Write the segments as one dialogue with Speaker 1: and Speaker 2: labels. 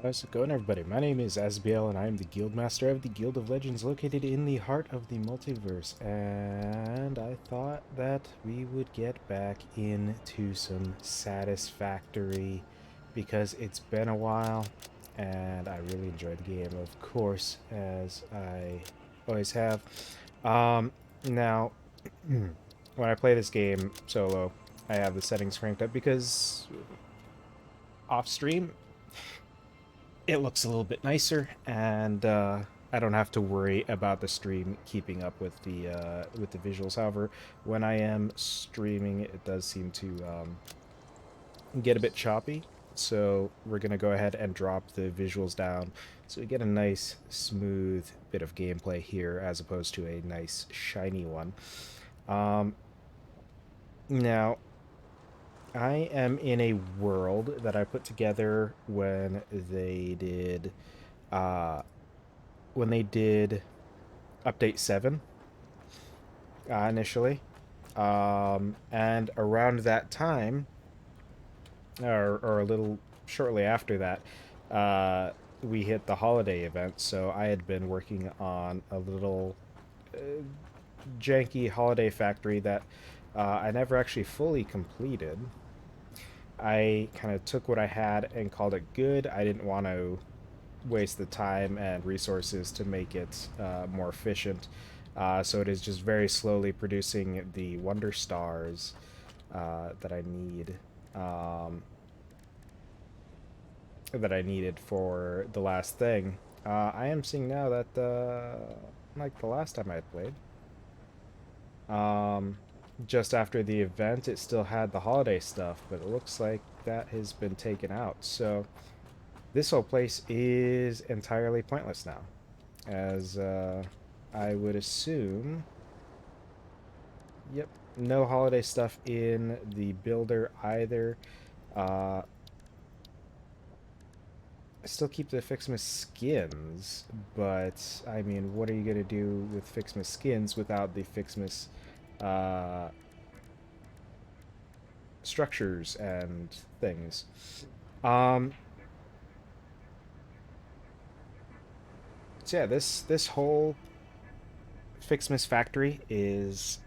Speaker 1: How's it going, everybody? My name is Asbiel, and I am the Guild Master of the Guild of Legends located in the heart of the multiverse. And I thought that we would get back into some Satisfactory because it's been a while and I really enjoyed the game, of course, as I always have. Now, when I play this game solo, I have the settings cranked up because off stream it looks a little bit nicer, and I don't have to worry about the stream keeping up with the visuals. However, when I am streaming, it does seem to get a bit choppy. So we're gonna go ahead and drop the visuals down, so we get a nice smooth bit of gameplay here, as opposed to a nice shiny one. Um, Now, I am in a world that I put together uh, when they did update 7 initially. And around that time, or a little shortly after that, we hit the holiday event. So I had been working on a little janky holiday factory that I never actually fully completed. I kind of took what I had and called it good. I didn't want to waste the time and resources to make it more efficient. So it is just very slowly producing the Wonder Stars that I need, um, that I needed for the last thing. I am seeing now that like the last time I had played, um, just after the event, it still had the holiday stuff, but it looks like that has been taken out. So this whole place is entirely pointless now, as I would assume. Yep, no holiday stuff in the builder either. I still keep the Fixmas skins, but I mean, what are you gonna do with Fixmas skins without the Fixmas uh, structures and things? Um, so yeah, this whole Fixmas factory is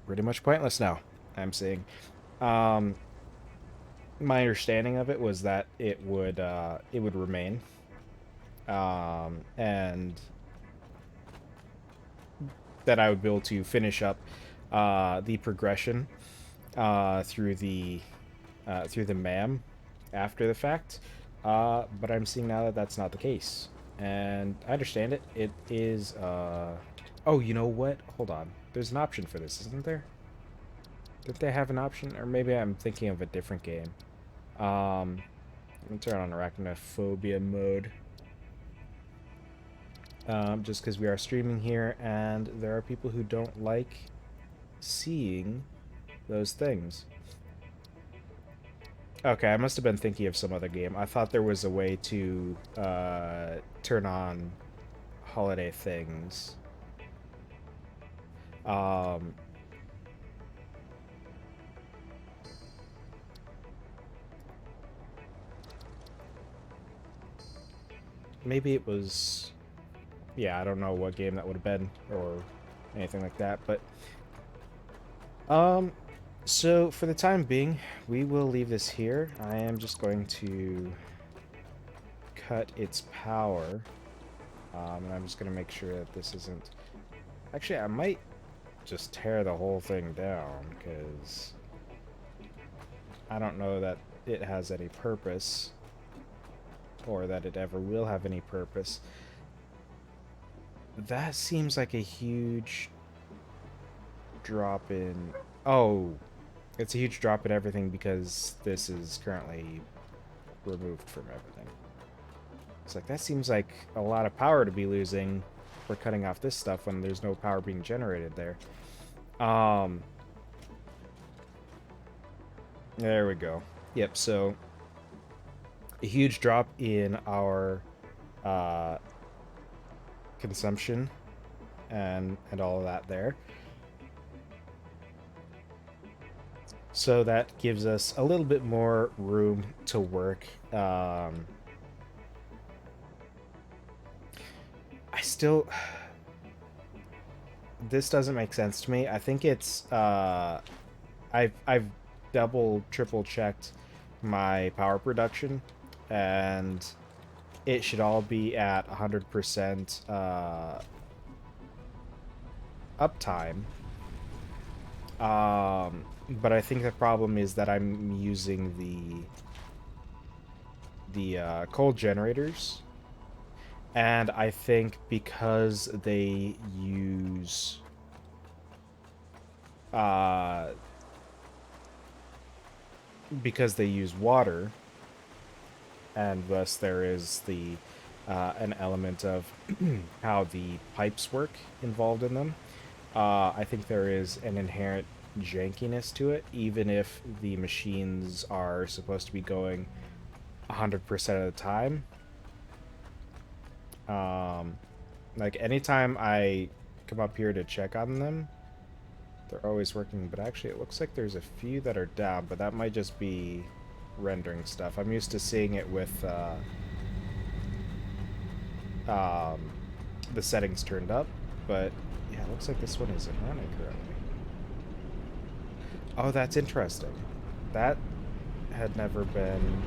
Speaker 1: pretty much pointless now. I'm seeing. Um, my understanding of it was that it would remain, and that I would be able to finish up the progression through the MAM after the fact. But I'm seeing now that that's not the case, and I understand it. It is. Oh, you know what? Hold on. There's an option for this, isn't there? Did they have an option, or maybe I'm thinking of a different game? Um, Let me turn on arachnophobia mode. Just because we are streaming here, and there are people who don't like seeing those things. Okay, I must have been thinking of some other game. I thought there was a way to turn on holiday things. Um, Maybe it was... Yeah, I don't know what game that would have been or anything like that, but... Um, so for the time being, we will leave this here. I am just going to cut its power. And I'm just going to make sure that this isn't... Actually, I might just tear the whole thing down, because I don't know that it has any purpose, or that it ever will have any purpose. That seems like a huge drop in... Oh, it's a huge drop in everything because this is currently removed from everything. It's like, that seems like a lot of power to be losing for cutting off this stuff when there's no power being generated there. There we go. Yep, so a huge drop in our uh, consumption and all of that there. So that gives us a little bit more room to work. still... This doesn't make sense to me. I think it's... I've double, triple checked my power production, and it should all be at 100% uptime. But I think the problem is that I'm using the coal generators, and I think because they use water, and thus there is the an element of how the pipes work involved in them. I think there is an inherent jankiness to it, even if the machines are supposed to be going 100% of the time. Like, anytime I come up here to check on them, they're always working, but actually it looks like there's a few that are down, but that might just be rendering stuff. I'm used to seeing it with the settings turned up, but yeah, it looks like this one isn't running correctly. Oh, that's interesting. That had never been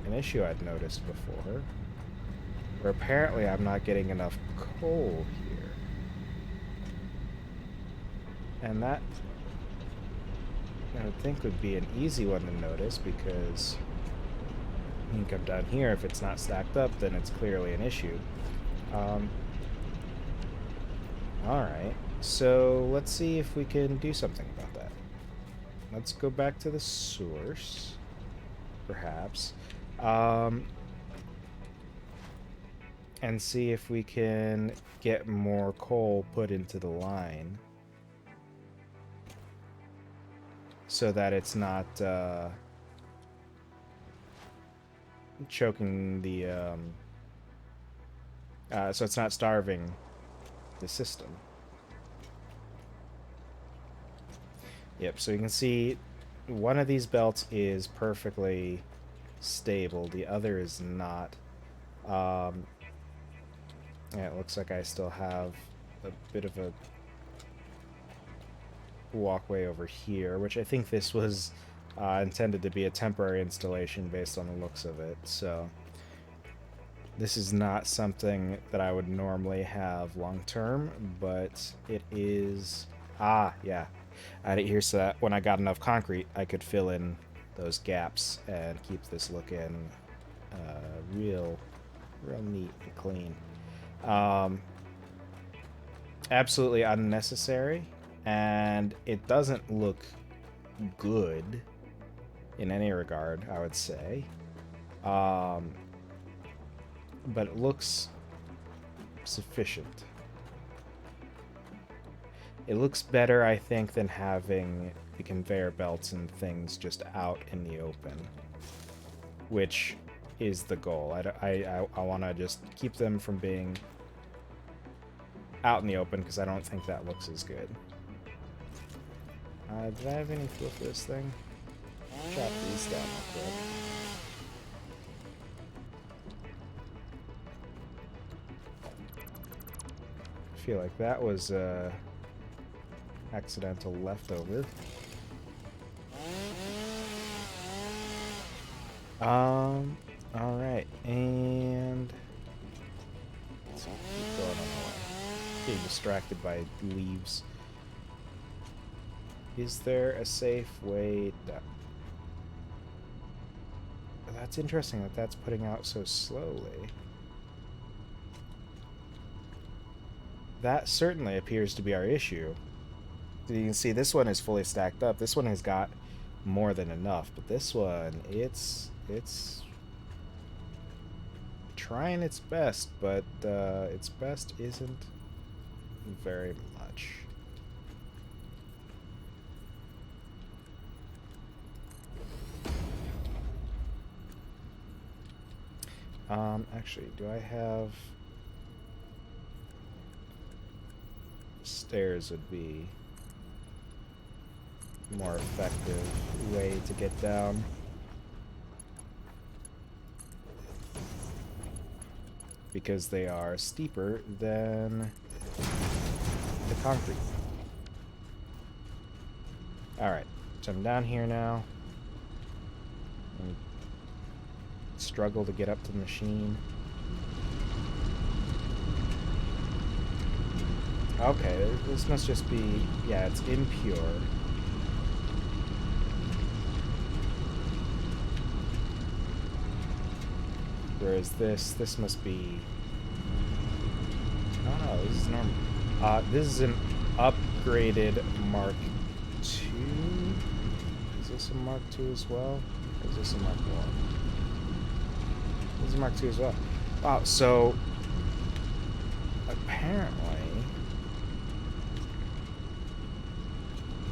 Speaker 1: an issue I'd noticed before. Where apparently I'm not getting enough coal here. And that, I would think, would be an easy one to notice, because you can come down here. If it's not stacked up, then it's clearly an issue. Alright, so let's see if we can do something about that. Let's go back to the source, perhaps, and see if we can get more coal put into the line so that it's not choking the so it's not starving the system. Yep, so you can see one of these belts is perfectly stable, the other is not. Yeah, it looks like I still have a bit of a walkway over here, which I think this was intended to be a temporary installation based on the looks of it, so this is not something that I would normally have long term, but it is... Ah, yeah. I had it here so that when I got enough concrete, I could fill in those gaps and keep this looking real neat and clean. Absolutely unnecessary, and it doesn't look good in any regard, I would say. But it looks sufficient. It looks better, I think, than having the conveyor belts and things just out in the open, which is the goal. I want to just keep them from being out in the open, because I don't think that looks as good. Did I have any fuel for this thing? Chop these down real quick. I feel like that was accidental leftover. Alright, and let's keep going on the way. Getting distracted by leaves. Is there a safe way down? That's interesting that that's putting out so slowly. That certainly appears to be our issue. You can see this one is fully stacked up. This one has got more than enough, but this one, it's trying its best, but its best isn't very much. Actually, do I have... Stairs would be more effective way to get down. because they are steeper than the concrete. Alright, so I'm down here now. And struggle to get up to the machine. Okay, this must just be... yeah, it's impure. Whereas this must be... oh no, this is normal. This is an upgraded Mark II. Is this a Mark II as well? Or is this a Mark I? This is a Mark II as well. Wow, so... apparently...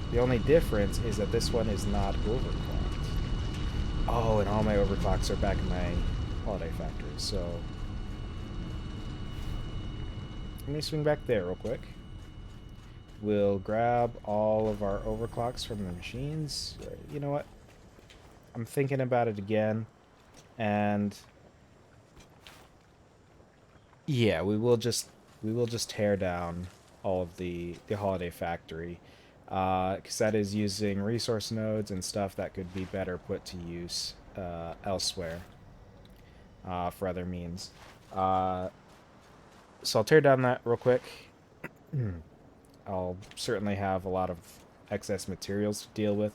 Speaker 1: the only difference is that this one is not overclocked. Oh, and all my overclocks are back in my holiday factory, so... let me swing back there real quick. We'll grab all of our overclocks from the machines. You know what? I'm thinking about it again, and... yeah, we will just tear down all of the holiday factory. Because that is using resource nodes and stuff that could be better put to use elsewhere for other means. So I'll tear down that real quick. I'll certainly have a lot of excess materials to deal with.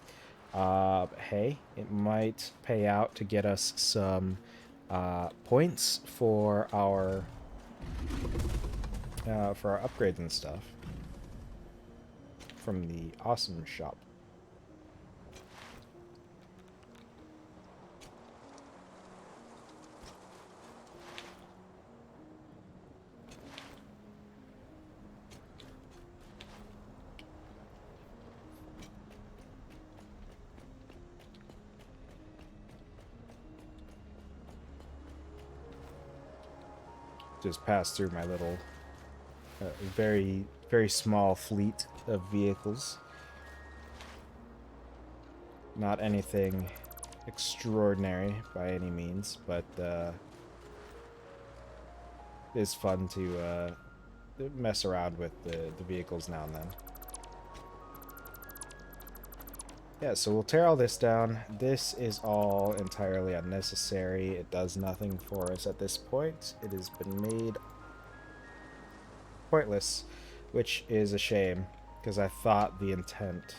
Speaker 1: Hey, it might pay out to get us some points for our upgrades and stuff from the awesome shop. Just pass through my little very small fleet of vehicles. Not anything extraordinary by any means, but it's fun to mess around with the vehicles now and then. Yeah, so we'll tear all this down. This is all entirely unnecessary. It does nothing for us at this point. It has been made pointless, which is a shame, because I thought the intent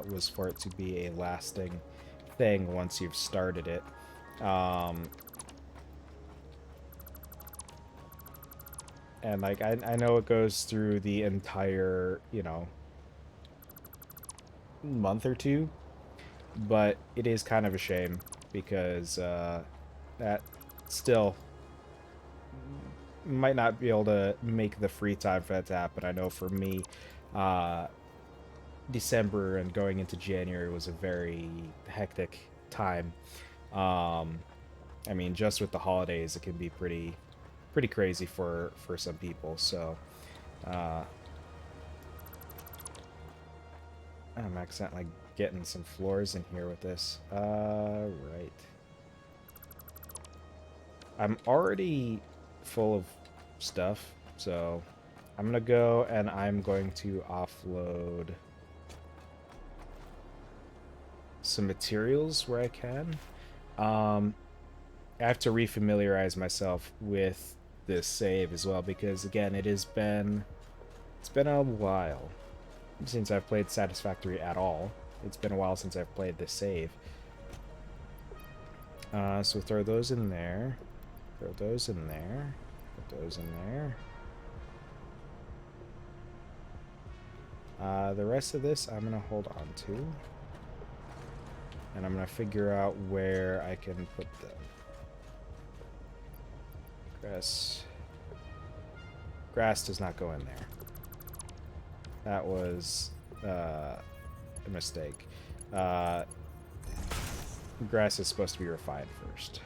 Speaker 1: was for it to be a lasting thing once you've started it. And, like, I know it goes through the entire, you know, month or two, but it is kind of a shame, because that still might not be able to make the free time for that to happen. I know for me, December and going into January was a very hectic time. I mean, just with the holidays, it can be pretty crazy for some people. So, I'm accidentally getting some floors in here with this. Right. I'm already full of stuff, so I'm gonna go and I'm going to offload some materials where I can. I have to refamiliarize myself with this save as well, because again, it's been a while since I've played Satisfactory at all. It's been a while since I've played this save. So throw those in there. Throw those in there. Put those in there. The rest of this I'm going to hold on to. And I'm going to figure out where I can put them. Grass does not go in there. That was a mistake. Grass is supposed to be refined first.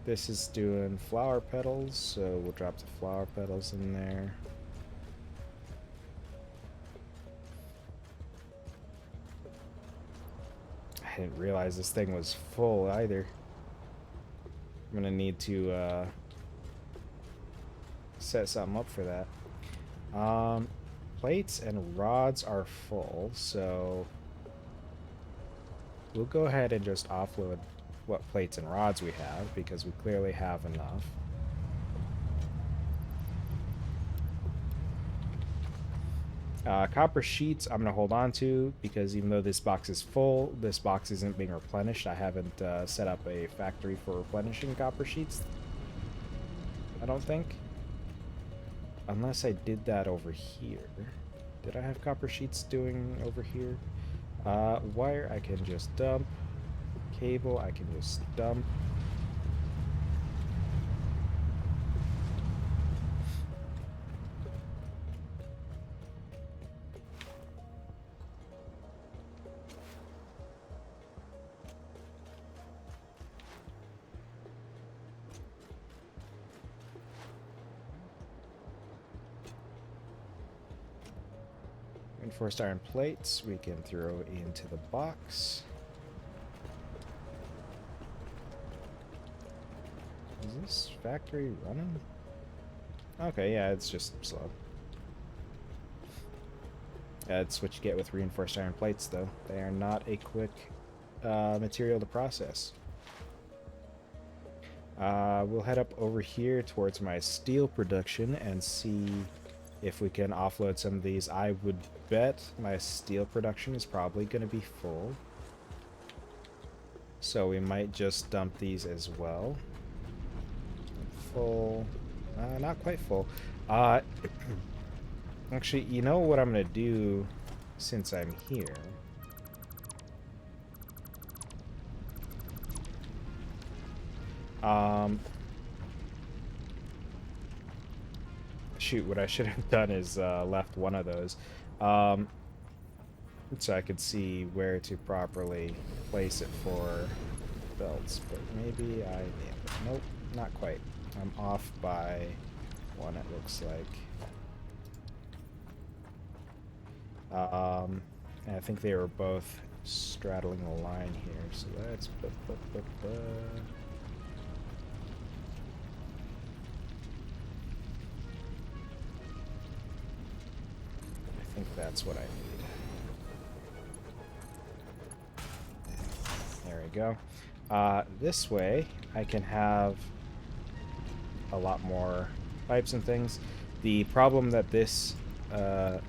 Speaker 1: This is doing flower petals, so we'll drop the flower petals in there. I didn't realize this thing was full either. I'm gonna need to set something up for that. Plates and rods are full, so we'll go ahead and just offload what plates and rods we have, because we clearly have enough. Copper sheets I'm going to hold on to, because even though this box is full, this box isn't being replenished. I haven't set up a factory for replenishing copper sheets, I don't think. Unless I did that over here. Did I have copper sheets doing over here? Wire I can just dump. Cable I can just dump. Reinforced iron plates we can throw into the box. Is this factory running? Okay, yeah, it's just slow. That's what you get with reinforced iron plates, though. They are not a quick material to process. We'll head up over here towards my steel production and see if we can offload some of these. I would bet my steel production is probably going to be full. So we might just dump these as well. Full. Not quite full. Actually, you know what I'm going to do since I'm here? Shoot, what I should have done is left one of those. So I could see where to properly place it for belts. But maybe I... Nope, not quite. I'm off by one, it looks like. And I think they were both straddling the line here, so that's... I think that's what I need. There we go. This way, I can have a lot more pipes and things. The problem that this... hold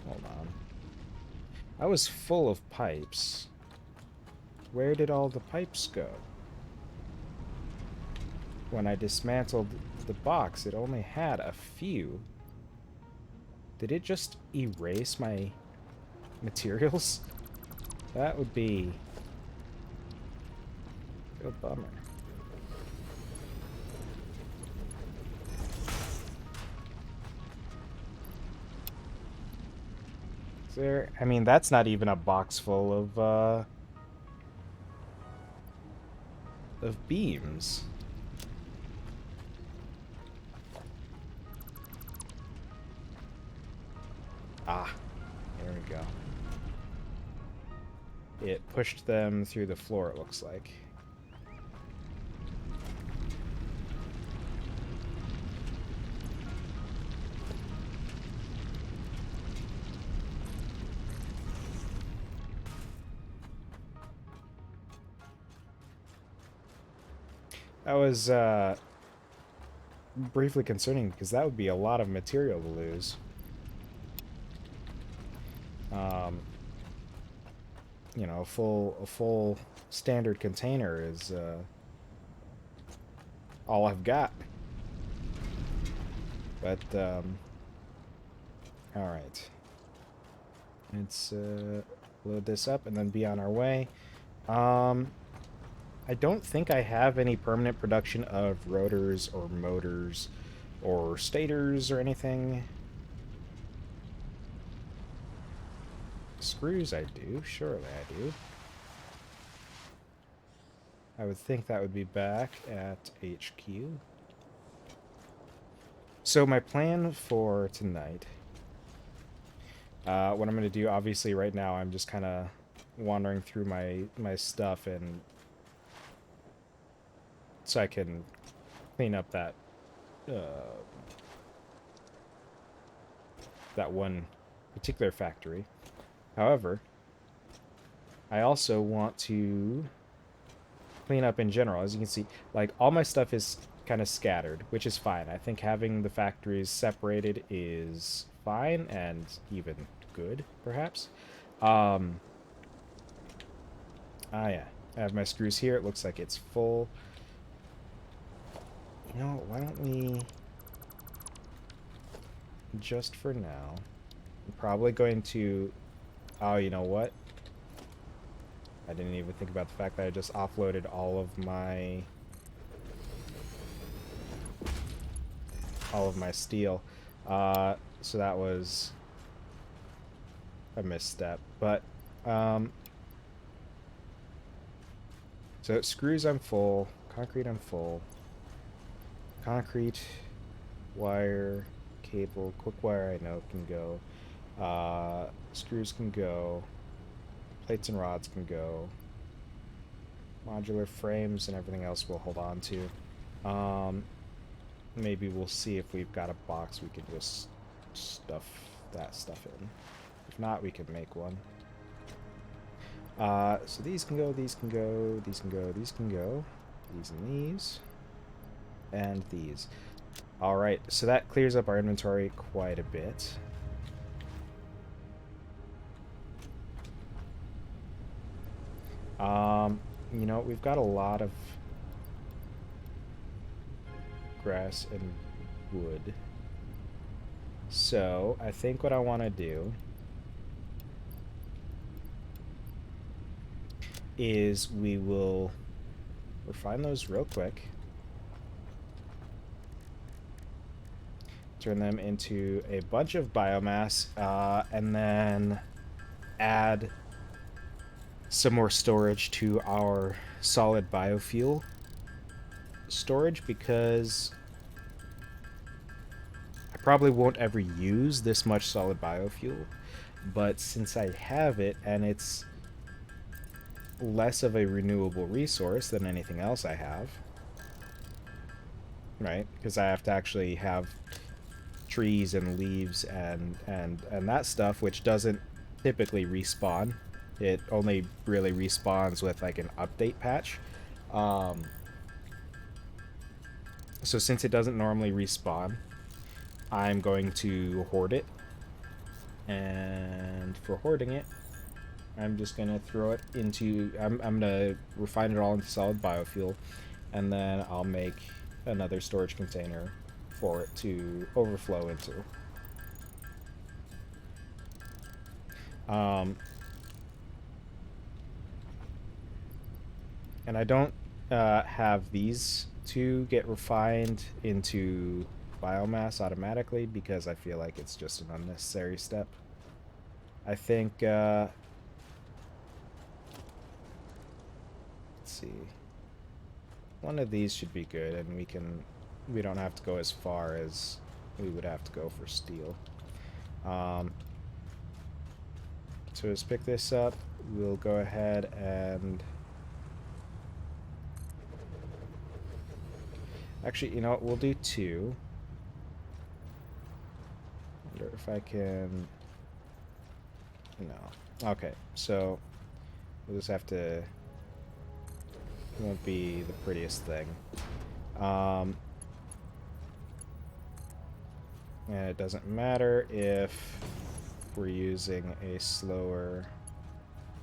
Speaker 1: on. I was full of pipes. Where did all the pipes go? When I dismantled the box, it only had a few. Did it just erase my materials? That would be a bummer. Is there... I mean, that's not even a box full of beams. Ah, there we go. It pushed them through the floor, it looks like. That was briefly concerning, because that would be a lot of material to lose. You know, a full standard container is all I've got. But all right, let's load this up and then be on our way. I don't think I have any permanent production of rotors or motors or stators or anything. Screws I do. Surely I do. I would think that would be back at HQ. So my plan for tonight... what I'm going to do, obviously right now, I'm just kind of wandering through my stuff and so I can clean up that that one particular factory. However, I also want to clean up in general. As you can see, like, all my stuff is kind of scattered, which is fine. I think having the factories separated is fine and even good, perhaps. Yeah, I have my screws here. It looks like it's full. You know, why don't we, just for now, I'm probably going to, oh, you know what? I didn't even think about the fact that I just offloaded all of my steel. So that was a misstep. But so screws I'm full, concrete I'm full. Concrete, wire, cable, quick wire I know can go. Screws can go. Plates and rods can go. Modular frames and everything else we'll hold on to. Maybe we'll see if we've got a box we can just stuff that stuff in. If not, we can make one. So these can go, these can go, these can go, these can go. These and these. And these. Alright, so that clears up our inventory quite a bit. You know, we've got a lot of grass and wood. So, I think what I want to do is we will refine those real quick. Turn them into a bunch of biomass, and then add some more storage to our solid biofuel storage, because I probably won't ever use this much solid biofuel, but since I have it and it's less of a renewable resource than anything else I have, right? Because I have to actually have trees and leaves and that stuff, which doesn't typically respawn. It only really respawns with like an update patch. So since it doesn't normally respawn, I'm going to hoard it. And for hoarding it, I'm just going to throw it into... I'm going to refine it all into solid biofuel. And then I'll make another storage container for it to overflow into. And I don't have these to get refined into biomass automatically because I feel like it's just an unnecessary step. I think, let's see, one of these should be good, and we don't have to go as far as we would have to go for steel. So let's pick this up. We'll go ahead and actually, you know what, we'll do two. Wonder if I can... No. Okay, so we'll just have to... It won't be the prettiest thing. And it doesn't matter if we're using a slower...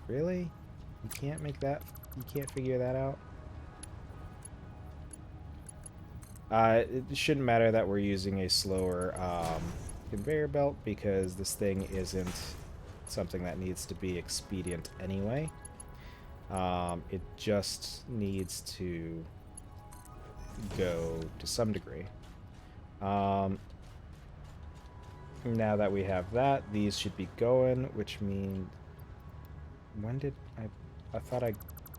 Speaker 1: Really? You can't make that... You can't figure that out? It shouldn't matter that we're using a slower conveyor belt, because this thing isn't something that needs to be expedient anyway. It just needs to go to some degree. Now that we have that, these should be going, which means... When did I thought I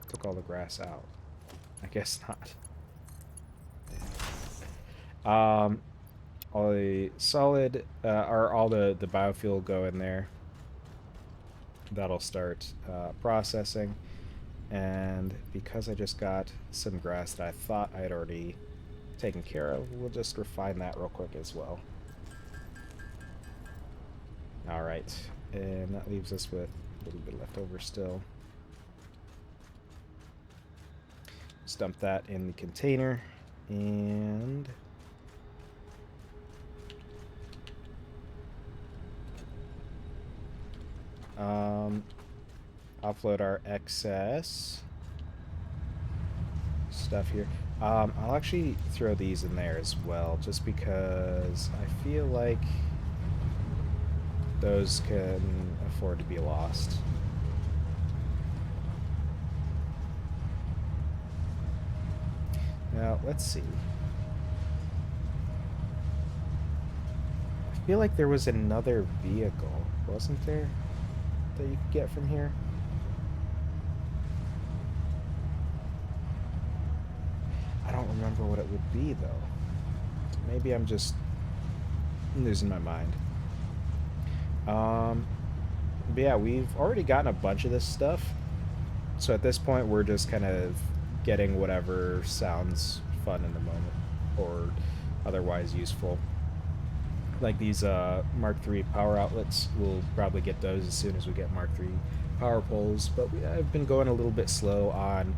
Speaker 1: took all the grass out. I guess not. All the solid, or all the biofuel go in there. That'll start processing. And because I just got some grass that I thought I had already taken care of, we'll just refine that real quick as well. Alright, and that leaves us with a little bit left over still. Just dump that in the container, and offload our excess stuff here. I'll actually throw these in there as well, just because I feel like those can afford to be lost. Now, let's see. I feel like there was another vehicle, wasn't there, that you could get from here? I don't remember what it would be, though. Maybe I'm just losing my mind. But yeah, we've already gotten a bunch of this stuff. So at this point, we're just kind of getting whatever sounds fun in the moment or otherwise useful. Like these Mark III power outlets, we'll probably get those as soon as we get Mark III power poles. But I've been going a little bit slow on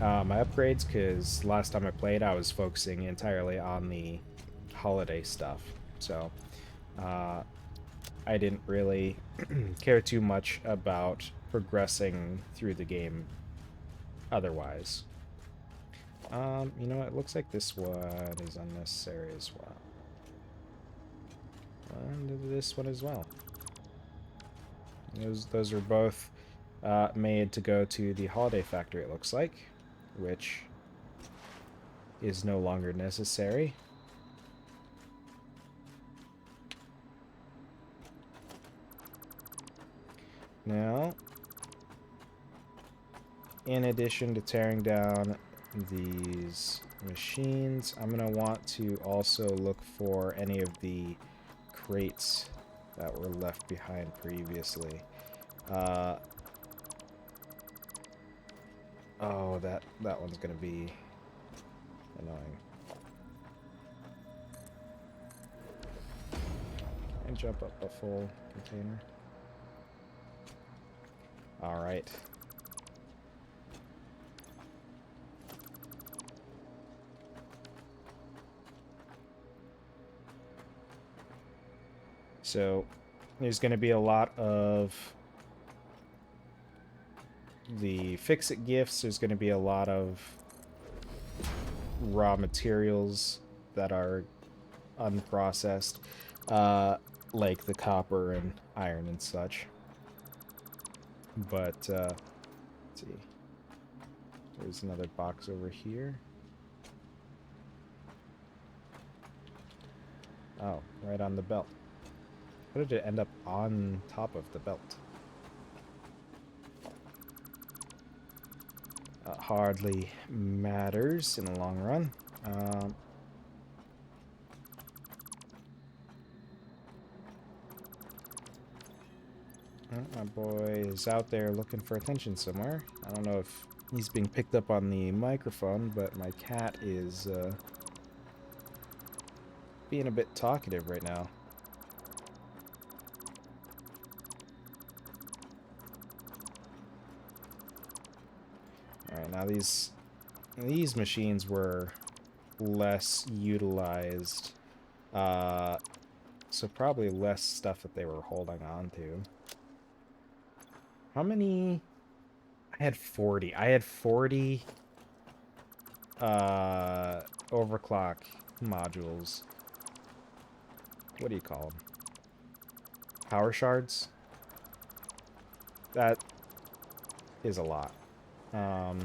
Speaker 1: my upgrades because last time I played, I was focusing entirely on the holiday stuff. So I didn't really care too much about progressing through the game otherwise. You know, it looks like this one is unnecessary as well. And this one as well. Those are both made to go to the holiday factory, it looks like, which is no longer necessary. Now, in addition to tearing down these machines, I'm going to want to also look for any of the crates that were left behind previously. Oh, that one's going to be annoying. And jump up a full container. Alright. So there's going to be a lot of the fix-it gifts. There's going to be a lot of raw materials that are unprocessed, like the copper and iron and such. But, let's see. There's another box over here. Oh, right on the belt. How did it end up on top of the belt? Hardly matters in the long run. My boy is out there looking for attention somewhere. I don't know if he's being picked up on the microphone, but my cat is being a bit talkative right now. Alright, now these machines were less utilized, so probably less stuff that they were holding on to. How many? I had 40. I had 40 overclock modules. What do you call them? Power shards? That is a lot. I'll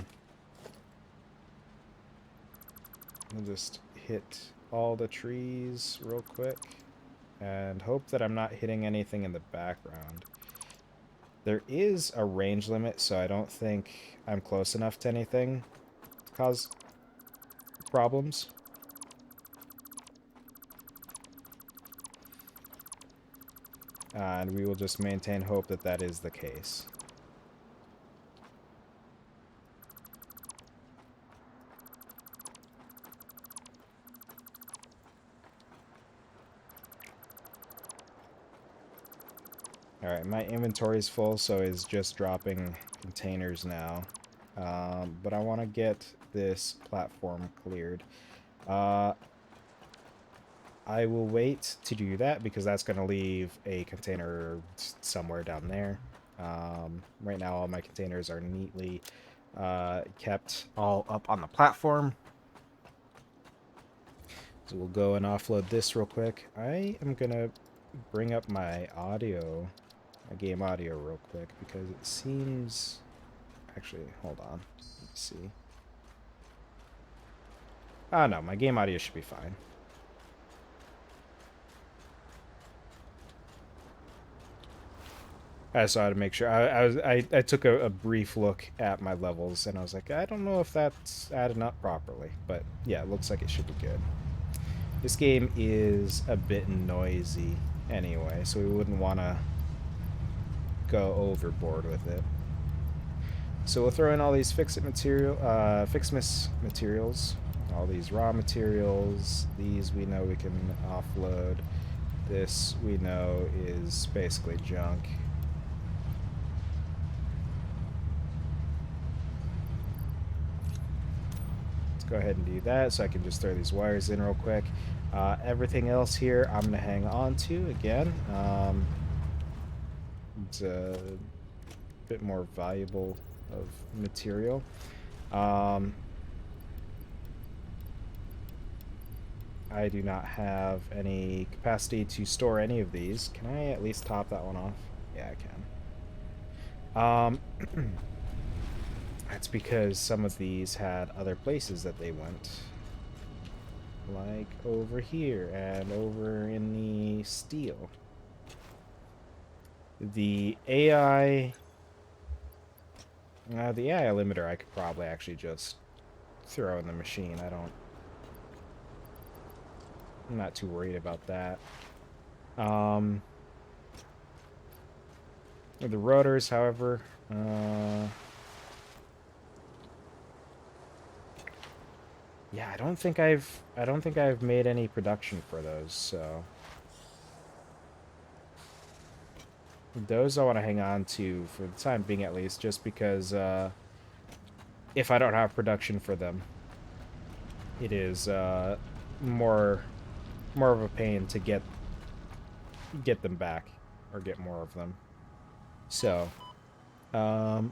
Speaker 1: just hit all the trees real quick and hope that I'm not hitting anything in the background. There is a range limit, so I don't think I'm close enough to anything to cause problems. And we will just maintain hope that that is the case. Alright, my inventory is full, so it's just dropping containers now. But I want to get this platform cleared. I will wait to do that because that's going to leave a container somewhere down there. Right now all my containers are neatly kept all up on the platform. So we'll go and offload this real quick. I am going to bring up my audio, my game audio real quick because it seems... Actually, hold on. Let's see. Oh no, my game audio should be fine. I just wanted to make sure. I took a brief look at my levels and I was like, I don't know if that's adding up properly, but yeah, it looks like it should be good. This game is a bit noisy anyway, so we wouldn't want to go overboard with it. So we'll throw in all these fix-it fix-miss materials, all these raw materials. These we know we can offload. This we know is basically junk. Let's go ahead and do that so I can just throw these wires in real quick. Everything else here I'm going to hang on to again. It's a bit more valuable of material. I do not have any capacity to store any of these. Can I at least top that one off? Yeah, I can. That's because some of these had other places that they went. Like over here and over in the steel. The AI limiter I could probably actually just throw in the machine. I'm not too worried about that. The rotors, however, yeah, I don't think I've made any production for those, so those I want to hang on to for the time being at least, just because if I don't have production for them, it is more of a pain to get them back or get more of them. So I'll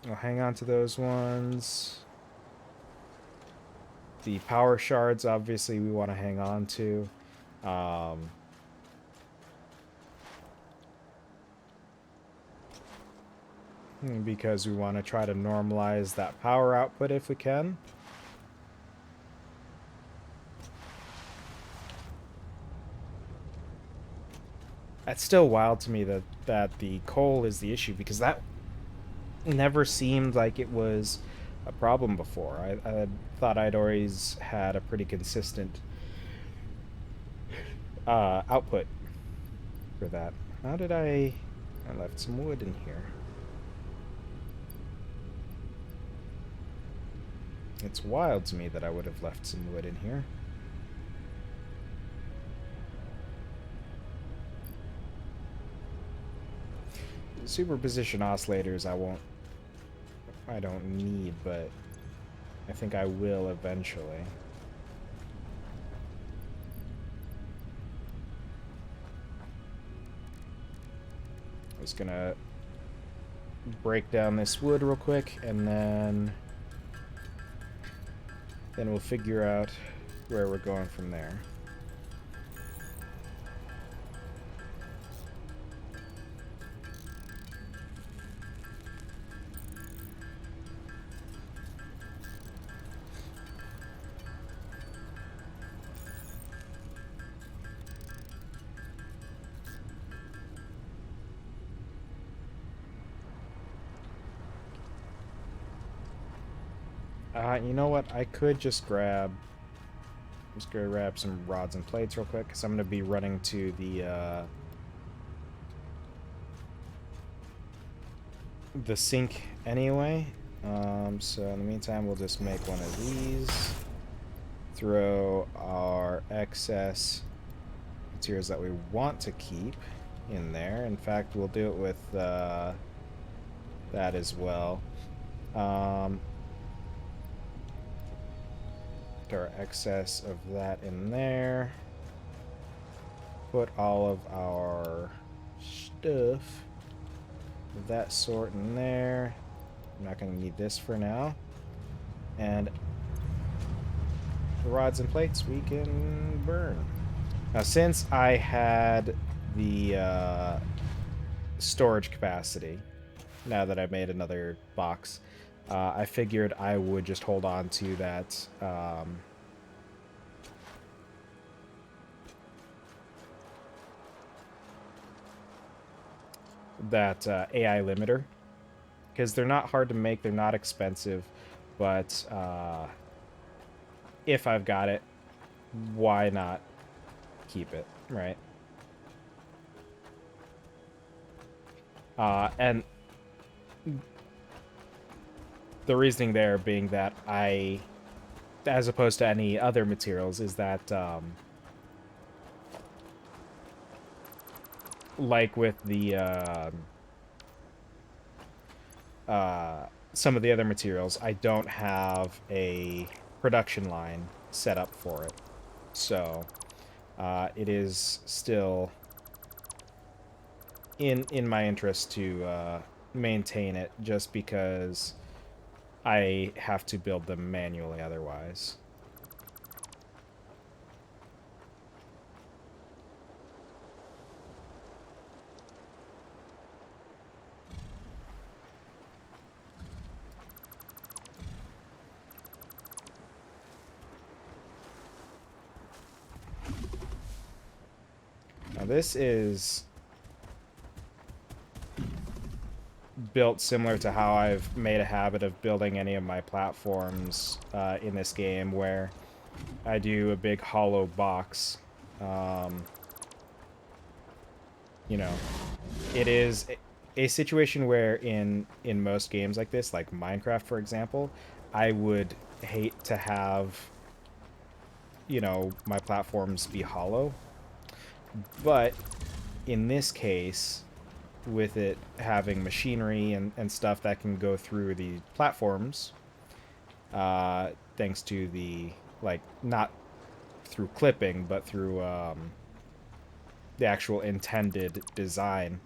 Speaker 1: hang on to those ones. The power shards obviously we want to hang on to. Because we want to try to normalize that power output if we can. That's still wild to me that the coal is the issue, because that never seemed like it was a problem before. I thought I'd always had a pretty consistent output for that. How did I left some wood in here. It's wild to me that I would have left some wood in here. Superposition oscillators I don't need, but I think I will eventually. I was gonna break down this wood real quick, and then we'll figure out where we're going from there. You know what? I could just grab some rods and plates real quick, because I'm going to be running to the sink anyway. So in the meantime, we'll just make one of these. Throw our excess materials that we want to keep in there. In fact, we'll do it with that as well. Put our excess of that in there. Put all of our stuff of that sort in there. I'm not going to need this for now. And the rods and plates we can burn. Now, since I had the storage capacity, now that I've made another box, I figured I would just hold on to that AI limiter, because they're not hard to make, they're not expensive, but if I've got it, why not keep it, right? And the reasoning there being that I, as opposed to any other materials, is that like with the some of the other materials, I don't have a production line set up for it. So it is still in my interest to maintain it, just because I have to build them manually otherwise. Now this is built similar to how I've made a habit of building any of my platforms in this game, where I do a big hollow box. You know, it is a situation where in most games like this, like Minecraft, for example, I would hate to have, you know, my platforms be hollow. But in this case, with it having machinery and stuff that can go through the platforms, thanks to the, like, not through clipping, but through the actual intended design,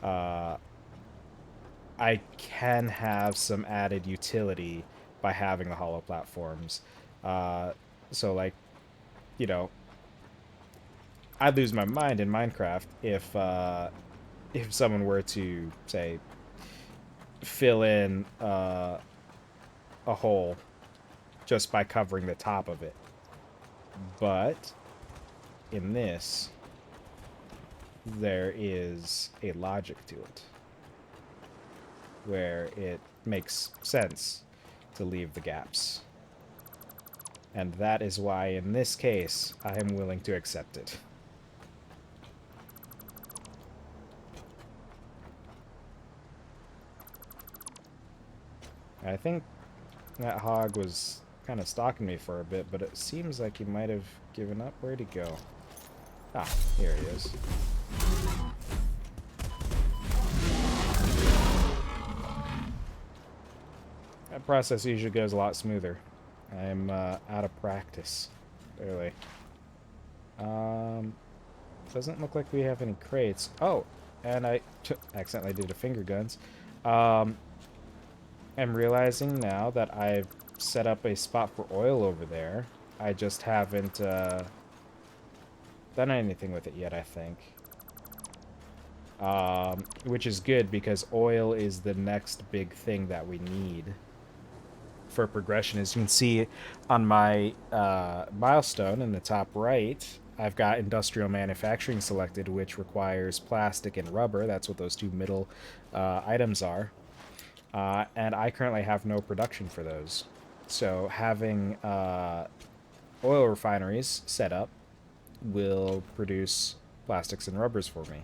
Speaker 1: I can have some added utility by having the hollow platforms. So, like, you know, I'd lose my mind in Minecraft if someone were to, say, fill in a hole just by covering the top of it. But in this, there is a logic to it, where it makes sense to leave the gaps. And that is why, in this case, I am willing to accept it. I think that hog was kind of stalking me for a bit, but it seems like he might have given up. Where'd he go? Ah, here he is. That process usually goes a lot smoother. I'm out of practice, clearly. Doesn't look like we have any crates. Oh, and I accidentally did a finger guns. I'm realizing now that I've set up a spot for oil over there. I just haven't done anything with it yet, I think. Which is good, because oil is the next big thing that we need for progression. As you can see on my milestone in the top right, I've got industrial manufacturing selected, which requires plastic and rubber. That's what those two middle items are. And I currently have no production for those. So having oil refineries set up will produce plastics and rubbers for me.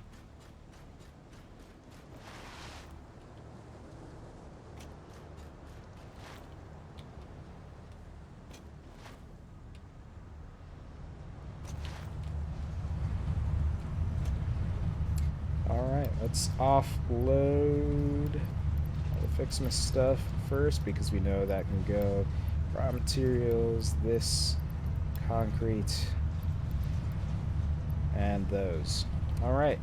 Speaker 1: let's offload all the fixing stuff first because we know that can go. Raw materials, this, concrete, and those. Alright.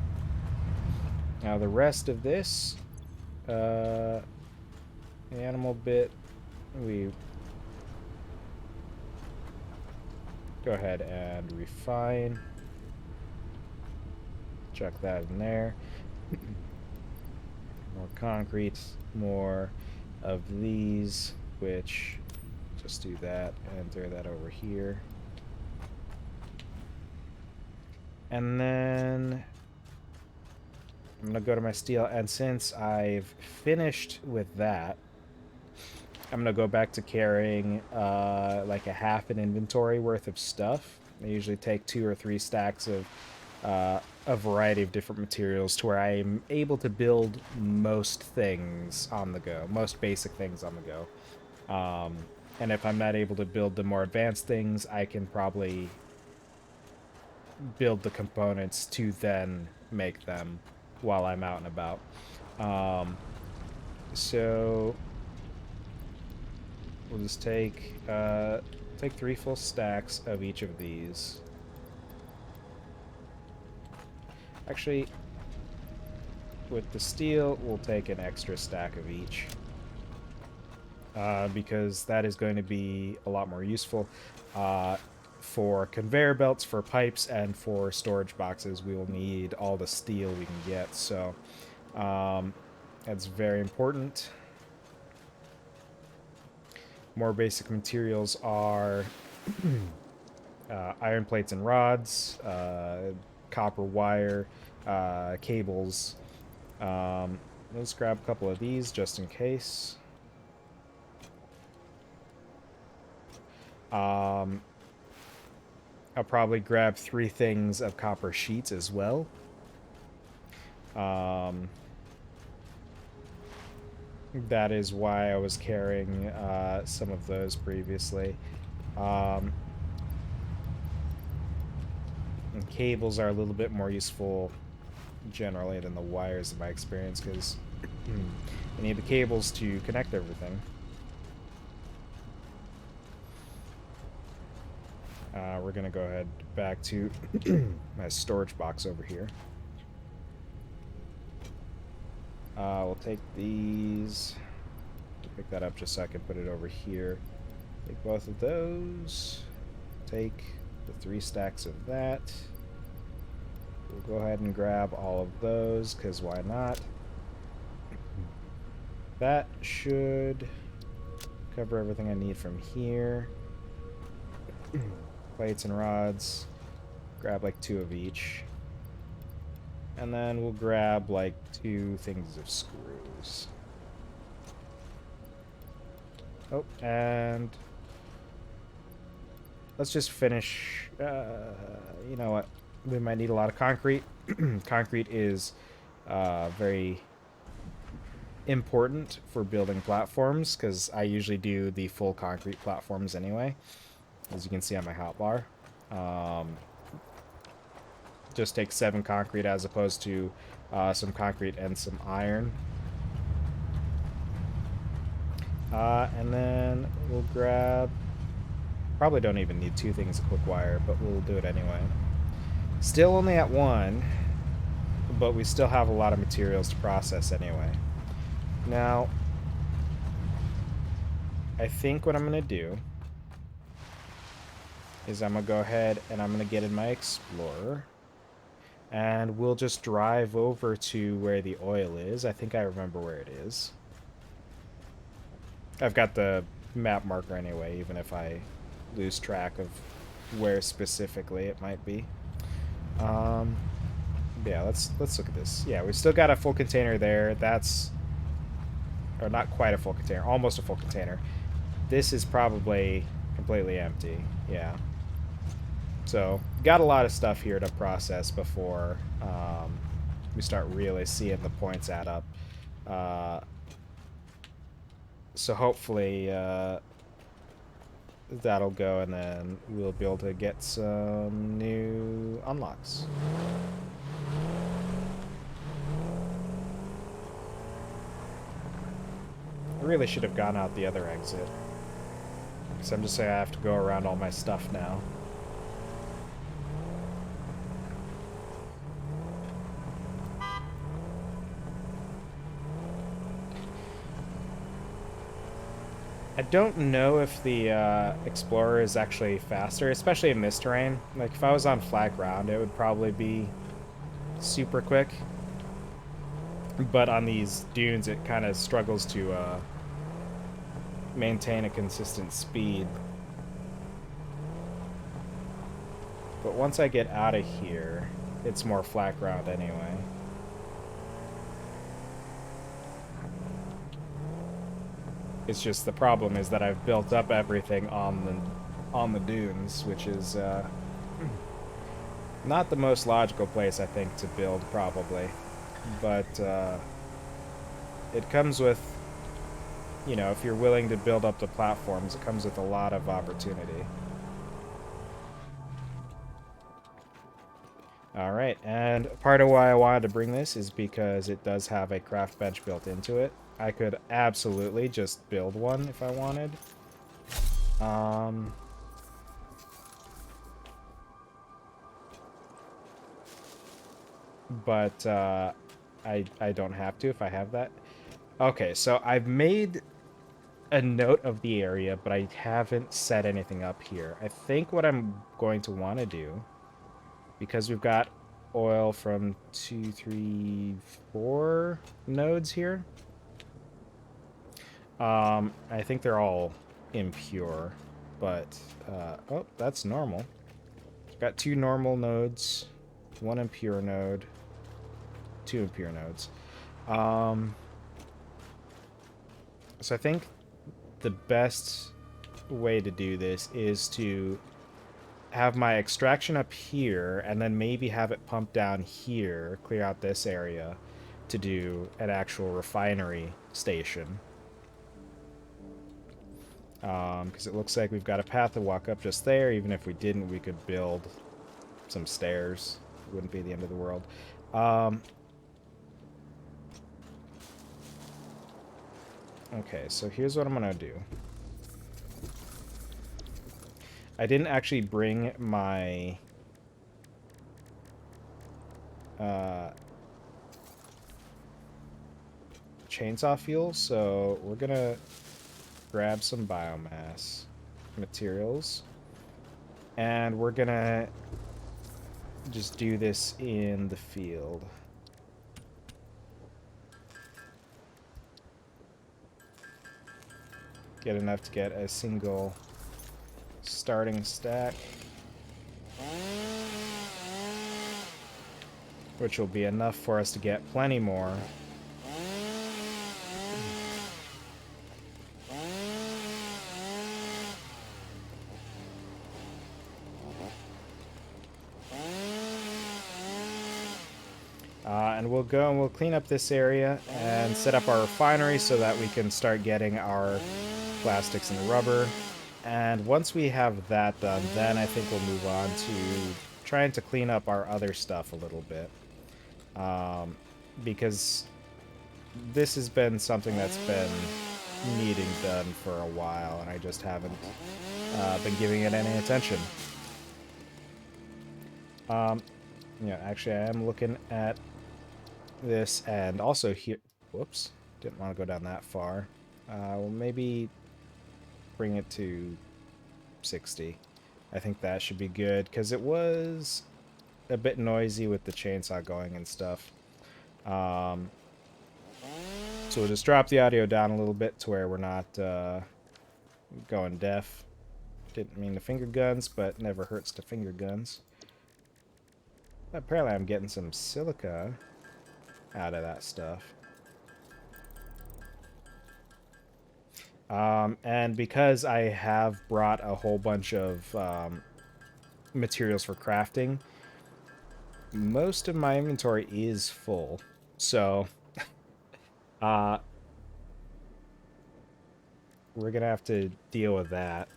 Speaker 1: Now the rest of this, the animal bit, we go ahead and refine. Chuck that in there. More concrete, more of these, which just do that and throw that over here. And then I'm gonna go to my steel, and since I've finished with that, I'm gonna go back to carrying like a half an inventory worth of stuff. I usually take 2 or 3 stacks of a variety of different materials to where I'm able to build most things on the go, most basic things on the go. And if I'm not able to build the more advanced things, I can probably build the components to then make them while I'm out and about. So we'll just take 3 full stacks of each of these. Actually, with the steel, we'll take an extra stack of each. Because that is going to be a lot more useful. For conveyor belts, for pipes, and for storage boxes, we will need all the steel we can get. So that's very important. More basic materials are iron plates and rods, copper wire, cables. Let's grab a couple of these just in case. I'll probably grab 3 things of copper sheets as well. That is why I was carrying some of those previously. And cables are a little bit more useful generally than the wires in my experience, because you need the cables to connect everything. We're going to go ahead back to my storage box over here. We'll take these. Pick that up just so I can put it over here. Take both of those. Take the 3 stacks of that. We'll go ahead and grab all of those, because why not? That should cover everything I need from here. Plates and rods. Grab like 2 of each. And then we'll grab like 2 things of screws. Oh, and let's just finish. You know what? We might need a lot of concrete. Concrete is very important for building platforms, because I usually do the full concrete platforms anyway, as you can see on my hotbar. Just take 7 concrete as opposed to some concrete and some iron. And then we'll grab... Probably don't even need 2 things of quick wire, but we'll do it anyway. Still only at 1, but we still have a lot of materials to process anyway. Now, I think what I'm going to do is I'm going to go ahead and I'm going to get in my Explorer. And we'll just drive over to where the oil is. I think I remember where it is. I've got the map marker anyway, even if I lose track of where specifically it might be. Yeah, let's look at this. Yeah, we've still got a full container there. That's... Or not quite a full container. Almost a full container. This is probably completely empty. Yeah. So, got a lot of stuff here to process before we start really seeing the points add up. So hopefully that'll go, and then we'll be able to get some new unlocks. really should have gone out the other exit. Because I'm just saying I have to go around all my stuff now. I don't know if the Explorer is actually faster, especially in this terrain. Like, if I was on flat ground, it would probably be super quick. But on these dunes, it kind of struggles to maintain a consistent speed. But once I get out of here, it's more flat ground anyway. It's just the problem is that I've built up everything on the dunes, which is not the most logical place, I think, to build, probably. But it comes with, you know, if you're willing to build up the platforms, it comes with a lot of opportunity. Alright, and part of why I wanted to bring this is because it does have a craft bench built into it. I could absolutely just build one if I wanted. But I don't have to if I have that. Okay, so I've made a note of the area, but I haven't set anything up here. I think what I'm going to want to do, because we've got oil from 2, 3, 4 nodes here. I think they're all impure, but oh, that's normal. Got 2 normal nodes, 1 impure node, 2 impure nodes. So I think the best way to do this is to have my extraction up here and then maybe have it pump down here, clear out this area to do an actual refinery station. Because it looks like we've got a path to walk up just there. Even if we didn't, we could build some stairs. It wouldn't be the end of the world. Okay, so here's what I'm gonna do. I didn't actually bring my chainsaw fuel, so we're gonna grab some biomass materials, and we're gonna just do this in the field. Get enough to get a single starting stack, which will be enough for us to get plenty more. And we'll go and we'll clean up this area and set up our refinery so that we can start getting our plastics and rubber. And once we have that done, then I think we'll move on to trying to clean up our other stuff a little bit. Because this has been something that's been needing done for a while, and I just haven't been giving it any attention. Yeah, actually, I am looking at this, and also here... Whoops. Didn't want to go down that far. We'll maybe bring it to 60. I think that should be good, because it was a bit noisy with the chainsaw going and stuff. So we'll just drop the audio down a little bit to where we're not going deaf. Didn't mean to finger guns, but never hurts to finger guns. Apparently I'm getting some silica out of that stuff. And because I have brought a whole bunch of materials for crafting, most of my inventory is full. So, we're gonna have to deal with that.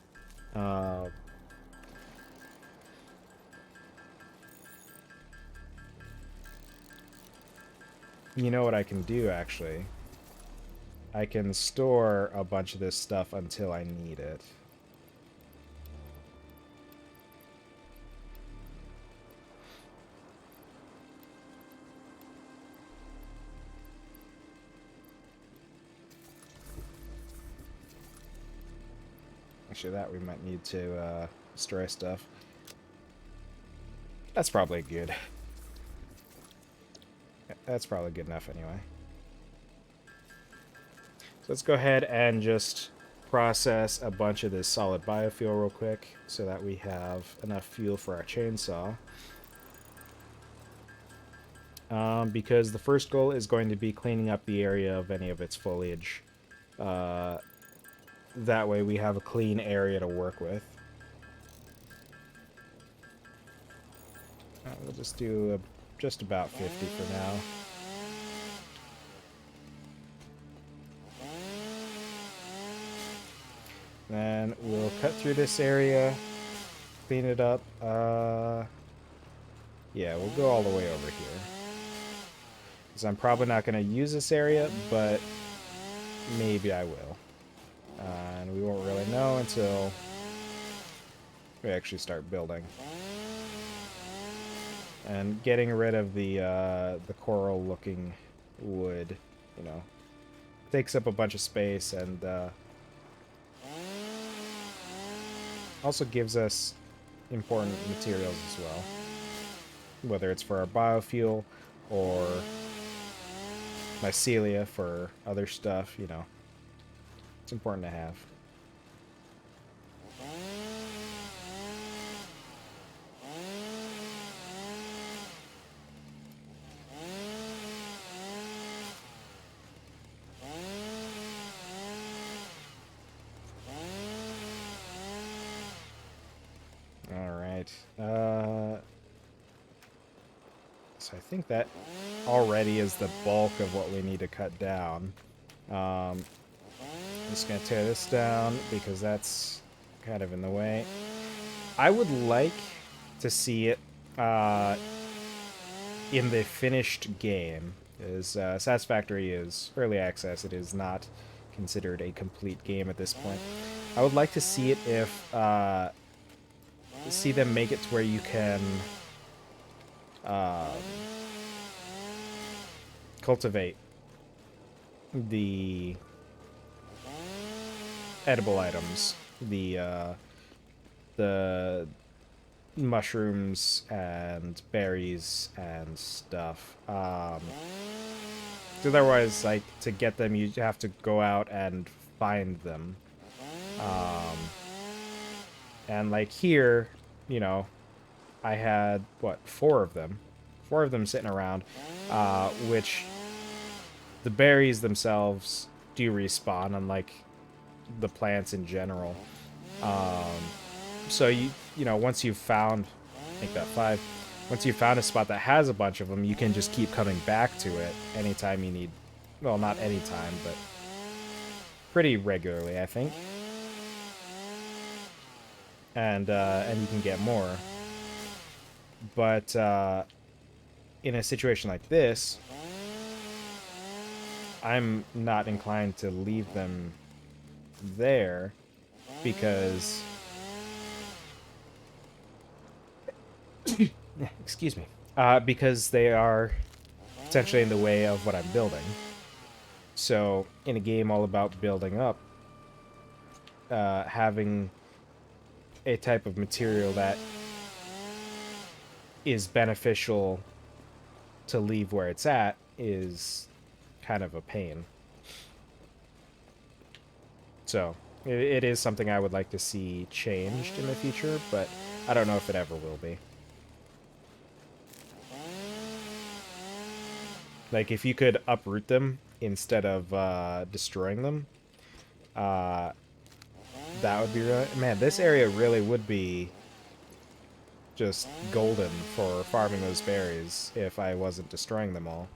Speaker 1: You know what I can do, actually? I can store a bunch of this stuff until I need it. Actually, that we might need to destroy stuff. That's probably good. That's probably good enough anyway. So let's go ahead and just process a bunch of this solid biofuel real quick so that we have enough fuel for our chainsaw. Because the first goal is going to be cleaning up the area of any of its foliage. That way we have a clean area to work with. We'll just do just about 50 for now. Then we'll cut through this area, clean it up. Yeah, we'll go all the way over here. Because I'm probably not going to use this area, but maybe I will. And we won't really know until we actually start building. And getting rid of the coral-looking wood, you know, takes up a bunch of space and also gives us important materials as well. Whether it's for our biofuel or mycelia for other stuff, you know. It's important to have. Alright. So I think that already is the bulk of what we need to cut down. I'm just going to tear this down because that's kind of in the way. I would like to see it in the finished game. As Satisfactory is early access, it is not considered a complete game at this point. I would like to see it if see them make it to where you can cultivate the edible items, the mushrooms and berries and stuff. Otherwise, like, to get them, you have to go out and find them. And like here, you know, I had, what, 4 of them? 4 of them sitting around, which the berries themselves do respawn, unlike the plants in general. So you know, once you've found, make that 5, once you've found a spot that has a bunch of them, you can just keep coming back to it anytime you need. Well, not anytime, but pretty regularly, I think. And you can get more. But in a situation like this, I'm not inclined to leave them there because excuse me, because they are potentially in the way of what I'm building. So in a game all about building up, having a type of material that is beneficial to leave where it's at is kind of a pain. So it is something I would like to see changed in the future, but I don't know if it ever will be. Like, if you could uproot them instead of destroying them, that would be really... Man, this area really would be just golden for farming those berries if I wasn't destroying them all.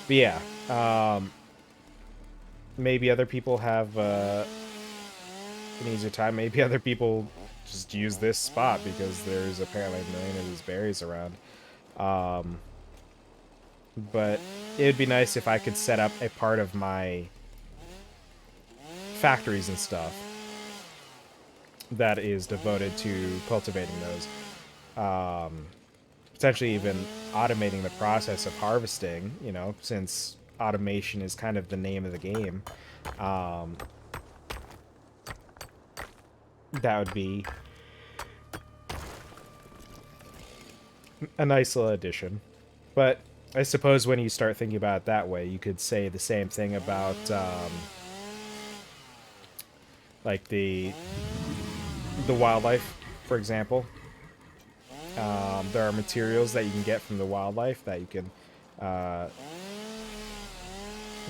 Speaker 1: But yeah, maybe other people have an easier time. Maybe other people just use this spot because there's apparently a million of these berries around. but it would be nice if I could set up a part of my factories and stuff that is devoted to cultivating those. Potentially even automating the process of harvesting, you know, since automation is kind of the name of the game. Um, that would be a nice little addition. But I suppose when you start thinking about it that way, you could say the same thing about like the wildlife, for example. There are materials that you can get from the wildlife that you can, uh,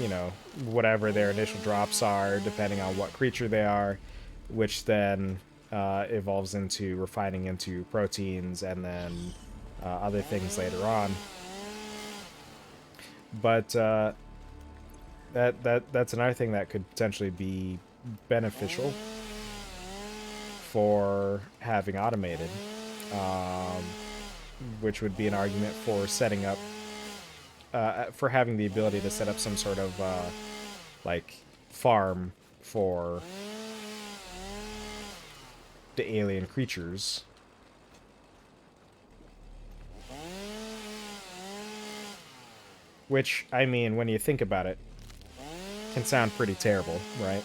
Speaker 1: you know, whatever their initial drops are, depending on what creature they are, which then evolves into refining into proteins and then other things later on. But that's another thing that could potentially be beneficial for having automated, um, which would be an argument for setting up, for having the ability to set up some sort of like farm for the alien creatures. Which, I mean, when you think about it, can sound pretty terrible, right?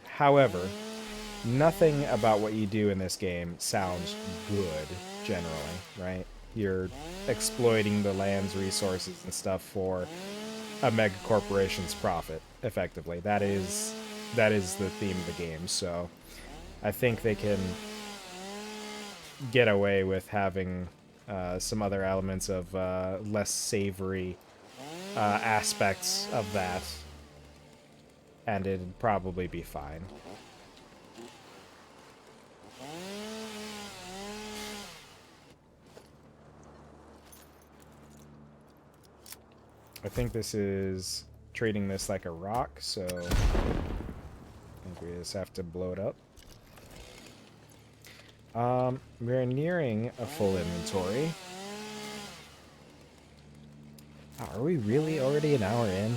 Speaker 1: However, nothing about what you do in this game sounds good, generally, right? You're exploiting the land's resources and stuff for a mega corporation's profit, effectively. That is the theme of the game, so I think they can get away with having some other elements of less savory aspects of that, and it'd probably be fine. I think this is treating this like a rock, so I think we just have to blow it up. We're nearing a full inventory. Oh, are we really already an hour in?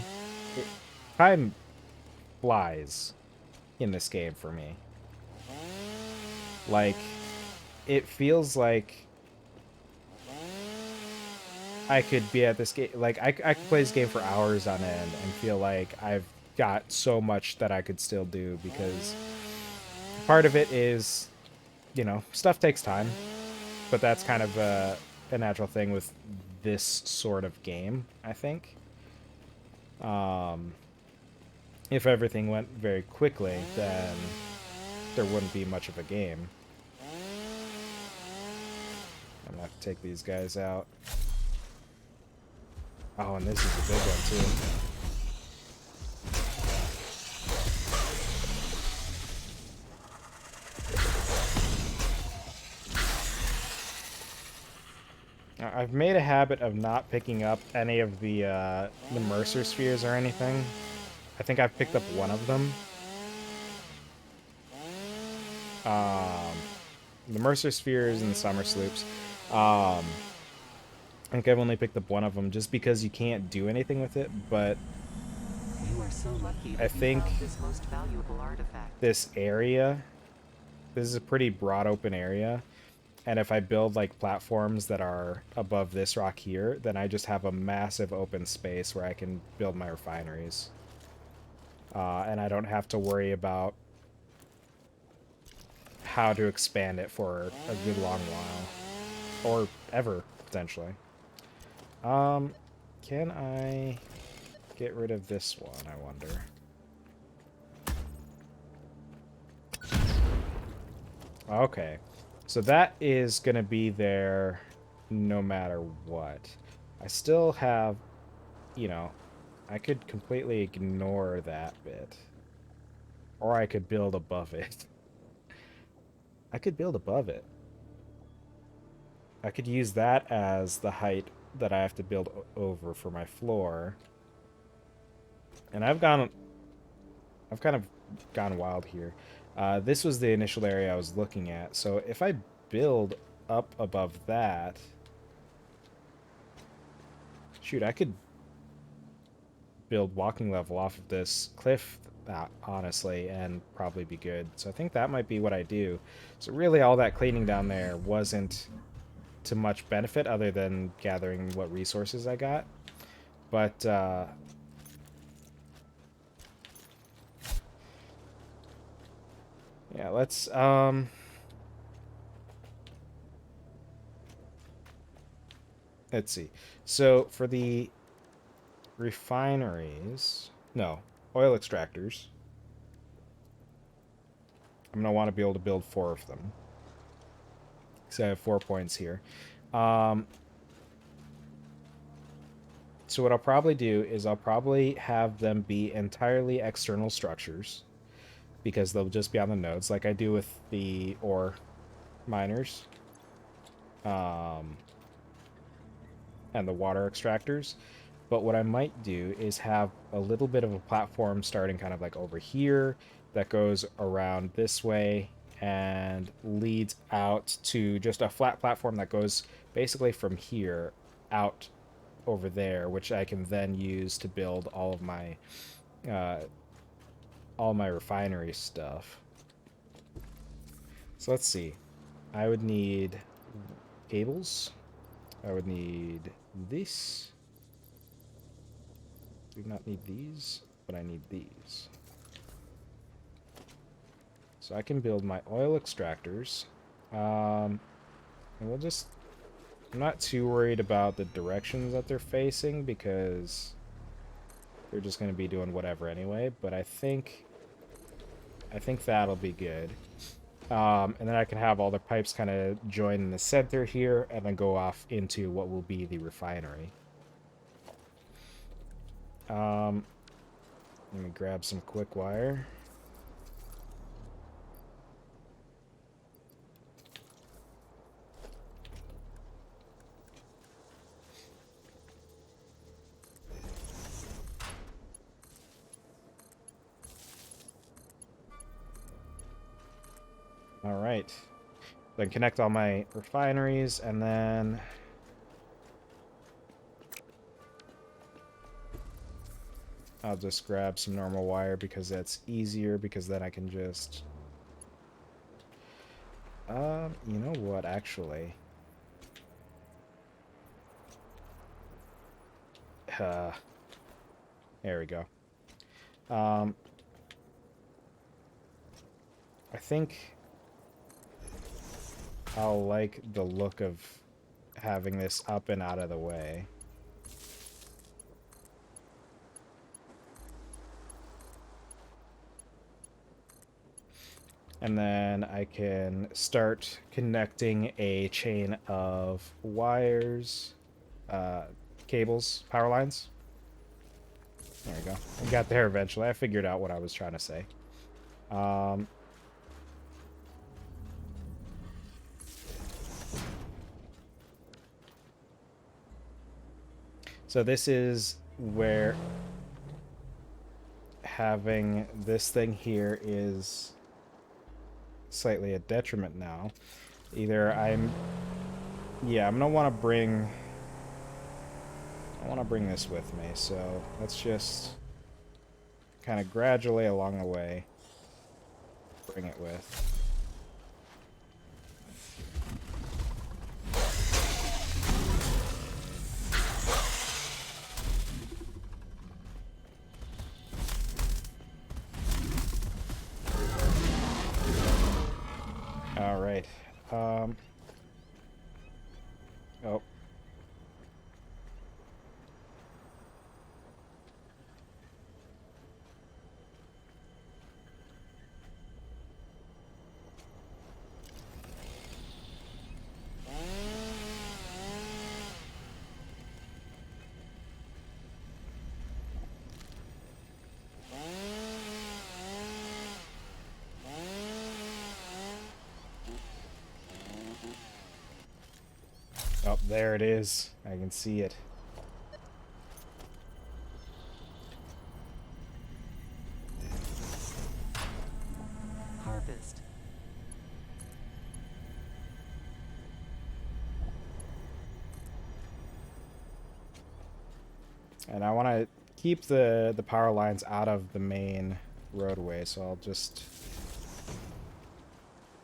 Speaker 1: Time flies in this game for me. Like, it feels like I could be at this game, like, I could play this game for hours on end and feel like I've got so much that I could still do, because part of it is, you know, stuff takes time, but that's kind of a natural thing with this sort of game, I think. If everything went very quickly, then there wouldn't be much of a game. I'm gonna have to take these guys out. Oh, and this is a big one, too. I've made a habit of not picking up any of the Mercer spheres or anything. I think I've picked up one of them. The Mercer spheres and the Summer Sloops. I think I've only picked up one of them just because you can't do anything with it, but
Speaker 2: You are so lucky
Speaker 1: I
Speaker 2: that you
Speaker 1: think
Speaker 2: found this most valuable artifact.
Speaker 1: this area, this is a pretty broad open area, and if I build like platforms that are above this rock here, then I just have a massive open space where I can build my refineries. And I don't have to worry about how to expand it for a good long while. Or ever, potentially. Can I get rid of this one, I wonder? Okay. So that is going to be there no matter what. I still have, you know, I could completely ignore that bit. Or I could build above it. I could build above it. I could use that as the height that I have to build over for my floor. And I've kind of gone wild here. This was the initial area I was looking at. So if I build up above that, shoot, I could build walking level off of this cliff, honestly, and probably be good. So I think that might be what I do. So really all that cleaning down there wasn't to much benefit other than gathering what resources I got. But yeah, let's see. So for the refineries, no, oil extractors, I'm gonna want to be able to build 4 of them. So I have 4 points here. So what I'll probably do is I'll probably have them be entirely external structures because they'll just be on the nodes like I do with the ore miners and the water extractors. But what I might do is have a little bit of a platform starting kind of like over here that goes around this way and leads out to just a flat platform that goes basically from here out over there, which I can then use to build uh, all my refinery stuff. So let's see. I would need cables. I would need this. Do not need these, but I need these. So I can build my oil extractors. And we'll just... I'm not too worried about the directions that they're facing because they're just going to be doing whatever anyway, but I think that'll be good. And then I can have all the pipes kind of join in the center here and then go off into what will be the refinery. Let me grab some quick wire. All right. Then connect all my refineries, and then I'll just grab some normal wire because that's easier, because then I can just... you know what, actually? There we go. I think I'll like the look of having this up and out of the way. And then I can start connecting a chain of wires, cables, power lines. There we go. I got there eventually. I figured out what I was trying to say. So this is where having this thing here is slightly a detriment now. Either I'm gonna want to bring this with me, so let's just kind of gradually along the way bring it with. All right. Oh. Oh, there it is. I can see it.
Speaker 2: Harvest.
Speaker 1: And I want to keep the power lines out of the main roadway, so I'll just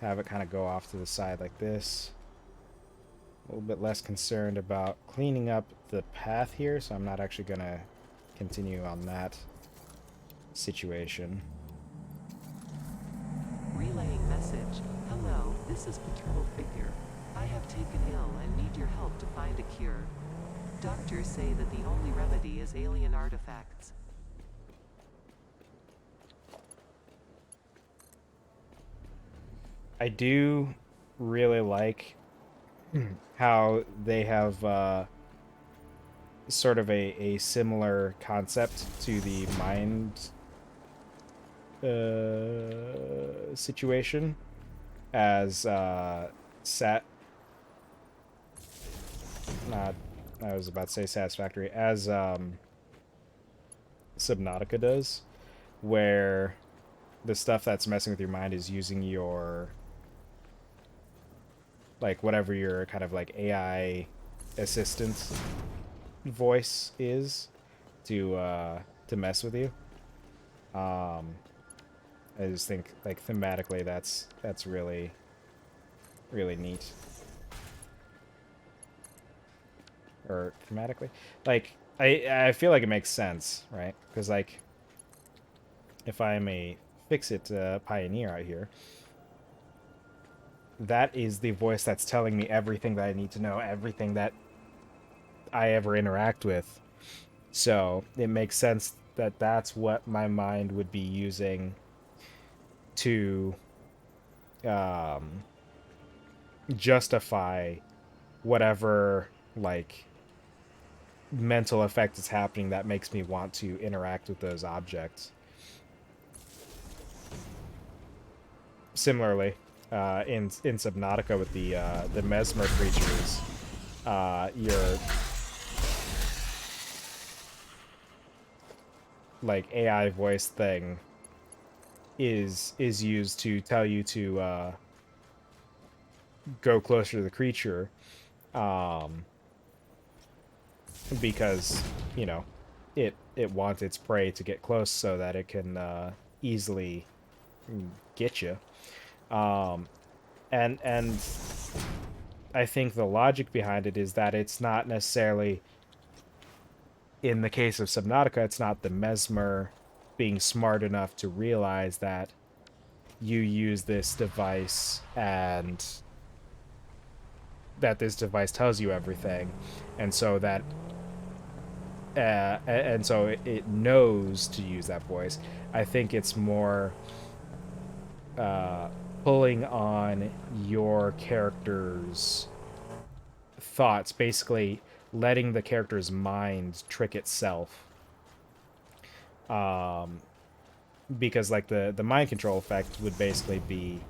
Speaker 1: have it kind of go off to the side like this. A little bit less concerned about cleaning up the path here, so I'm not actually going to continue on that situation.
Speaker 2: Relaying message. Hello, this is paternal figure. I have taken ill and need your help to find a cure. Doctors say that the only remedy is alien artifacts.
Speaker 1: I do really like how they have sort of a similar concept to the mind situation as I was about to say Satisfactory, as Subnautica does, where the stuff that's messing with your mind is using your, like, whatever your kind of like AI assistant voice is to mess with you. I just think, like, thematically that's really neat. Or thematically, like, I feel like it makes sense, right? Because, like, if I'm a fix-it pioneer out here, that is the voice that's telling me everything that I need to know, everything that I ever interact with. So it makes sense that that's what my mind would be using to justify whatever, like, mental effect is happening that makes me want to interact with those objects. Similarly, in Subnautica with the mesmer creatures, your, like, AI voice thing is used to tell you to go closer to the creature, because, you know, it wants its prey to get close so that it can easily get you. And I think the logic behind it is that it's not necessarily, in the case of Subnautica, it's not the mesmer being smart enough to realize that you use this device and that this device tells you everything, and so that and so it knows to use that voice. I think it's more pulling on your character's thoughts, basically letting the character's mind trick itself. Because, like, the mind control effect would basically be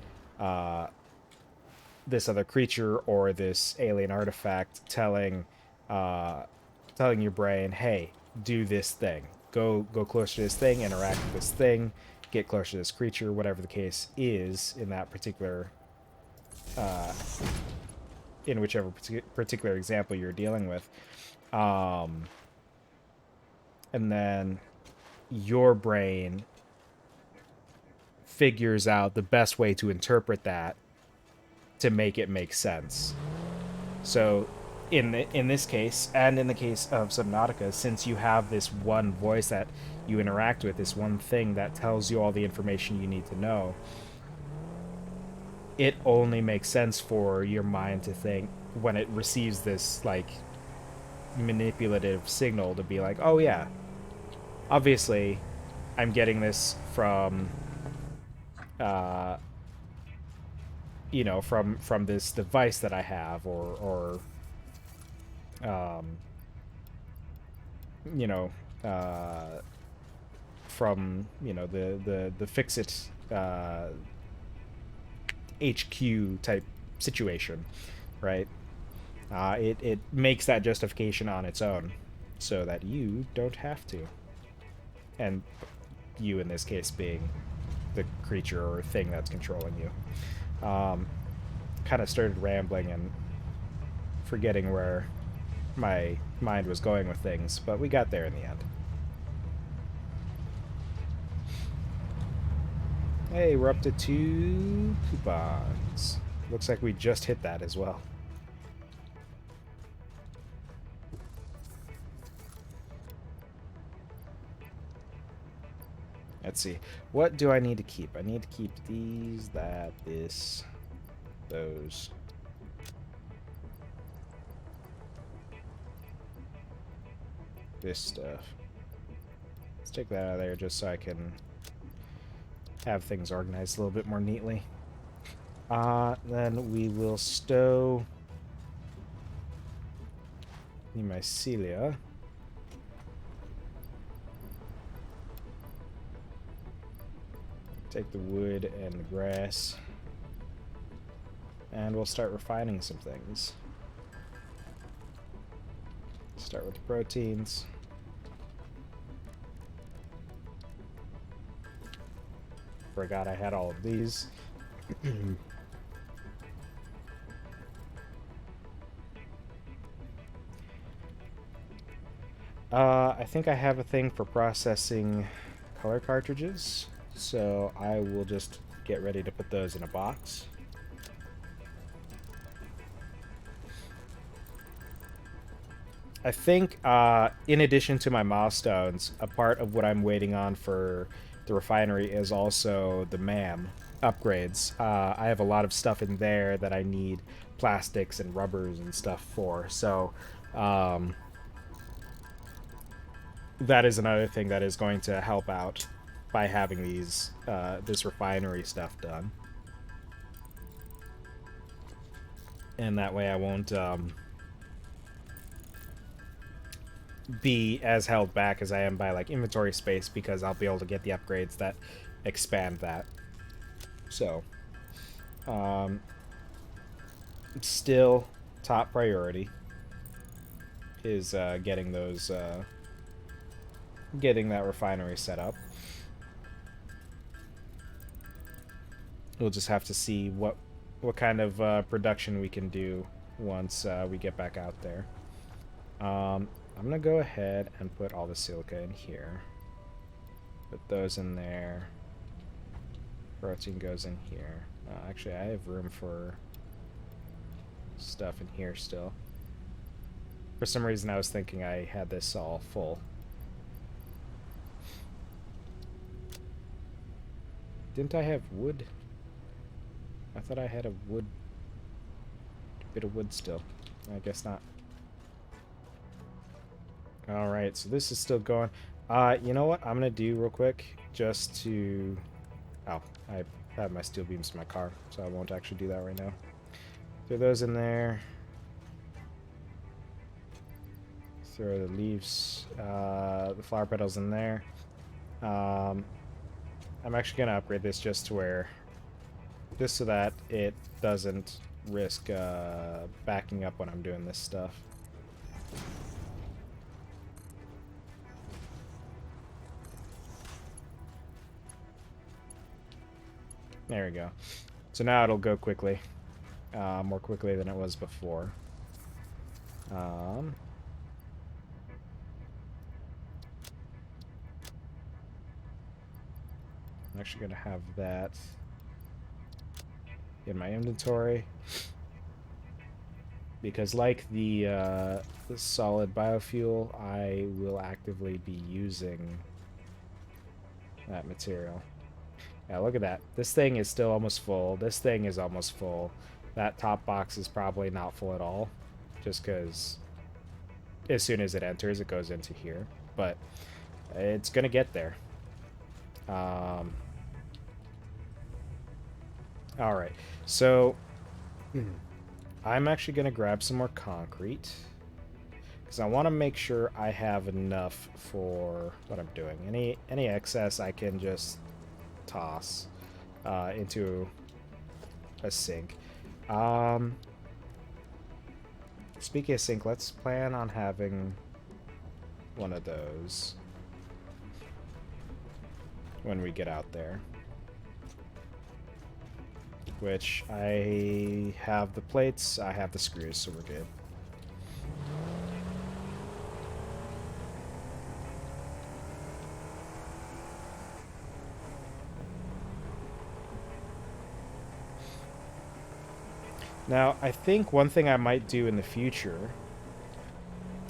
Speaker 1: this other creature or this alien artifact telling your brain, hey, do this thing, go closer to this thing, interact with this thing, get closer to this creature, whatever the case is in that particular in whichever particular example you're dealing with. And then your brain figures out the best way to interpret that to make it make sense. So in this case, and in the case of Subnautica, since you have this one voice that you interact with, this one thing that tells you all the information you need to know, it only makes sense for your mind to think, when it receives this, like, manipulative signal, to be like, oh yeah, obviously I'm getting this from you know, from this device that I have, or you know, from, you know, the fix-it HQ type situation, right? It makes that justification on its own, so that you don't have to. And you, in this case, being the creature or thing that's controlling you. Kind of started rambling and forgetting where my mind was going with things, but we got there in the end. Hey, we're up to 2 coupons. Looks like we just hit that as well. Let's see. What do I need to keep? I need to keep these, that, this, those. This stuff. Let's take that out of there just so I can have things organized a little bit more neatly. Then we will stow the mycelia. Take the wood and the grass. And we'll start refining some things. Start with the proteins. Forgot I had all of these. I think I have a thing for processing color cartridges, so I will just get ready to put those in a box. I think, in addition to my milestones, a part of what I'm waiting on for the refinery is also the MAM upgrades. I have a lot of stuff in there that I need plastics and rubbers and stuff for, so that is another thing that is going to help out by having these this refinery stuff done. And that way I won't be as held back as I am by like inventory space, because I'll be able to get the upgrades that expand that. So still top priority is getting those getting that refinery set up. We'll just have to see what kind of production we can do once we get back out there. I'm gonna go ahead and put all the silica in here. Put those in there. Protein goes in here. Actually, I have room for stuff in here still. For some reason, I was thinking I had this all full. Didn't I have wood? I thought I had a bit of wood still. I guess not. Alright, so this is still going. You know what I'm gonna do real quick, just to... Oh, I have my steel beams in my car, so I won't actually do that right now. Throw those in there. Throw the leaves, the flower petals in there. I'm actually gonna upgrade this just to where... just so that it doesn't risk backing up when I'm doing this stuff. There we go. So now it'll go quickly. More quickly than it was before. I'm actually going to have that in my inventory. Because like the solid biofuel, I will actively be using that material. Yeah, look at that. This thing is still almost full. This thing is almost full. That top box is probably not full at all. Just because as soon as it enters, it goes into here. But it's going to get there. Alright, so I'm actually going to grab some more concrete. Because I want to make sure I have enough for what I'm doing. Any excess I can just toss into a sink. Speaking of sink, let's plan on having one of those when we get out there. Which I have the plates, I have the screws, so we're good. Now, I think one thing I might do in the future,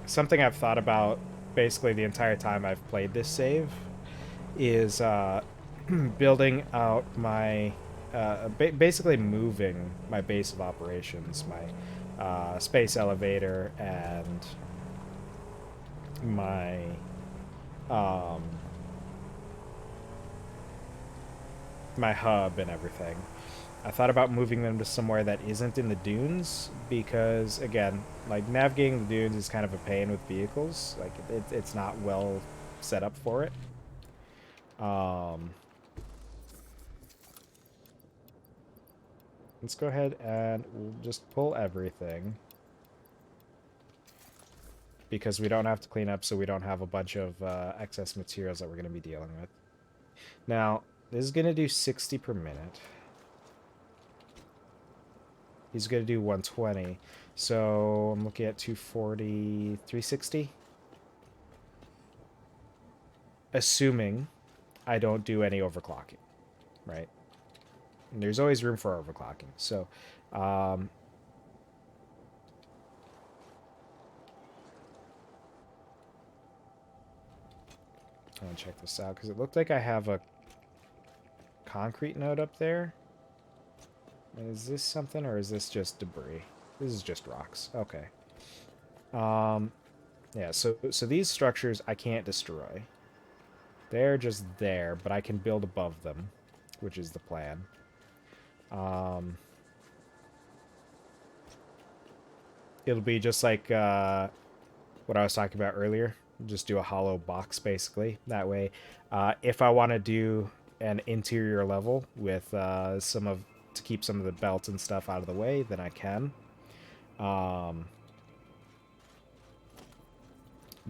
Speaker 1: something I've thought about basically the entire time I've played this save, is building out my, basically moving my base of operations, my space elevator, and my um, my hub and everything. I thought about moving them to somewhere that isn't in the dunes because, again, like navigating the dunes is kind of a pain with vehicles. Like it's not well set up for it. Let's go ahead and we'll just pull everything because we don't have to clean up, so we don't have a bunch of excess materials that we're going to be dealing with. Now, this is going to do 60 per minute. He's going to do 120. So I'm looking at 240, 360. Assuming I don't do any overclocking, right? And there's always room for overclocking. So, I'm gonna check this out because it looked like I have a concrete node up there. Is this something or is this just debris? This is just rocks. Okay. Yeah, so these structures I can't destroy. They're just there, but I can build above them, which is the plan. It'll be just like what I was talking about earlier. Just do a hollow box, basically. That way, if I want to do an interior level with to keep some of the belts and stuff out of the way, then I can.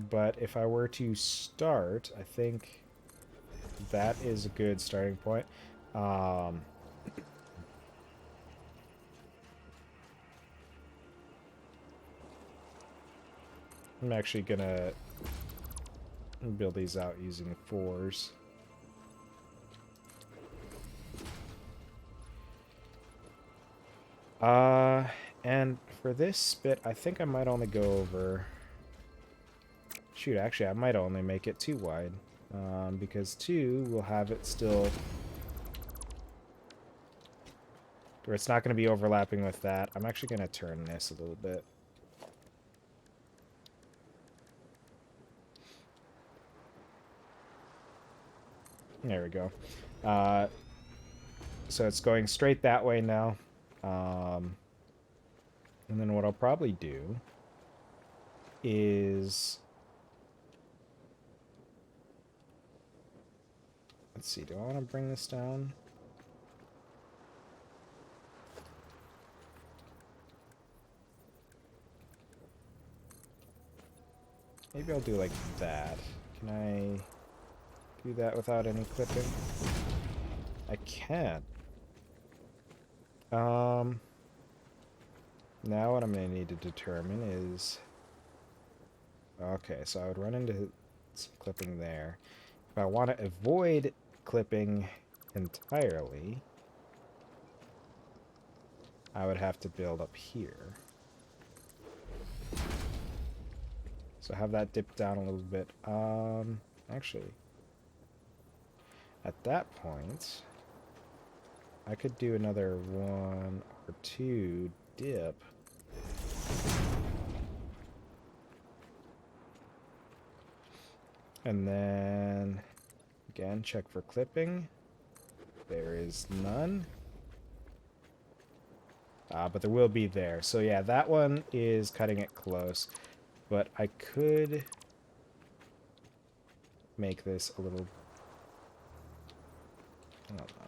Speaker 1: But if I were to start, I think that is a good starting point. I'm actually gonna build these out using 4s. And for this bit, I think I might only go over... Shoot, actually, I might only make it 2 wide. Because 2 will have it still... Where it's not going to be overlapping with that. I'm actually going to turn this a little bit. There we go. So it's going straight that way now. And then what I'll probably do is... Let's see, do I want to bring this down? Maybe I'll do like that. Can I do that without any clipping? I can. Now what I'm going to need to determine is... Okay, so I would run into some clipping there. If I want to avoid clipping entirely, I would have to build up here. So have that dip down a little bit. Actually, at that point, I could do another 1 or 2 dip. And then, again, check for clipping. There is none. But there will be there. So yeah, that one is cutting it close. But I could make this a little... Hold on.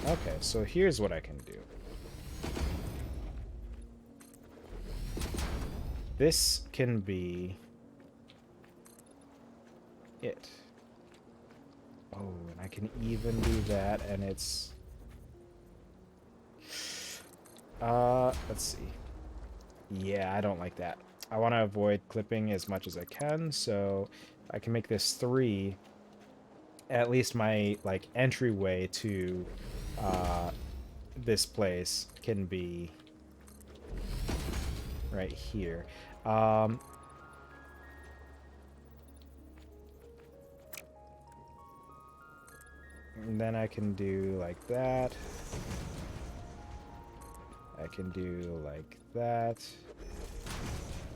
Speaker 1: Okay, so here's what I can do. This can be it. Oh, and I can even do that, and it's... let's see. Yeah, I don't like that. I want to avoid clipping as much as I can, so I can make this 3. At least my like entryway to this place can be right here. And then I can do like that. I can do like that.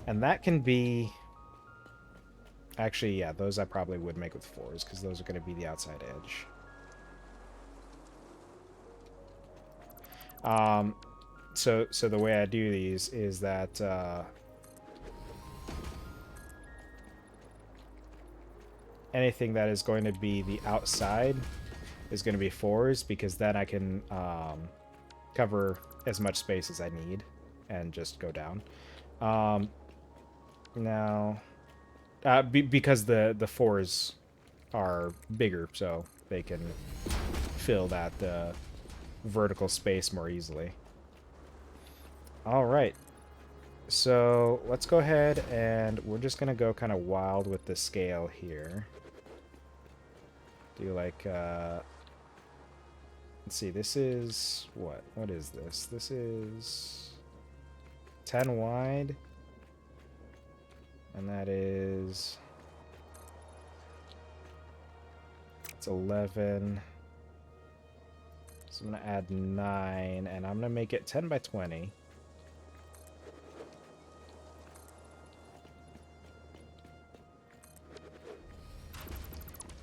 Speaker 1: And that can be... Actually, yeah, those I probably would make with 4s, because those are going to be the outside edge. So the way I do these is that anything that is going to be the outside is going to be 4s, because then I can cover as much space as I need and just go down. Now, because the 4s are bigger, so they can fill that vertical space more easily. All right. So let's go ahead and we're just going to go kind of wild with the scale here. Do like, let's see, this is, what is this? This is 10 wide. And that is, it's 11. So I'm going to add 9, and I'm going to make it 10 by 20.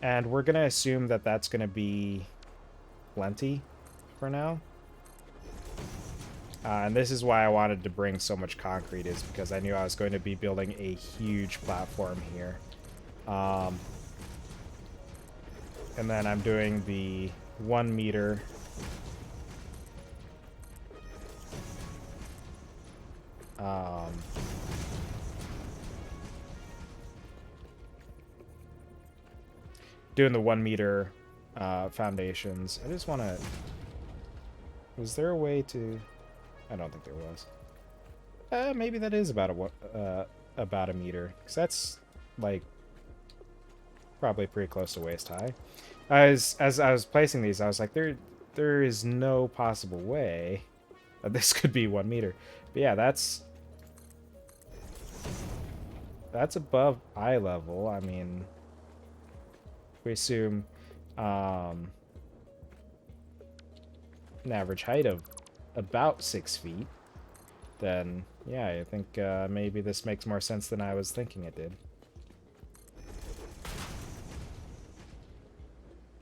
Speaker 1: And we're going to assume that that's going to be plenty for now. And this is why I wanted to bring so much concrete, is because I knew I was going to be building a huge platform here. And then I'm doing the 1 meter. Doing the 1 meter foundations. I just want to... Was there a way to... I don't think there was. Maybe that is about a meter, because that's like probably pretty close to waist high. As I was placing these, I was like, there is no possible way that this could be 1 meter. But yeah, that's above eye level. I mean, we assume an average height of about 6 feet, then yeah, I think maybe this makes more sense than I was thinking it did.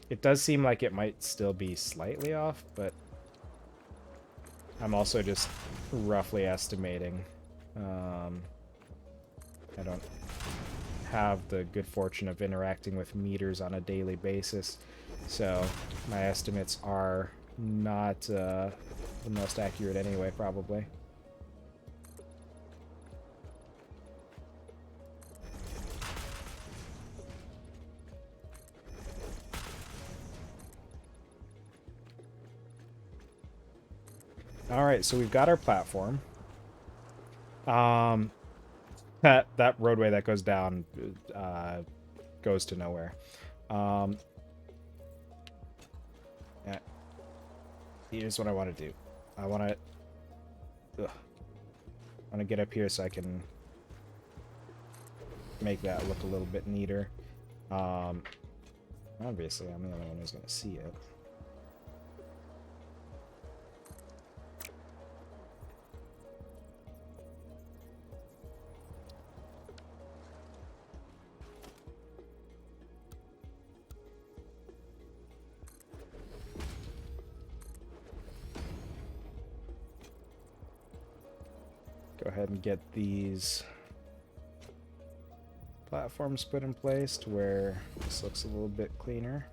Speaker 1: It does seem like it might still be slightly off, but I'm also just roughly estimating. I don't have the good fortune of interacting with meters on a daily basis, so my estimates are not the most accurate anyway, probably. All right, so we've got our platform. That roadway that goes down goes to nowhere. Yeah. Here's what I want to do. I want to get up here so I can make that look a little bit neater. Obviously, I'm the only one who's going to see it. Go ahead and get these platforms put in place to where this looks a little bit cleaner.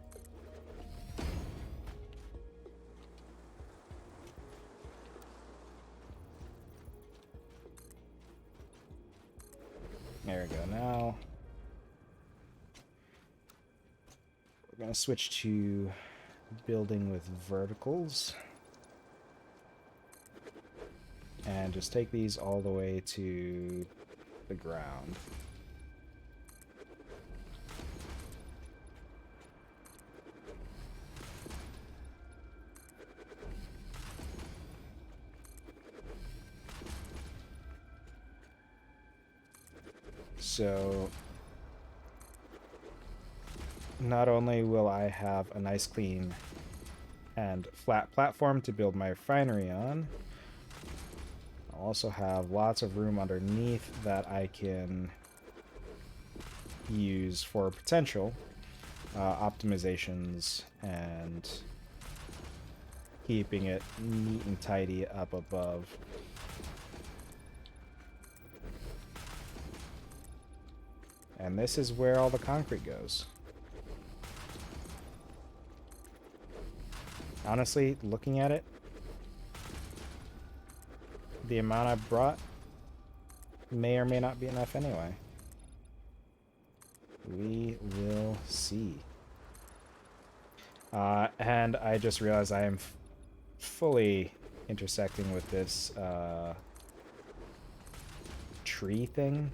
Speaker 1: There we go. Now we're going to switch to building with verticals. And just take these all the way to the ground. So not only will I have a nice clean and flat platform to build my refinery on, I'll also have lots of room underneath that I can use for potential optimizations and keeping it neat and tidy up above. And this is where all the concrete goes. Honestly, looking at it, the amount I brought may or may not be enough anyway. We will see. And I just realized I am fully intersecting with this tree thing.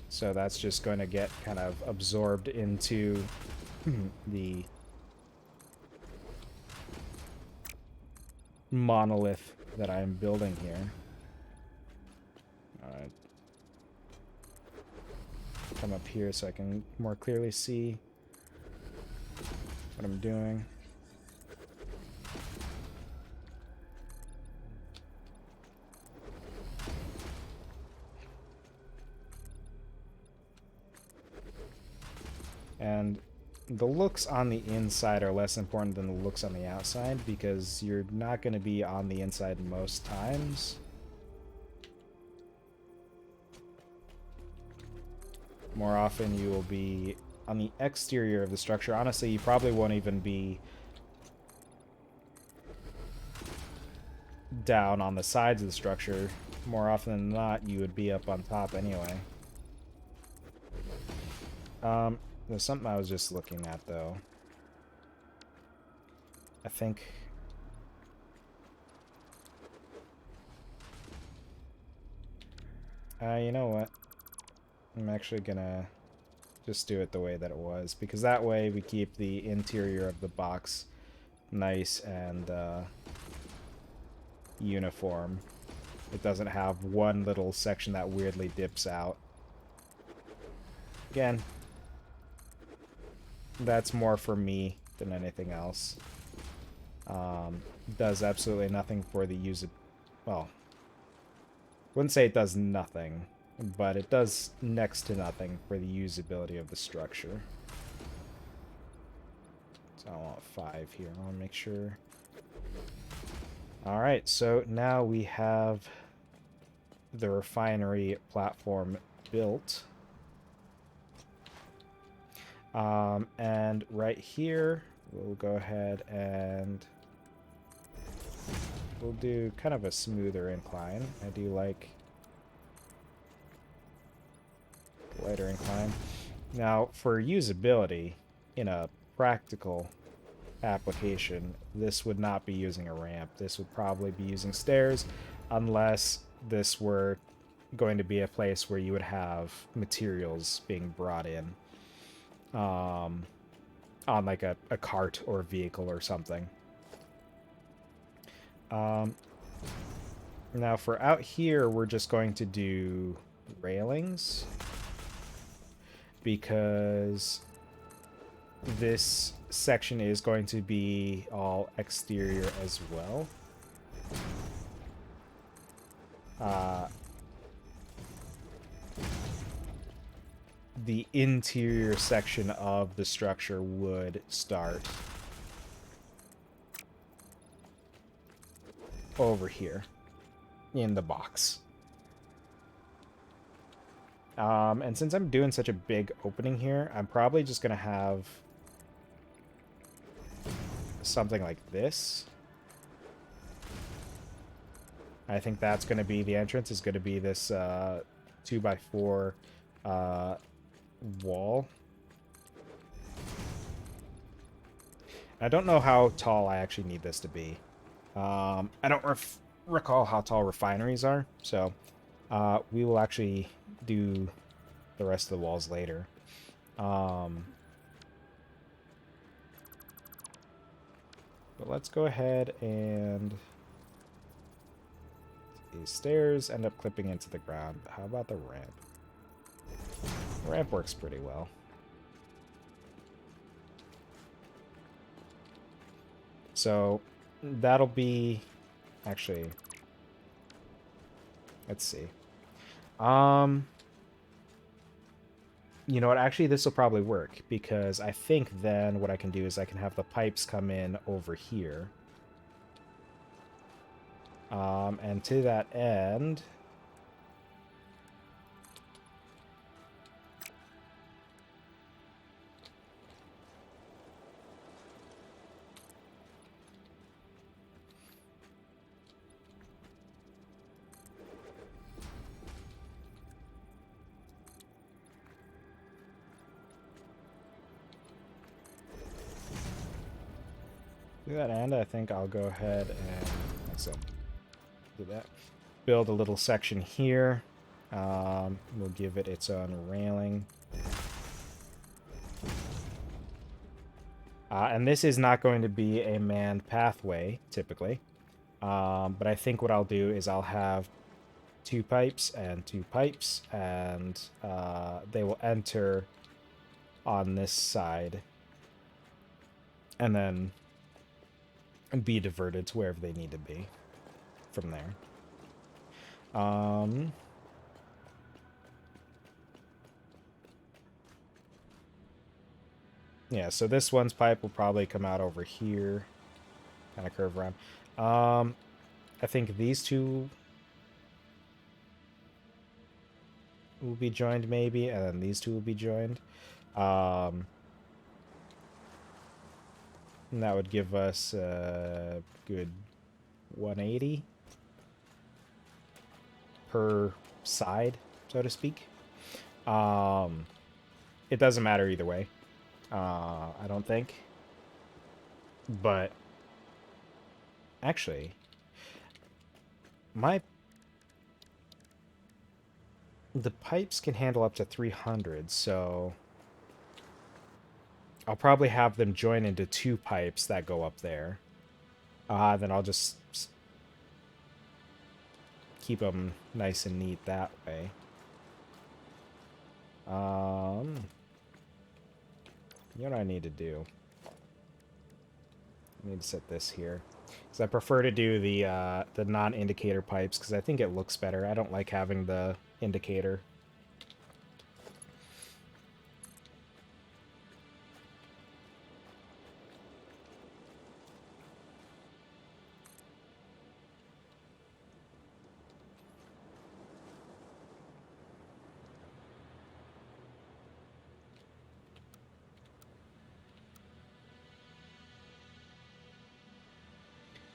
Speaker 1: So that's just going to get kind of absorbed into the monolith that I'm building here. Alright. Come up here so I can more clearly see what I'm doing. And the looks on the inside are less important than the looks on the outside because you're not going to be on the inside most times. More often you will be on the exterior of the structure. Honestly, you probably won't even be down on the sides of the structure. More often than not, you would be up on top anyway. There's something I was just looking at, though. I think... you know what? I'm actually gonna just do it the way that it was, because that way we keep the interior of the box nice and uniform. It doesn't have one little section that weirdly dips out. Again, that's more for me than anything else. Does absolutely nothing for the user. Well, wouldn't say it does nothing, but it does next to nothing for the usability of the structure. So I want 5 here. I want to make sure. Alright, so now we have the refinery platform built. And right here, we'll go ahead and we'll do kind of a smoother incline. I do like lighter incline. Now, for usability, in a practical application, this would not be using a ramp. This would probably be using stairs, unless this were going to be a place where you would have materials being brought in. On like a cart or a vehicle or something. Now for out here, we're just going to do railings, because this section is going to be all exterior as well. The interior section of the structure would start over here in the box. And since I'm doing such a big opening here, I'm probably just going to have something like this. I think that's going to be the entrance, is going to be this 2x4 wall. I don't know how tall I actually need this to be. I don't recall how tall refineries are. So we will actually do the rest of the walls later. But let's go ahead and these stairs end up clipping into the ground. How about the ramp? The ramp works pretty well. So that'll be actually, let's see. You know what? Actually, this will probably work because I think then what I can do is I can have the pipes come in over here. And to that end, I think I'll go ahead and do that. Build a little section here. We'll give it its own railing. And this is not going to be a manned pathway, typically. But I think what I'll do is I'll have 2 pipes, and they will enter on this side and then be diverted to wherever they need to be from there. Yeah, so this one's pipe will probably come out over here, kind of curve around. I think these two will be joined maybe, and then these two will be joined. And that would give us a good 180 per side, so to speak. It doesn't matter either way, I don't think. But actually, the pipes can handle up to 300, so I'll probably have them join into 2 pipes that go up there. Then I'll just keep them nice and neat that way. You know what I need to do? I need to set this here. Because I prefer to do the non-indicator pipes, because I think it looks better. I don't like having the indicator.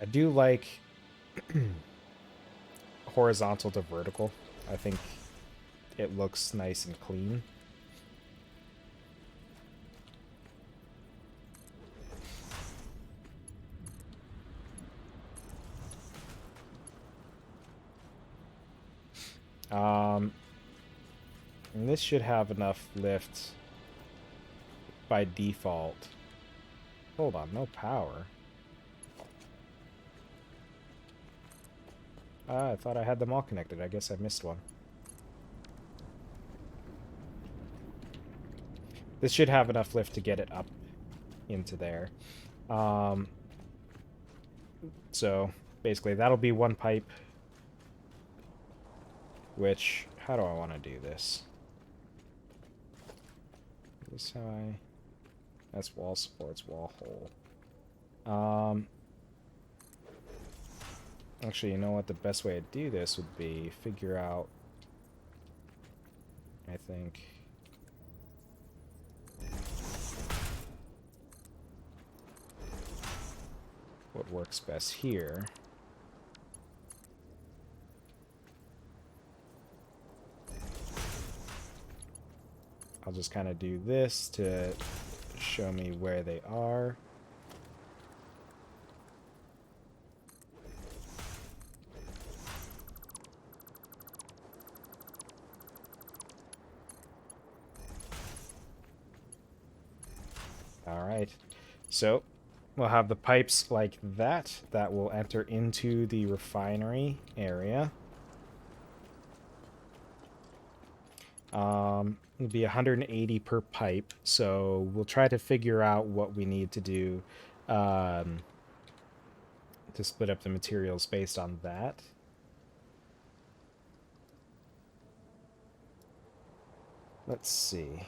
Speaker 1: I do like horizontal to vertical. I think it looks nice and clean. And this should have enough lift by default. Hold on, no power. I thought I had them all connected. I guess I missed one. This should have enough lift to get it up into there. So basically that'll be 1 pipe. Which, how do I want to do this? This how I... That's wall supports, wall hole. Actually, you know what? The best way to do this would be figure out, I think, what works best here. I'll just kind of do this to show me where they are. All right. So we'll have the pipes like that that will enter into the refinery area. It'll be 180 per pipe, so we'll try to figure out what we need to do to split up the materials based on that. Let's see.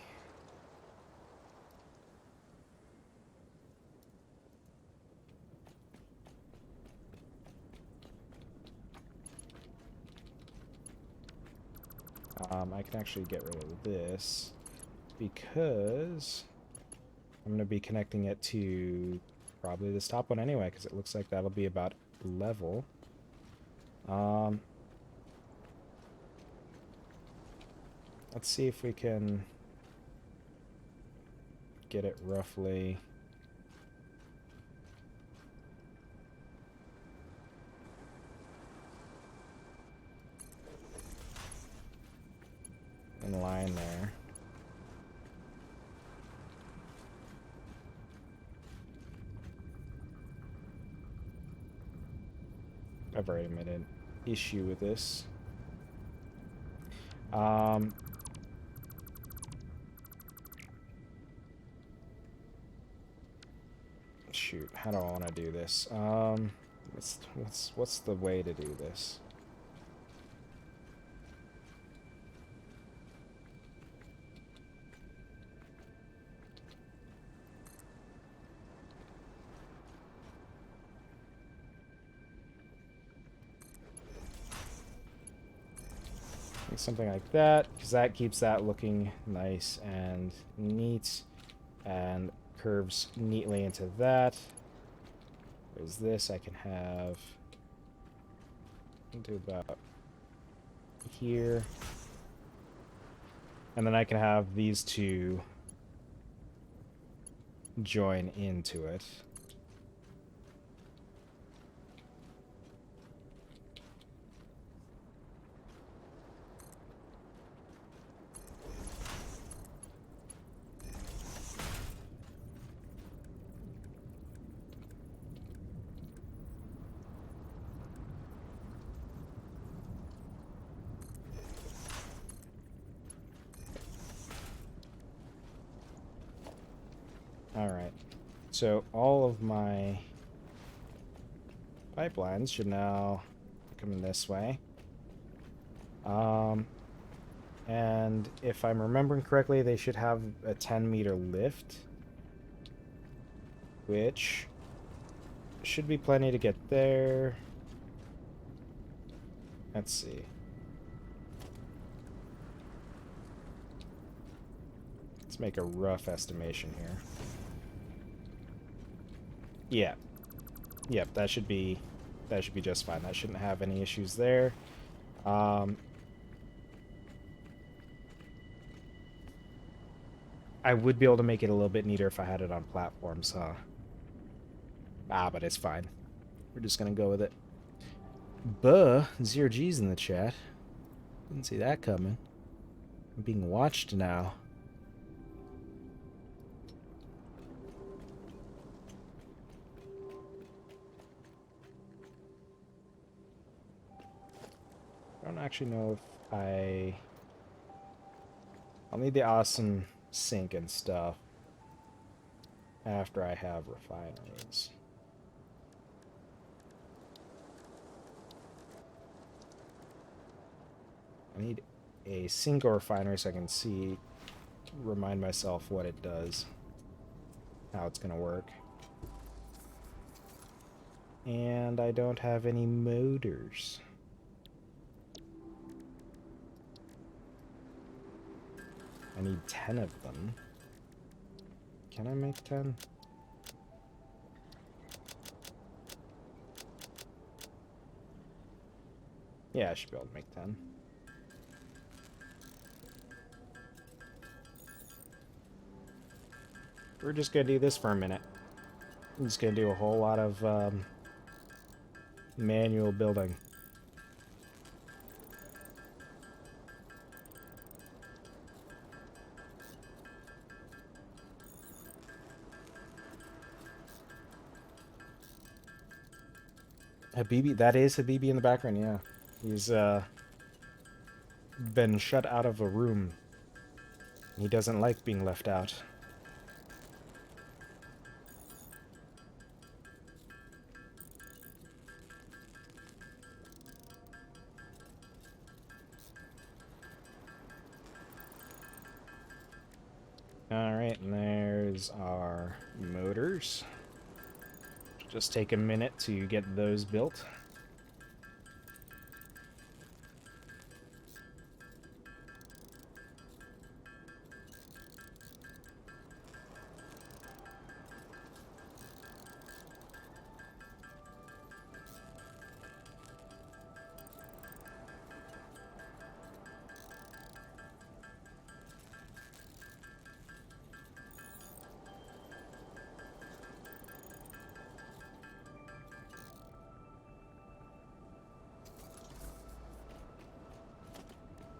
Speaker 1: I can actually get rid of this because I'm going to be connecting it to probably this top one anyway, because it looks like that'll be about level. Let's see if we can get it roughly. In line there. I've already made an issue with this. Shoot, how do I want to do this? What's the way to do this? Something like that, because that keeps that looking nice and neat, and curves neatly into that. There's this I can have into about here, and then I can have these two join into it. Alright, so all of my pipelines should now come in this way. And if I'm remembering correctly, they should have a 10-meter lift, which should be plenty to get there. Let's see. Let's make a rough estimation here. Yeah. Yep, that should be just fine. That shouldn't have any issues there. I would be able to make it a little bit neater if I had it on platforms, huh? But it's fine. We're just gonna go with it. Buh, 0G's in the chat. Didn't see that coming. I'm being watched now. I don't actually know if I'll need the awesome sink and stuff after I have refineries. I need a sink or refinery so I can remind myself what it does, how it's gonna work. And I don't have any motors. I need 10 of them. Can I make 10? Yeah, I should be able to make 10. We're just gonna do this for a minute. I'm just gonna do a whole lot of manual building. Habibi, that is Habibi in the background, yeah. He's been shut out of a room. He doesn't like being left out. Alright, and there's our motors. Just take a minute to get those built.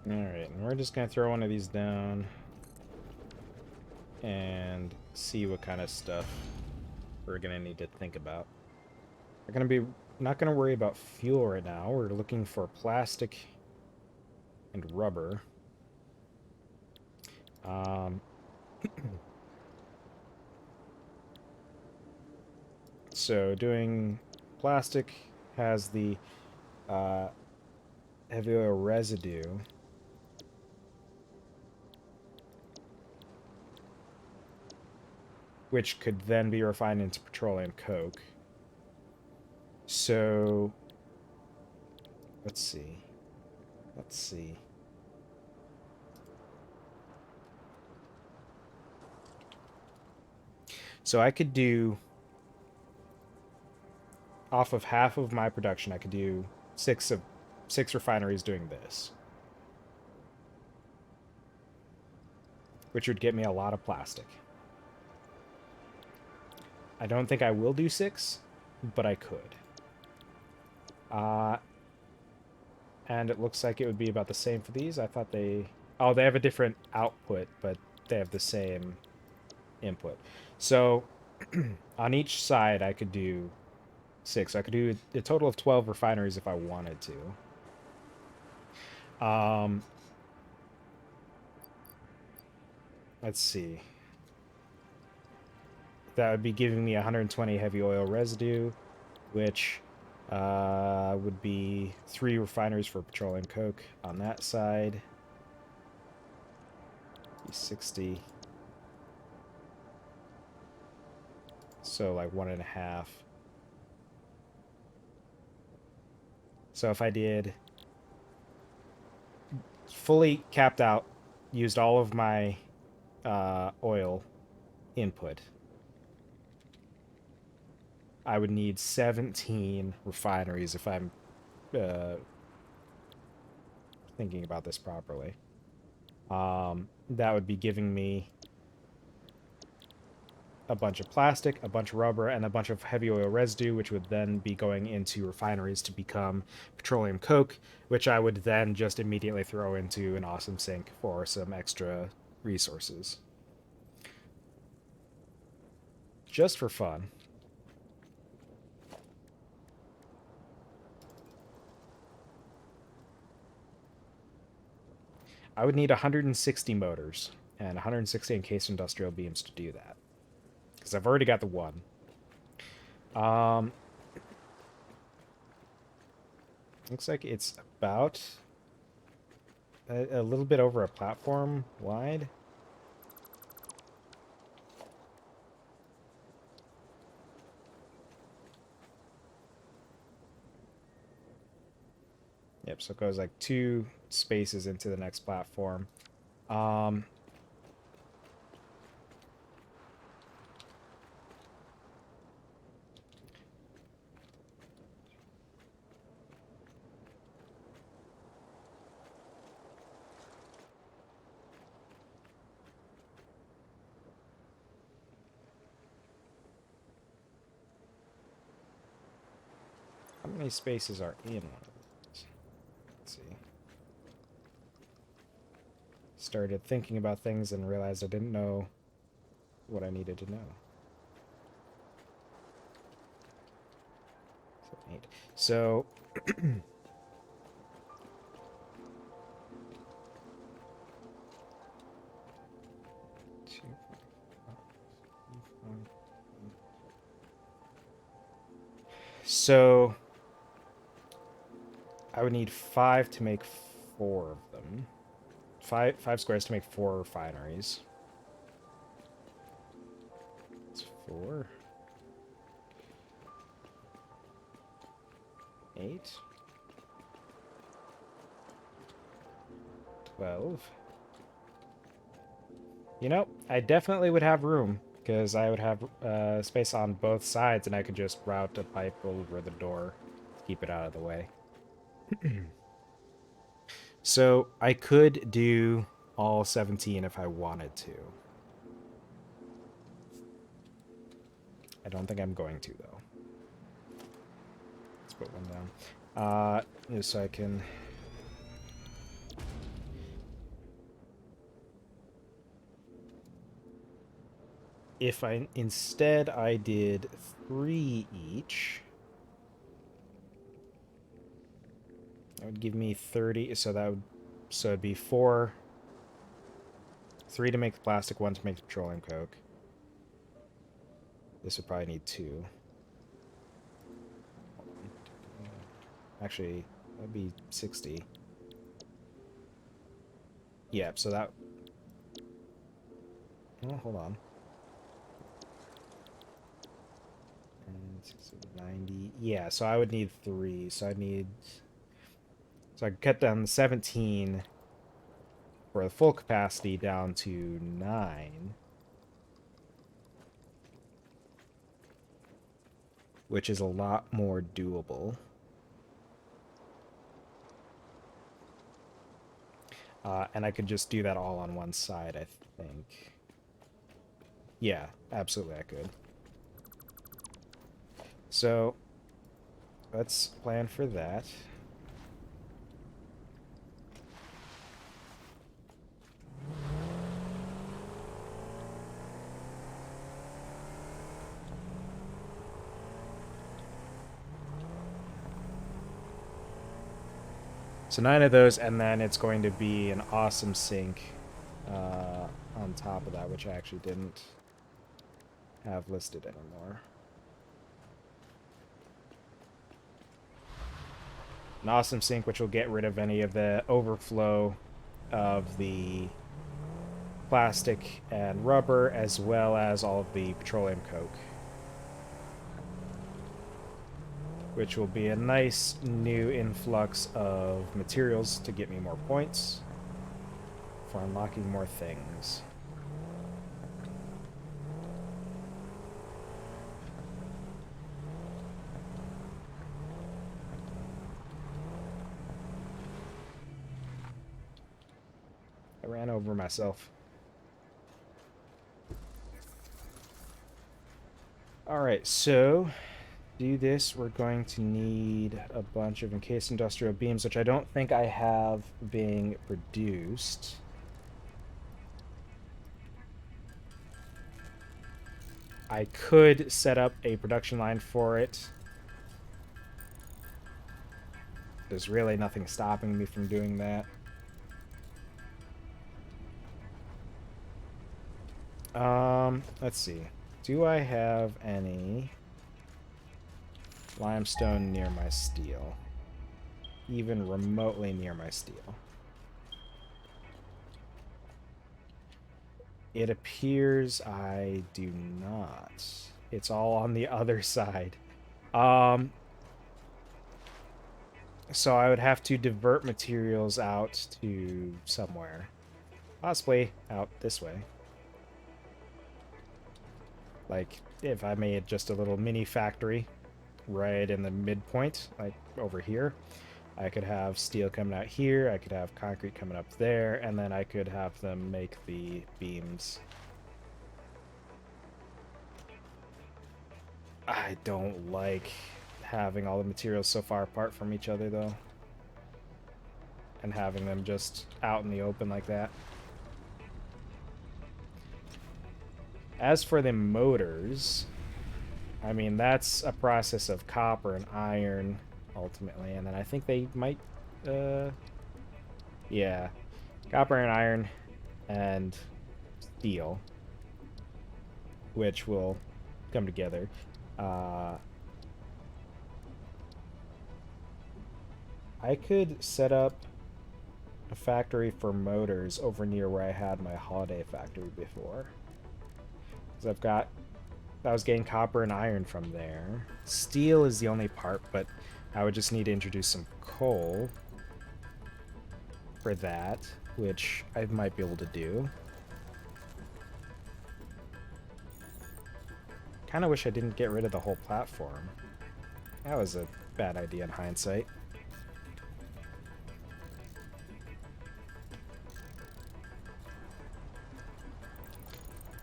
Speaker 1: Alright, and we're just going to throw one of these down and see what kind of stuff we're going to need to think about. We're going to be not going to worry about fuel right now. We're looking for plastic and rubber. So doing plastic has the heavy oil residue, which could then be refined into petroleum coke. So let's see. So I could do, off of half of my production, I could do six refineries doing this, which would get me a lot of plastic. I don't think I will do 6, but I could. And it looks like it would be about the same for these. I thought they... Oh, they have a different output, but they have the same input. So, on each side, I could do 6. I could do a total of 12 refineries if I wanted to. Let's see. That would be giving me 120 heavy oil residue, which would be 3 refineries for petroleum coke on that side. 60. So like 1.5. So if I did fully capped out, used all of my oil input, I would need 17 refineries if I'm thinking about this properly. That would be giving me a bunch of plastic, a bunch of rubber, and a bunch of heavy oil residue, which would then be going into refineries to become petroleum coke, which I would then just immediately throw into an awesome sink for some extra resources. Just for fun. I would need 160 motors and 160 encased industrial beams to do that, because I've already got the one. Looks like it's about a little bit over a platform wide. Yep, so it goes like 2 spaces into the next platform. How many spaces are in one of these? Let's see. Started thinking about things and realized I didn't know what I needed to know. So 8, right. So so I would need 5 to make 4 of them. Five squares to make 4 refineries. It's 4. 8. 12. You know, I definitely would have room, because I would have space on both sides, and I could just route a pipe over the door to keep it out of the way. So I could do all 17 if I wanted to. I don't think I'm going to, though. Let's put one down. Just so I can... If I instead I did 3 each, that would give me 30. So it'd be 4, 3 to make the plastic, 1 to make the petroleum coke. This would probably need 2. Actually, that'd be 60. Yeah, so that... Oh, hold on. 60, 90. Yeah, so I would need 3. So I'd need... So I could cut down the 17 for the full capacity down to 9. Which is a lot more doable. And I could just do that all on one side, I think. Yeah, absolutely I could. So, let's plan for that. So 9 of those, and then it's going to be an awesome sink on top of that, which I actually didn't have listed anymore. An awesome sink, which will get rid of any of the overflow of the plastic and rubber, as well as all of the petroleum coke. Which will be a nice new influx of materials to get me more points for unlocking more things. I ran over myself. Alright, so do this, we're going to need a bunch of encased industrial beams, which I don't think I have being produced. I could set up a production line for it. There's really nothing stopping me from doing that. Let's see. Do I have any limestone near my steel? Even remotely near my steel? It appears I do not. It's all on the other side. So I would have to divert materials out to somewhere. Possibly out this way. Like, if I made just a little mini factory right in the midpoint, like over here, I could have steel coming out here, I could have concrete coming up there, and then I could have them make the beams. I don't like having all the materials so far apart from each other, though. And having them just out in the open like that. As for the motors, I mean, that's a process of copper and iron, ultimately. And then I think they might, uh, yeah, copper and iron and steel, which will come together. Uh, I could set up a factory for motors over near where I had my holiday factory before. Because I was getting copper and iron from there. Steel is the only part, but I would just need to introduce some coal for that, which I might be able to do. Kind of wish I didn't get rid of the whole platform. That was a bad idea in hindsight.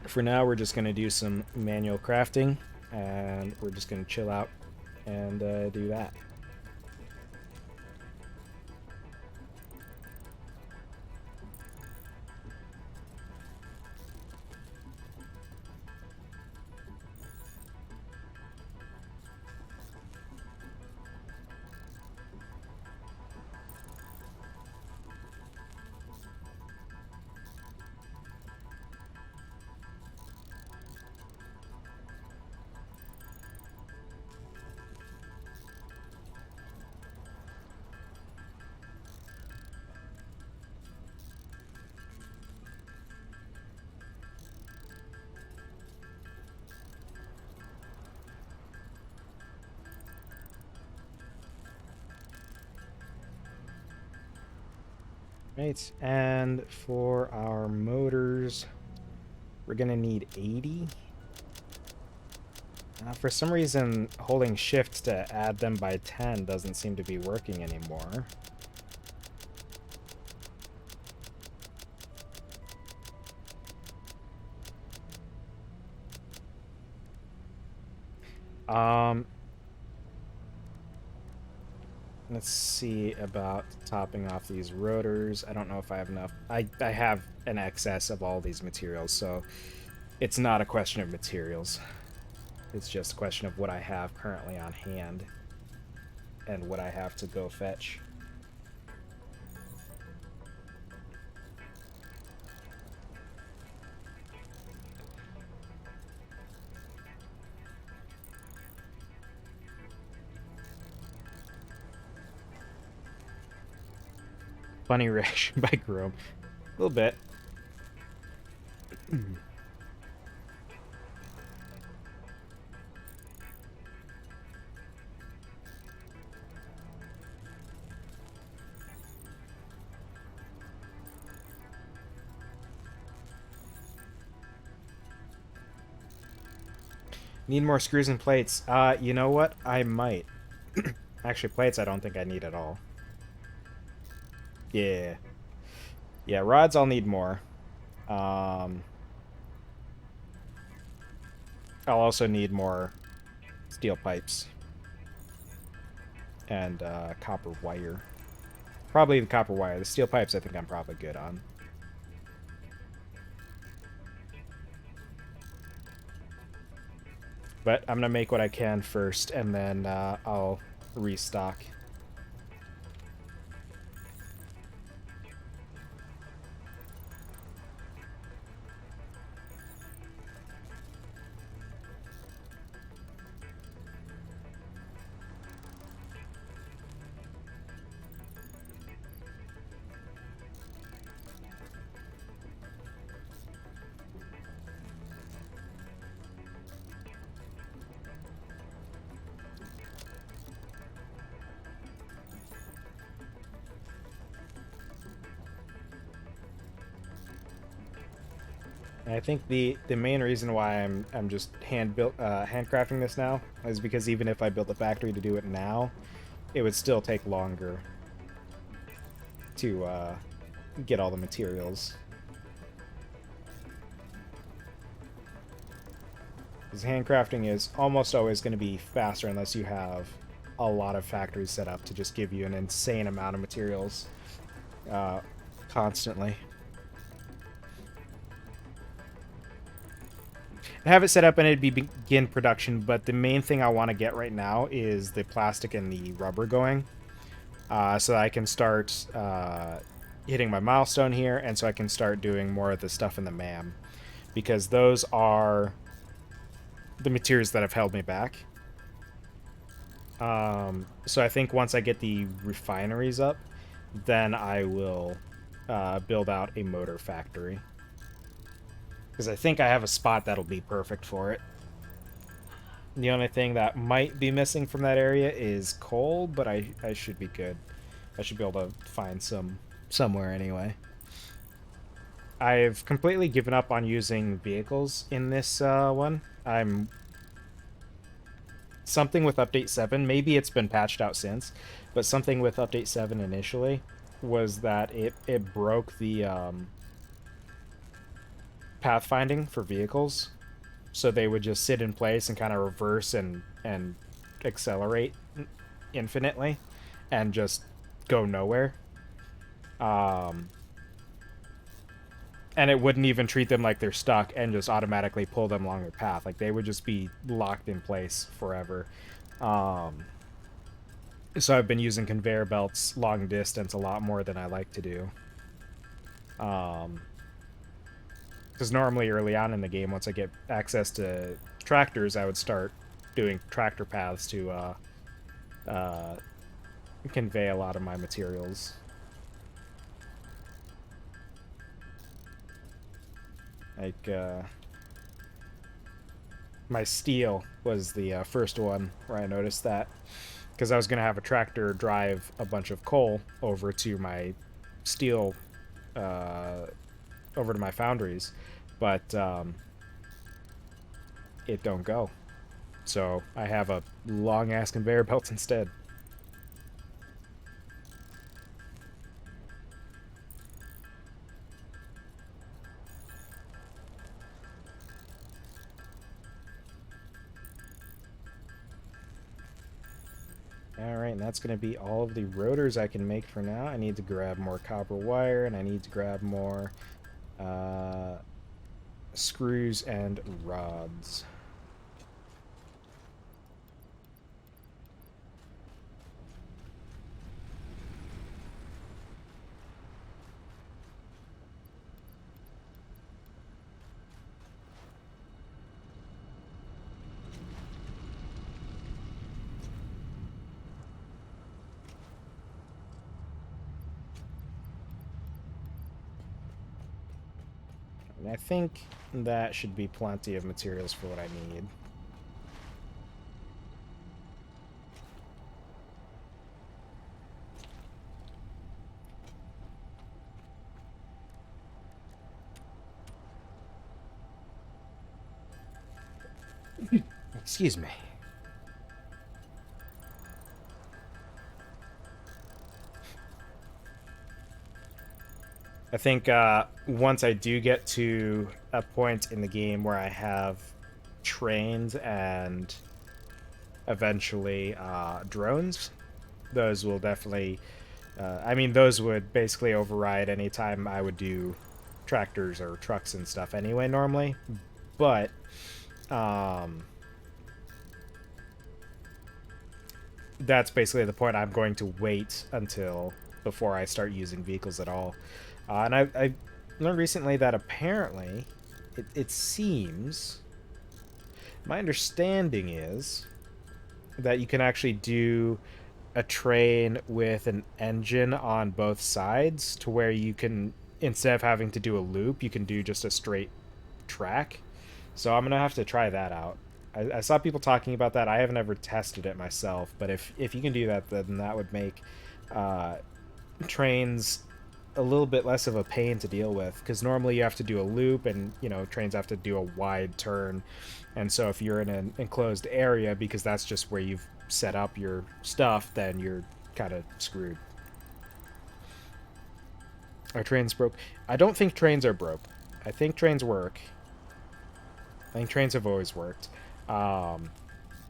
Speaker 1: For now, we're just going to do some manual crafting, and we're just going to chill out and do that. Right, and for our motors, we're gonna need 80. For some reason, holding shift to add them by 10 doesn't seem to be working anymore. Let's see about topping off these rotors. I don't know if I have enough. I have an excess of all these materials, so it's not a question of materials. It's just a question of what I have currently on hand and what I have to go fetch. Funny reaction by Groom. A little bit. Need more screws and plates. You know what? I might. Actually, plates I don't think I need at all. Yeah. Yeah, rods I'll need more. I'll also need more steel pipes. And copper wire. Probably the copper wire. The steel pipes I think I'm probably good on. But I'm going to make what I can first, and then I'll restock. And I think the main reason why I'm just handcrafting this now is because even if I built a factory to do it now, it would still take longer to get all the materials. Because handcrafting is almost always going to be faster unless you have a lot of factories set up to just give you an insane amount of materials constantly. have it set up and it'd begin production, but the main thing I want to get right now is the plastic and the rubber going, so that I can start hitting my milestone here, and so I can start doing more of the stuff in the MAM, because those are the materials that have held me back. So I think once I get the refineries up, then I will build out a motor factory, because I think I have a spot that'll be perfect for it. The only thing that might be missing from that area is coal, but I should be good. I should be able to find some somewhere anyway. I've completely given up on using vehicles in this one. I'm something with update 7, maybe it's been patched out since, but something with update 7 initially was that it broke the pathfinding for vehicles, so they would just sit in place and kind of reverse and accelerate infinitely and just go nowhere. And it wouldn't even treat them like they're stuck and just automatically pull them along their path. Like, they would just be locked in place forever. So I've been using conveyor belts long distance a lot more than I like to do. Because normally early on in the game, once I get access to tractors, I would start doing tractor paths to convey a lot of my materials. Like, my steel was the first one where I noticed that, because I was going to have a tractor drive a bunch of coal over to my steel, over to my foundries, but it don't go. So I have a long-ass conveyor belt instead. Alright, and that's going to be all of the rotors I can make for now. I need to grab more copper wire, and I need to grab more screws and rods. And I think that should be plenty of materials for what I need. Excuse me. I think once I do get to a point in the game where I have trains and eventually drones, those will definitely... I mean, those would basically override any time I would do tractors or trucks and stuff anyway normally. But that's basically the point I'm going to wait until before I start using vehicles at all. And I learned recently that apparently it seems, my understanding is that you can actually do a train with an engine on both sides, to where you can, instead of having to do a loop, you can do just a straight track. So I'm gonna have to try that out. I saw people talking about that. I haven't ever tested it myself, but if you can do that, then that would make trains a little bit less of a pain to deal with, because normally you have to do a loop, and trains have to do a wide turn. And so if you're in an enclosed area, because that's just where you've set up your stuff, then you're kind of screwed. Are trains broke? I don't think trains are broke. I think trains work. I think trains have always worked.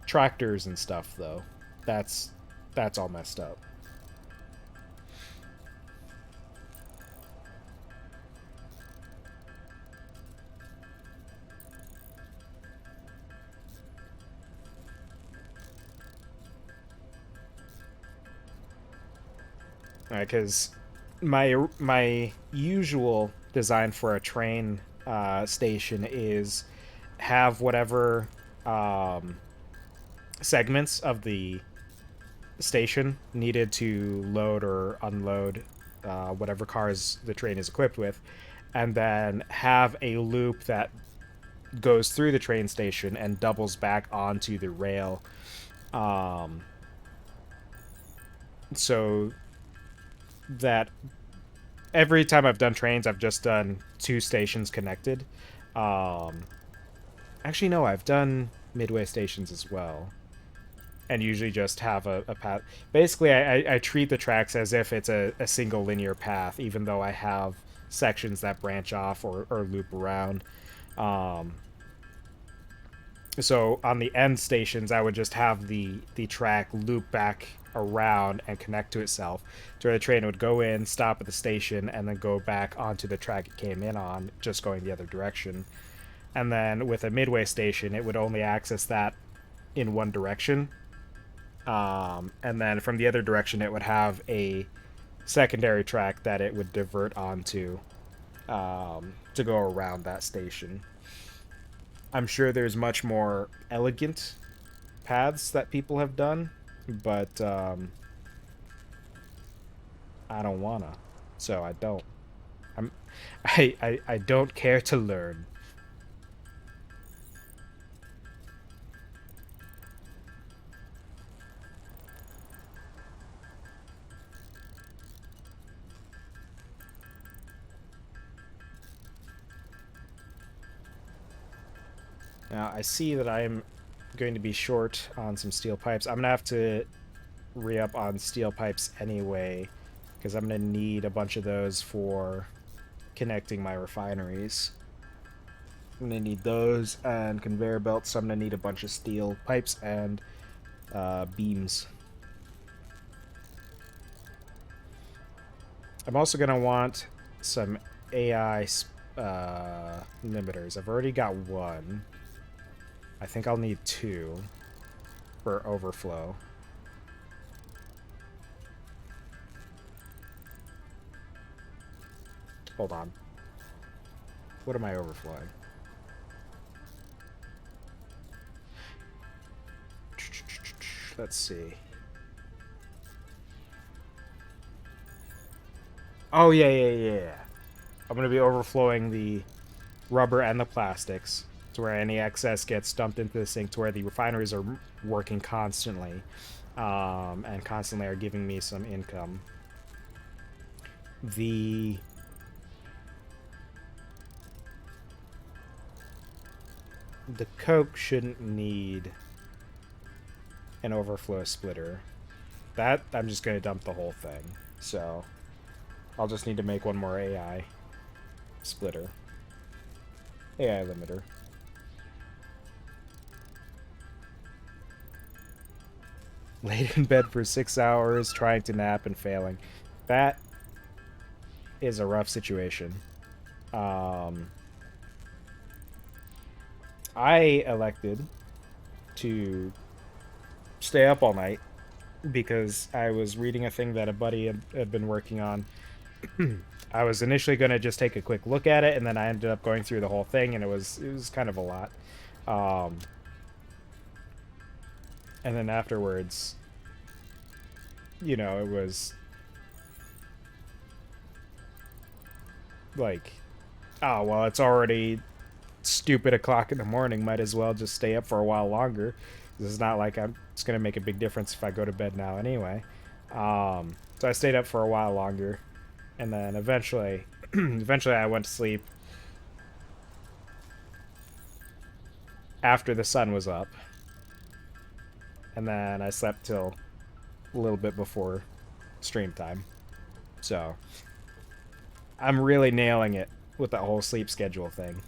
Speaker 1: Tractors and stuff, though, that's all messed up. Because my usual design for a train station is have whatever um, segments of the station needed to load or unload whatever cars the train is equipped with, and then have a loop that goes through the train station and doubles back onto the rail. Um, so that every time I've done trains, I've just done two stations connected. Um, actually, no, I've done midway stations as well, and usually just have a path. Basically, I treat the tracks as if it's a single linear path, even though I have sections that branch off or loop around. Um, so on the end stations, I would just have the track loop back around and connect to itself, to where the train would go in, stop at the station, and then go back onto the track it came in on, just going the other direction. And then with a midway station, it would only access that in one direction. And then from the other direction, it would have a secondary track that it would divert onto to go around that station. I'm sure there's much more elegant paths that people have done, but I don't wanna, so I don't. I'm I don't care to learn. Now I see that I'm going to be short on some steel pipes. I'm gonna have to re-up on steel pipes anyway, because I'm gonna need a bunch of those for connecting my refineries. I'm gonna need those and conveyor belts, so I'm gonna need a bunch of steel pipes and beams. I'm also gonna want some AI limiters. I've already got one. I think I'll need two for overflow. Hold on. What am I overflowing? Let's see. Oh, yeah. I'm going to be overflowing the rubber and the plastics to where any excess gets dumped into the sink, to where the refineries are working constantly and constantly are giving me some income. The coke shouldn't need an overflow splitter. That, I'm just going to dump the whole thing. So I'll just need to make one more AI splitter. AI limiter. Laid in bed for 6 hours, trying to nap and failing. That is a rough situation. I elected to stay up all night because I was reading a thing that a buddy had been working on. I was initially going to just take a quick look at it, and then I ended up going through the whole thing, and it was kind of a lot. And then afterwards, you know, it was like, oh, well, it's already stupid o'clock in the morning. Might as well just stay up for a while longer. This is not like it's going to make a big difference if I go to bed now anyway. So I stayed up for a while longer. And then eventually, eventually I went to sleep after the sun was up. And then I slept till a little bit before stream time. So I'm really nailing it with that whole sleep schedule thing.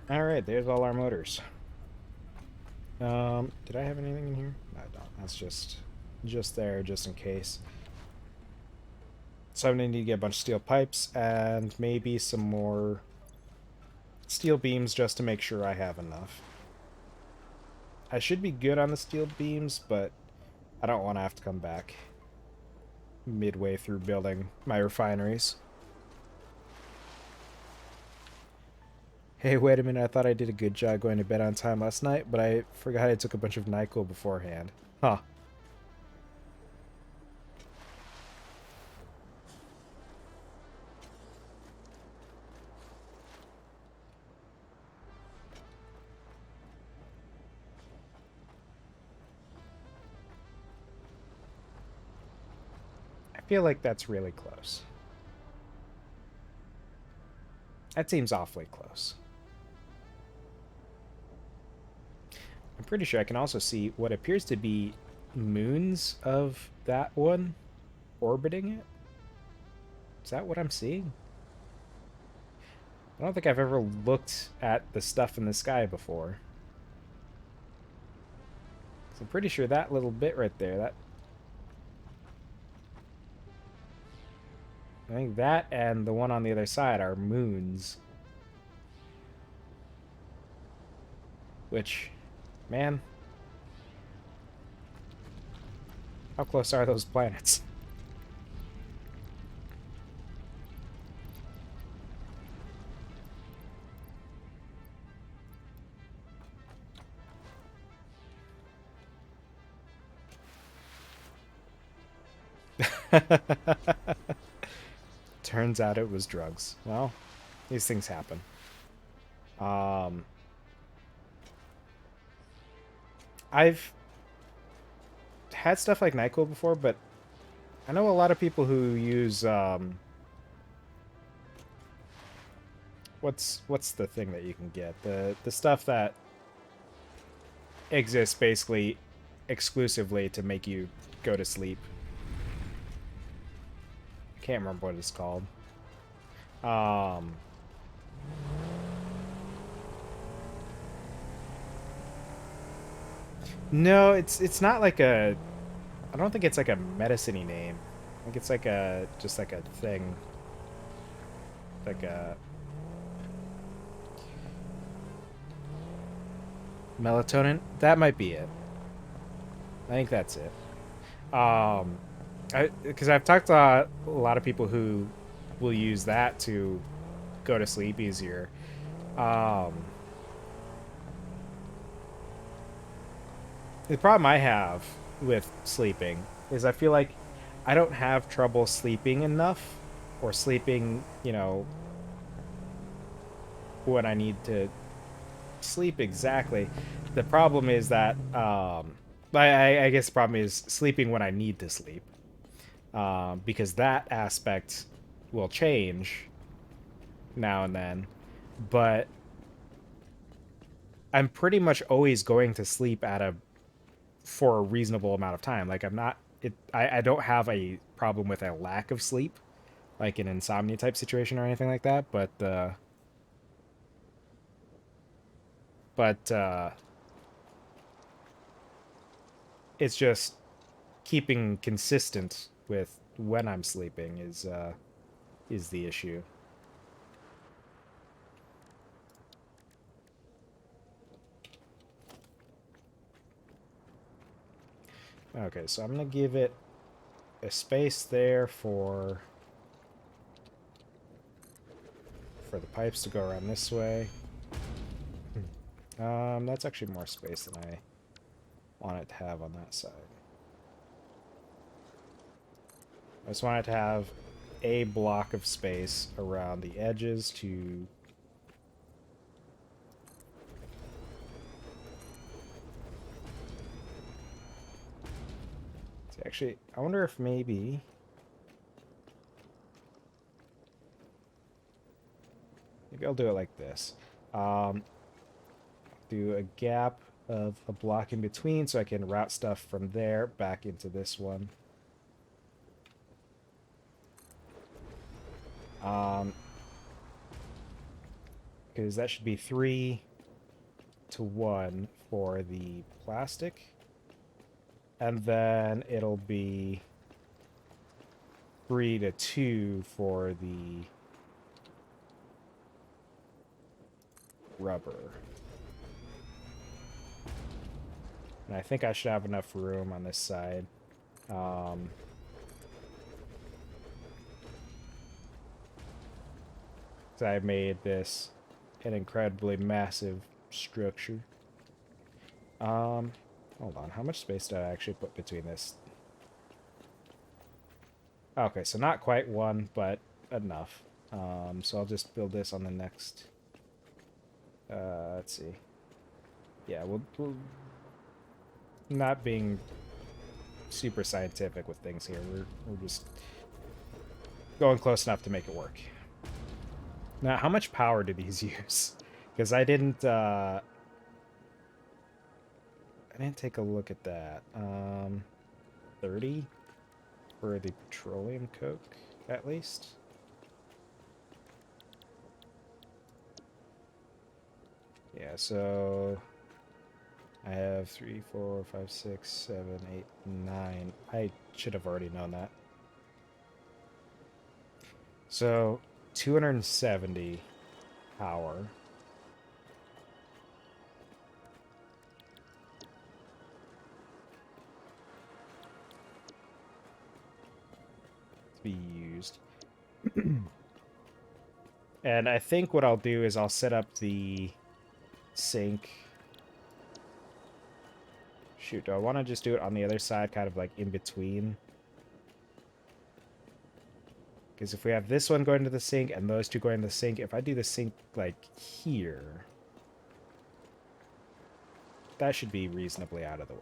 Speaker 1: Alright, there's all our motors. Did I have anything in here? No, I don't. That's just there, just in case. So I'm gonna need to get a bunch of steel pipes and maybe some more steel beams just to make sure I have enough. I should be good on the steel beams, but I don't want to have to come back midway through building my refineries. Hey, wait a minute, I thought I did a good job going to bed on time last night, but I forgot I took a bunch of NyQuil beforehand. Huh. I feel like that's really close. That seems awfully close. I'm pretty sure I can also see what appears to be moons of that one orbiting it. Is that what I'm seeing? I don't think I've ever looked at the stuff in the sky before. So I'm pretty sure that little bit right there, that... I think that and the one on the other side are moons. Which, man, how close are those planets? Turns out it was drugs. Well, these things happen. Um, I've had stuff like NyQuil before, but I know a lot of people who use what's the thing that you can get? The stuff that exists basically exclusively to make you go to sleep. Can't remember what it's called. Um, no, it's not like a. I don't think it's like a medicine-y name. I think it's like a just like a thing. Like a melatonin. That might be it. I think that's it. Because I've talked to a lot of people who will use that to go to sleep easier. Um, the problem I have with sleeping is I feel like I don't have trouble sleeping enough or sleeping, when I need to sleep exactly. The problem is that I guess the problem is sleeping when I need to sleep, because that aspect will change now and then, but I'm pretty much always going to sleep for a reasonable amount of time. Like I don't have a problem with a lack of sleep, like an insomnia type situation or anything like that, but it's just keeping consistent with when I'm sleeping is the issue. Okay, so I'm gonna give it a space there for the pipes to go around this way. That's actually more space than I want it to have on that side. I just want it to have a block of space around the edges to... See, actually, I wonder if maybe... Maybe I'll do it like this. Do a gap of a block in between so I can route stuff from there back into this one. Because that should be 3 to 1 for the plastic. And then it'll be 3 to 2 for the rubber. And I think I should have enough room on this side. So I made this an incredibly massive structure. Hold on. How much space did I actually put between this? Okay, so not quite 1, but enough. So I'll just build this on the next. Let's see. Yeah, we'll not being super scientific with things here. We're just going close enough to make it work. Now, how much power do these use? Because I didn't take a look at that. 30 for the petroleum coke, at least. Yeah, so I have 3, 4, 5, 6, 7, 8, 9. I should have already known that. So 270 power. To be used. And I think what I'll do is I'll set up the sink. Shoot, do I want to just do it on the other side, kind of like in between? Because if we have this one going to the sink and those two going to the sink, if I do the sink like here, that should be reasonably out of the way.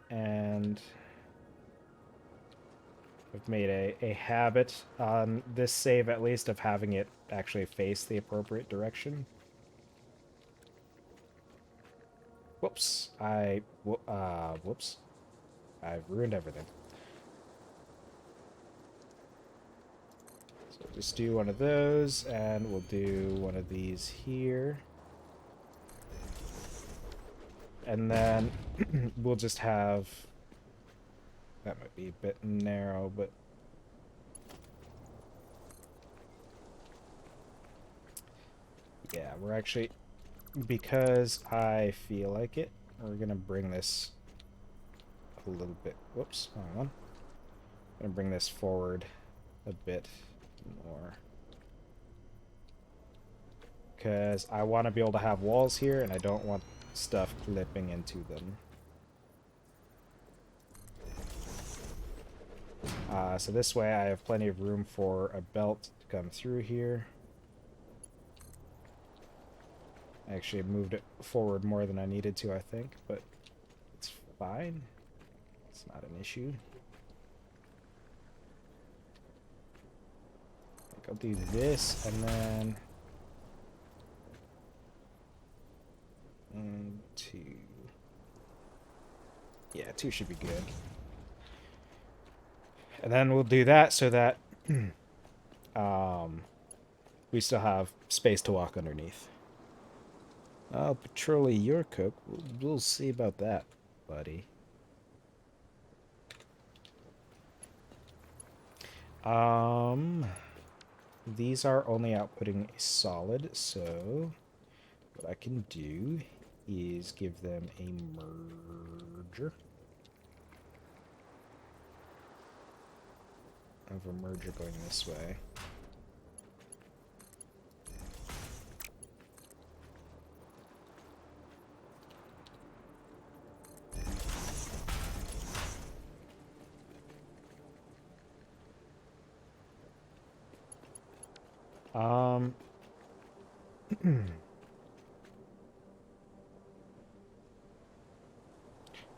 Speaker 1: And I've made a habit on this save, at least, of having it actually face the appropriate direction. Whoops. Whoops. I've ruined everything. So just do one of those, and we'll do one of these here. And then we'll just have... That might be a bit narrow, but... Yeah, we're actually... Because I feel like it, we're going to bring this a little bit... Whoops, wrong one. I'm going to bring this forward a bit more. Because I want to be able to have walls here, and I don't want stuff clipping into them. So this way I have plenty of room for a belt to come through here. I actually moved it forward more than I needed to, I think, but it's fine. It's not an issue. I think I'll do this, and then... 2. Yeah, 2 should be good. And then we'll do that so that we still have space to walk underneath. Oh, Petroli, your cook. We'll see about that, buddy. These are only outputting a solid, so what I can do is give them a merger. I have a merger going this way.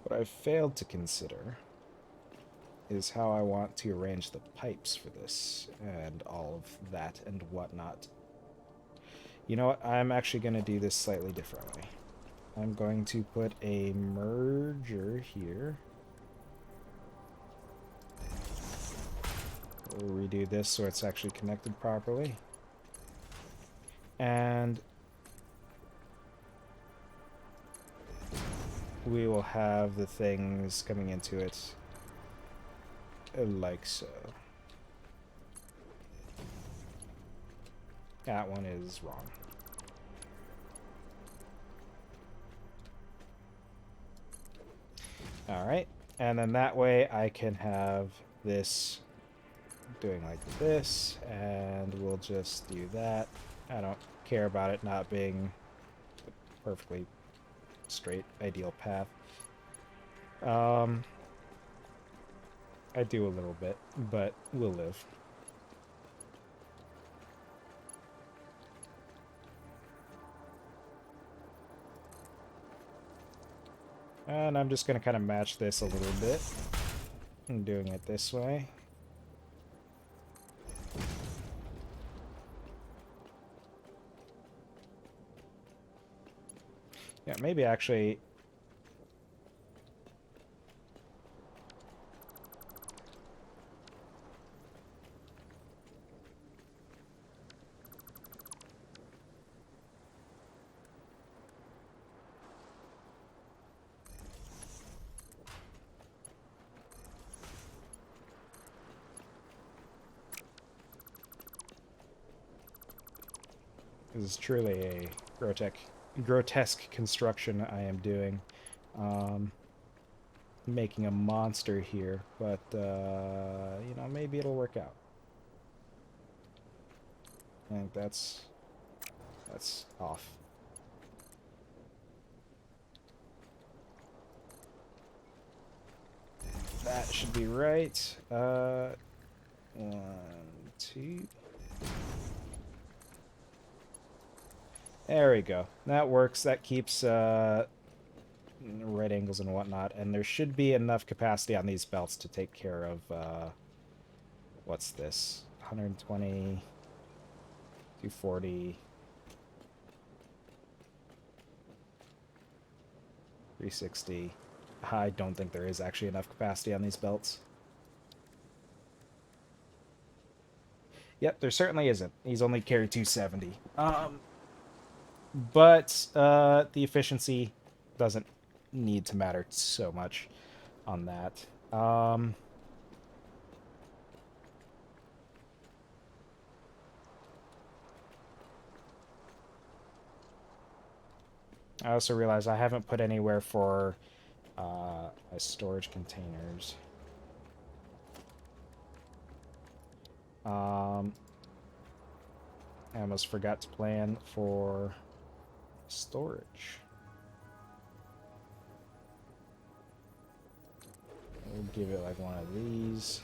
Speaker 1: What I've failed to consider is how I want to arrange the pipes for this and all of that and whatnot. You know what? I'm actually going to do this slightly differently. I'm going to put a merger here. We'll redo this so it's actually connected properly. And we will have the things coming into it like so. That one is wrong. Alright, and then that way I can have this doing like this, and we'll just do that. I don't care about it not being a perfectly straight, ideal path. I do a little bit, but we'll live. And I'm just going to kind of match this a little bit. I'm doing it this way. Yeah, maybe actually... This is truly a grotesque construction I am doing. Making a monster here, but, you know, maybe it'll work out. I think that's off. That should be right. 1, 2... There we go. That works. That keeps right angles and whatnot. And there should be enough capacity on these belts to take care of... what's this? 120... 240... 360... I don't think there is actually enough capacity on these belts. Yep, there certainly isn't. He's only carried 270. But the efficiency doesn't need to matter so much on that. I also realize I haven't put anywhere for my storage containers. I almost forgot to plan for storage. We'll give it like one of these.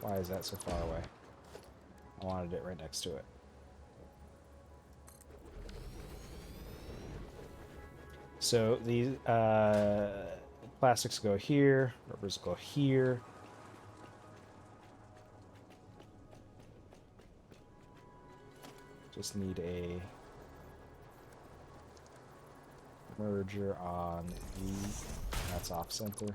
Speaker 1: Why is that so far away? I wanted it right next to it. So these plastics go here, rubbers go here. Just need a merger on E. That's off center.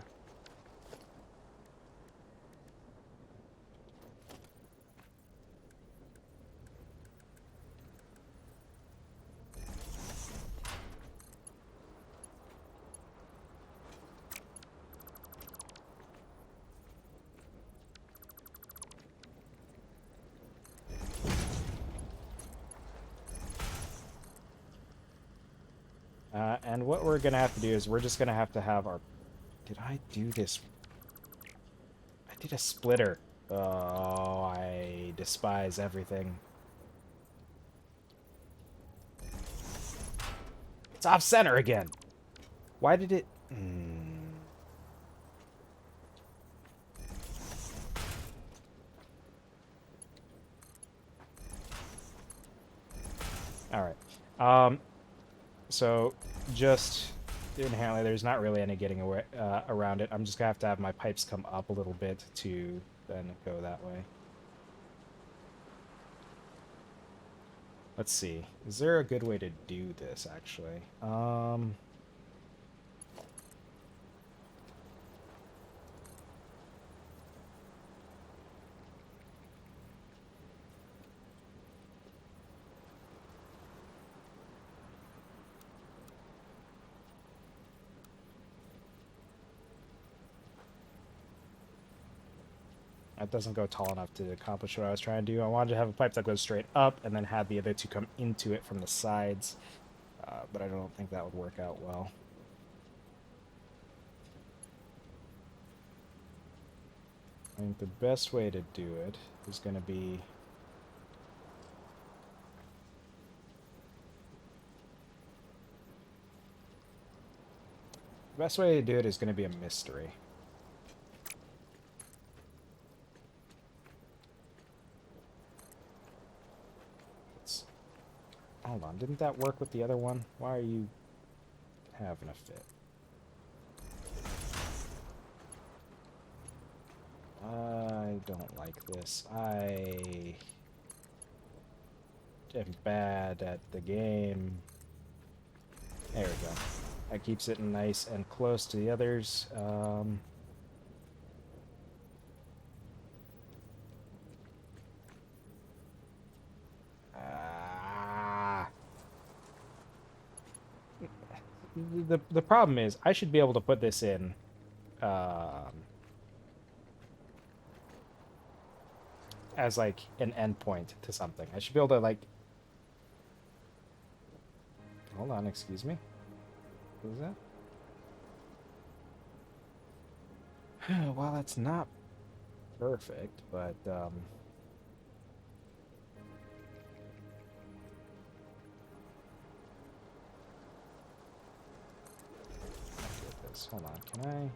Speaker 1: And what we're going to have to do is we're just going to have our... Did I do this? I did a splitter. Oh, I despise everything. It's off center again. Why did it... Alright. So, just inherently, there's not really any getting away around it. I'm just going to have my pipes come up a little bit to then go that way. Let's see. Is there a good way to do this, actually? It doesn't go tall enough to accomplish what I was trying to do. I wanted to have a pipe that goes straight up and then had the other two come into it from the sides. But I don't think that would work out well. I think the best way to do it is going to be... The best way to do it is going to be a mystery. Hold on, didn't that work with the other one? Why are you having a fit? I don't like this. I am bad at the game. There we go. That keeps it nice and close to the others. The problem is I should be able to put this in as like an endpoint to something. I should be able to like... Hold on, excuse me. What was that? Well, that's not perfect, but hold on, can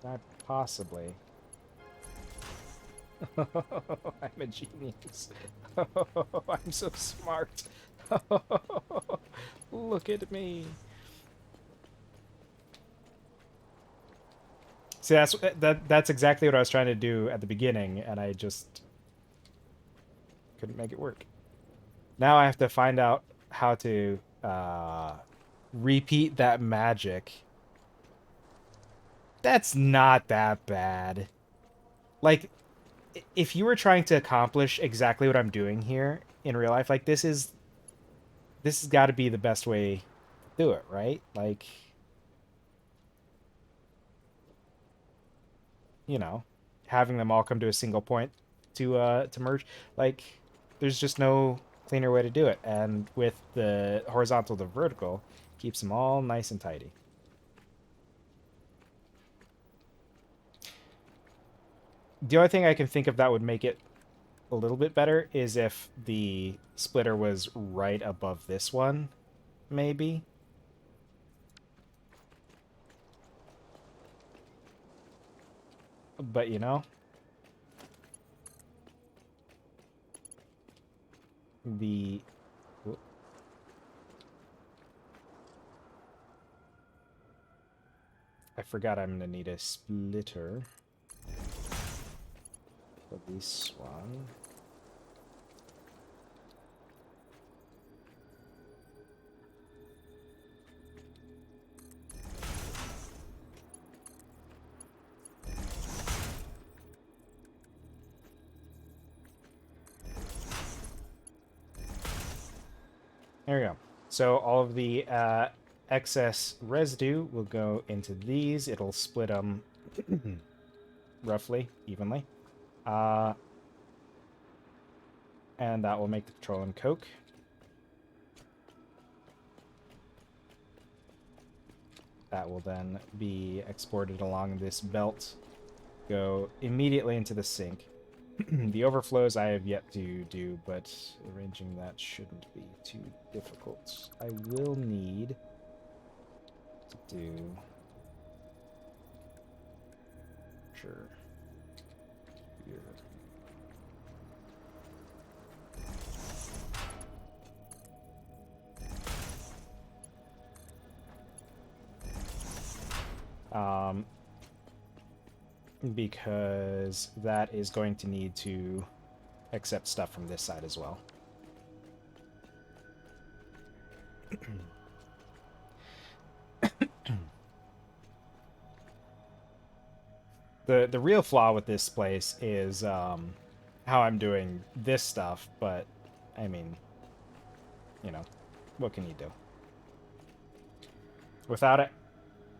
Speaker 1: I possibly... I'm a genius. I'm so smart. Look at me. See, that's exactly what I was trying to do at the beginning, and I just couldn't make it work. Now I have to find out how to repeat that magic. That's not that bad. Like, if you were trying to accomplish exactly what I'm doing here in real life, like this has got to be the best way to do it, right? Like, you know, having them all come to a single point to merge. Like, there's just no cleaner way to do it. And with the horizontal to vertical, keeps them all nice and tidy. The only thing I can think of that would make it a little bit better is if the splitter was right above this one, maybe. But, you know, the... I forgot I'm going to need a splitter for this one. There we go. So all of the excess residue will go into these. It'll split them roughly, evenly. And that will make the petroleum coke. That will then be exported along this belt, go immediately into the sink. The overflows I have yet to do, but arranging that shouldn't be too difficult. I will need to do... Sure. Here. Because that is going to need to accept stuff from this side as well. The real flaw with this place is how I'm doing this stuff, but I mean, you know, what can you do? Without it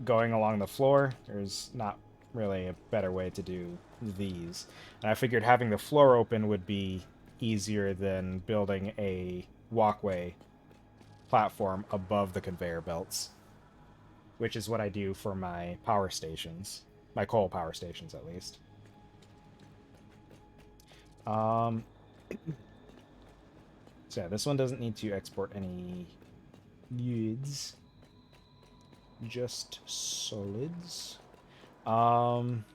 Speaker 1: going along the floor, there's not really a better way to do these. And I figured having the floor open would be easier than building a walkway platform above the conveyor belts, which is what I do for my power stations, my coal power stations at least. Um, so yeah, this one doesn't need to export any goods, just solids. Um,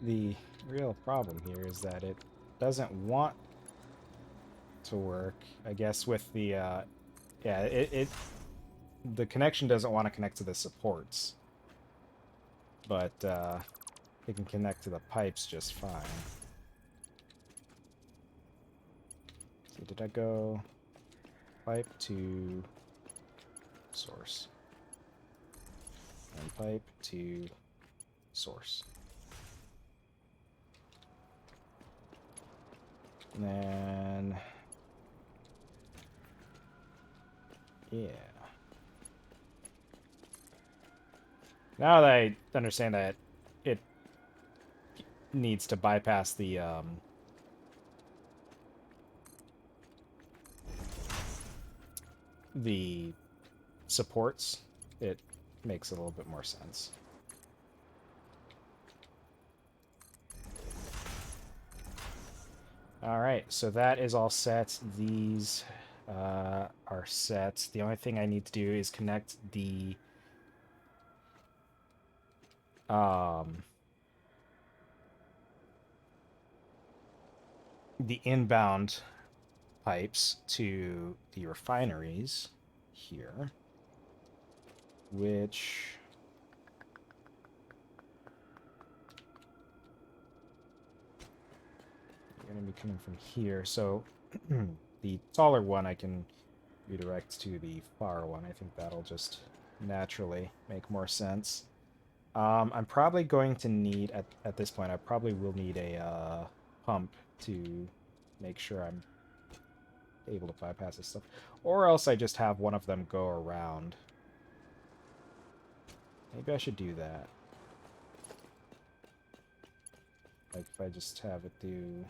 Speaker 1: the real problem here is that it doesn't want to work, I guess, with the, yeah, the connection doesn't want to connect to the supports, but, it can connect to the pipes just fine. So did I go pipe to source? And pipe to source. And then... yeah. Now that I understand that it needs to bypass the supports, it makes a little bit more sense. Alright, so that is all set. These are set. The only thing I need to do is connect the inbound pipes to the refineries here, which are going to be coming from here. So the taller one I can redirect to the far one. I think that'll just naturally make more sense. I'm probably going to need, at this point, I probably will need a pump to make sure I'm able to bypass this stuff. Or else I just have one of them go around. Maybe I should do that. Like, if I just have it do...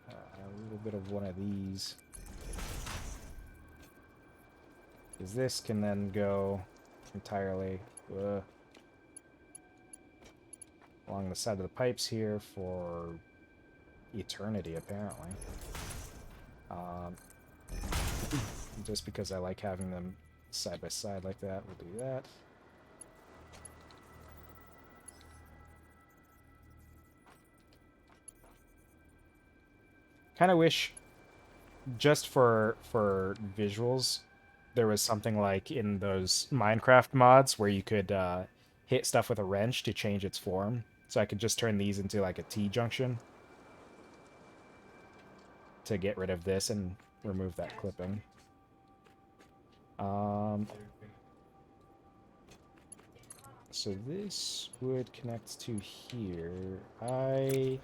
Speaker 1: a little bit of one of these. Because this can then go entirely along the side of the pipes here for eternity, apparently. Just because I like having them side by side like that, we'll do that. Kind of wish, just for visuals, there was something like in those Minecraft mods where you could hit stuff with a wrench to change its form. So I could just turn these into like a T-junction to get rid of this and remove that clipping. So this would connect to here. I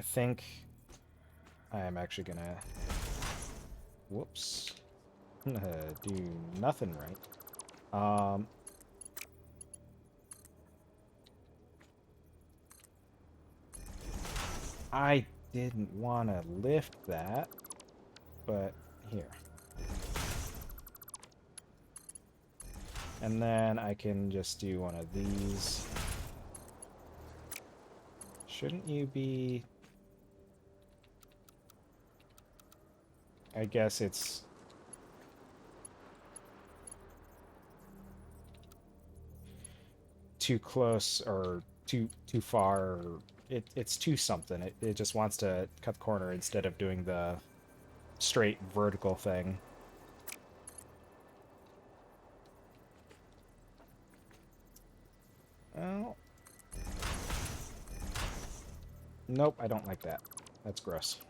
Speaker 1: think I am actually gonna, whoops, do nothing right. I didn't want to lift that, but here. And then I can just do one of these. Shouldn't you be... I guess it's... too close or too far. Or it's too something. It just wants to cut the corner instead of doing the straight vertical thing. Well... Nope, I don't like that. That's gross.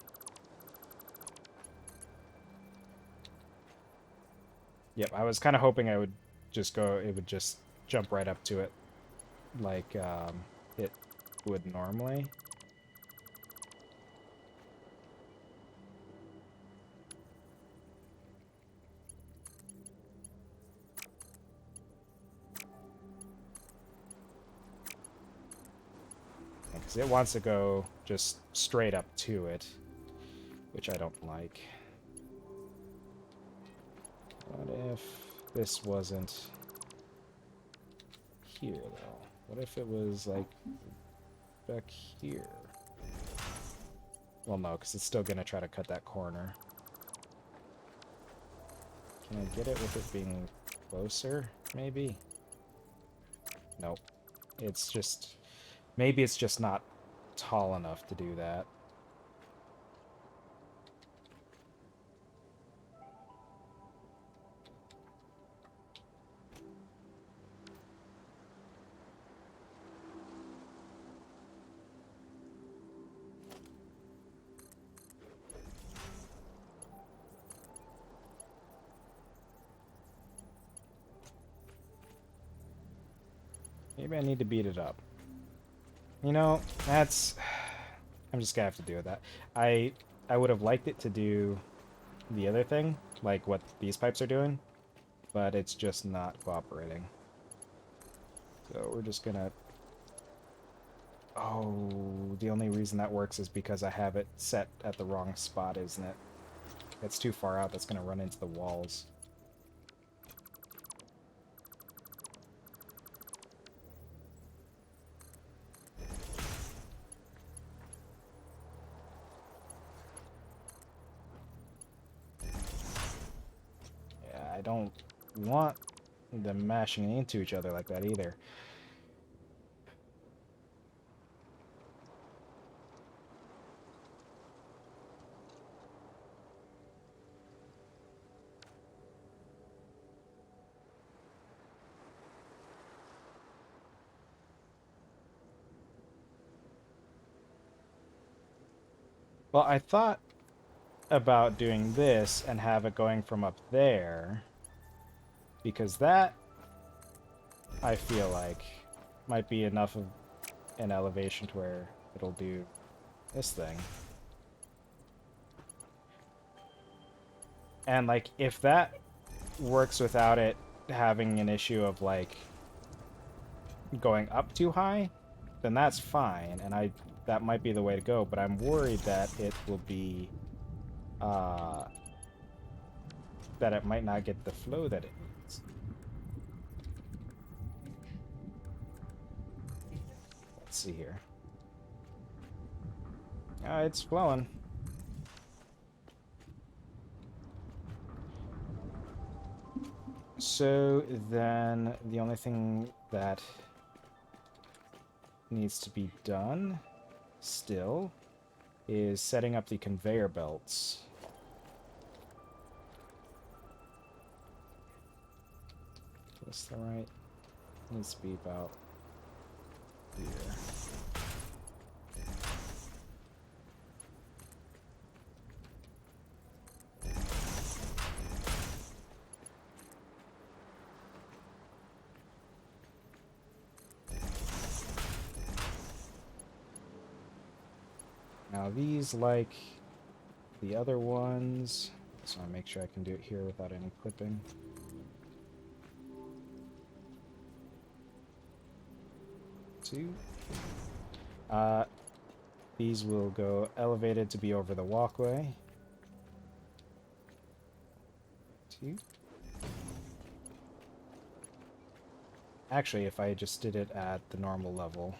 Speaker 1: Yep, I was kind of hoping I would just go, it would just jump right up to it like it would normally. Because it wants to go just straight up to it, which I don't like. What if this wasn't here, though? What if it was, like, back here? Well, no, because it's still going to try to cut that corner. Can I get it with it being closer, maybe? Nope. It's just... Maybe it's just not tall enough to do that. Maybe I need to beat it up. You know, that's... I'm just gonna have to deal with that. I would have liked it to do the other thing, like what these pipes are doing, but it's just not cooperating. So we're just gonna... Oh, the only reason that works is because I have it set at the wrong spot, isn't it? It's too far out, that's gonna run into the walls. I don't want them mashing into each other like that either. Well, I thought about doing this and have it going from up there, because that, I feel like, might be enough of an elevation to where it'll do this thing. And, like, if that works without it having an issue of, like, going up too high, then that's fine, and that might be the way to go, but I'm worried that it will be, that it might not get the flow that it needs. Let's see here. It's flowing. So then the only thing that needs to be done still is setting up the conveyor belts. Twist the right. Needs to be about here. Now these, like the other ones, just want to make sure I can do it here without any clipping. Two. These will go elevated to be over the walkway. Two. Actually, if I just did it at the normal level,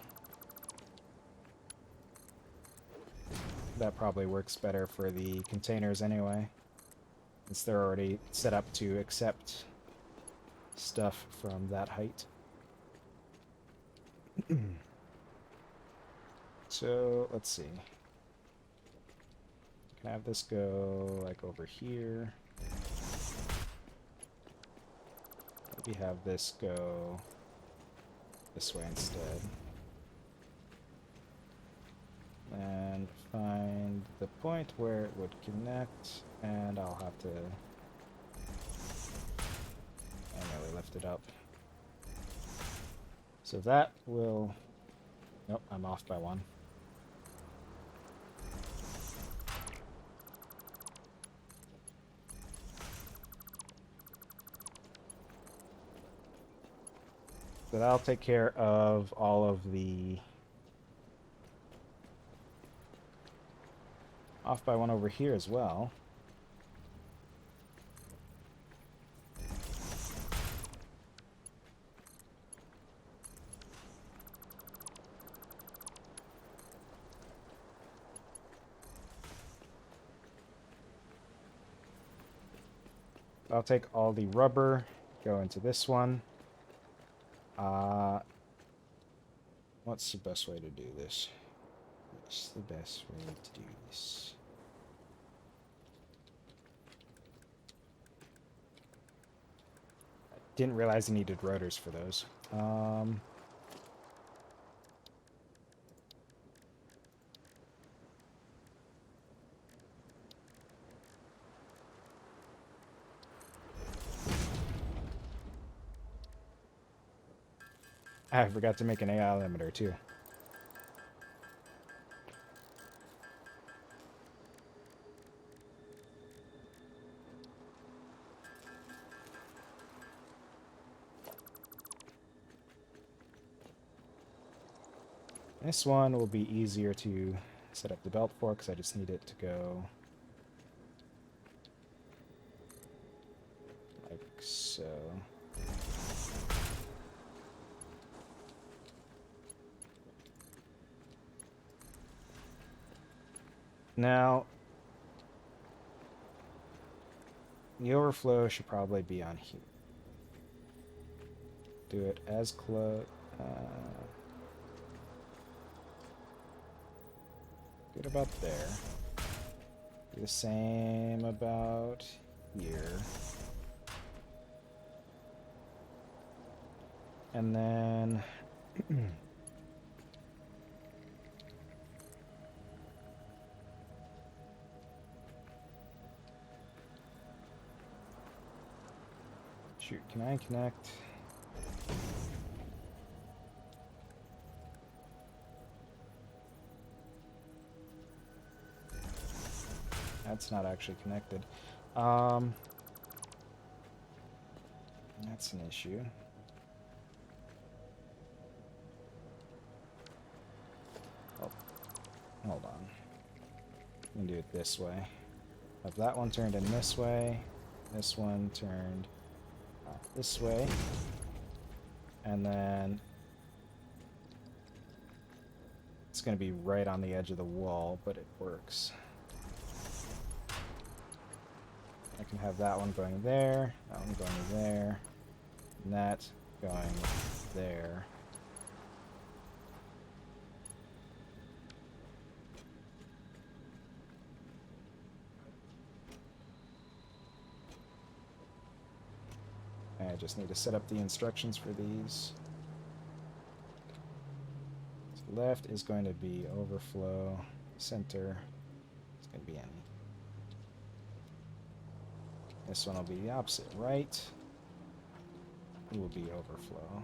Speaker 1: that probably works better for the containers anyway, since they're already set up to accept stuff from that height. So, let's see. Can I have this go, like, over here? Maybe have this go this way instead. And find the point where it would connect, and I'll have to manually lift it up. So that will... Nope, I'm off by one. So that'll take care of all of the... Off by one over here as well. I'll take all the rubber, go into this one. What's the best way to do this? What's the best way to do this? I didn't realize I needed rotors for those. I forgot to make an AI limiter too. This one will be easier to set up the belt for because I just need it to go like so. Now, the overflow should probably be on here. Do it as close. Good about there. Do the same about here. And then... Shoot, can I connect? That's not actually connected. That's an issue. Oh, hold on. We can do it this way. Have that one turned in this way. This one turned this way. And then it's going to be right on the edge of the wall, but it works. I can have that one going there, that one going there, and that going there. I just need to set up the instructions for these. So left is going to be overflow. Center is going to be any. This one will be the opposite. Right will be overflow.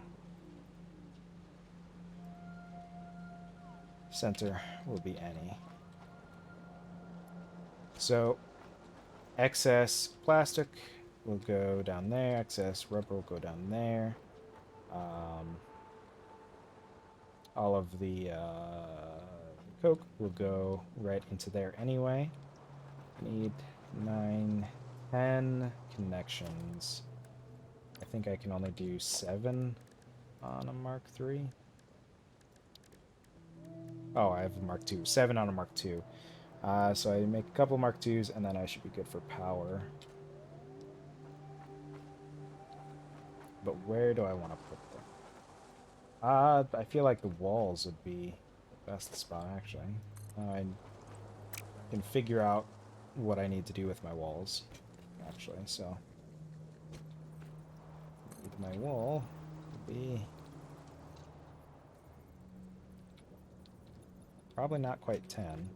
Speaker 1: Center will be any. So excess plastic will go down there. Excess rubber will go down there. All of the coke will go right into there anyway. I need 9, 10 connections. I think I can only do 7 on a Mark III. Oh, I have a Mark II. 7 on a Mark II. So I make a couple Mark IIs, and then I should be good for power. But where do I want to put them? I feel like the walls would be the best spot, actually. I can figure out what I need to do with my walls, actually, so... my wall would be... probably not quite 10.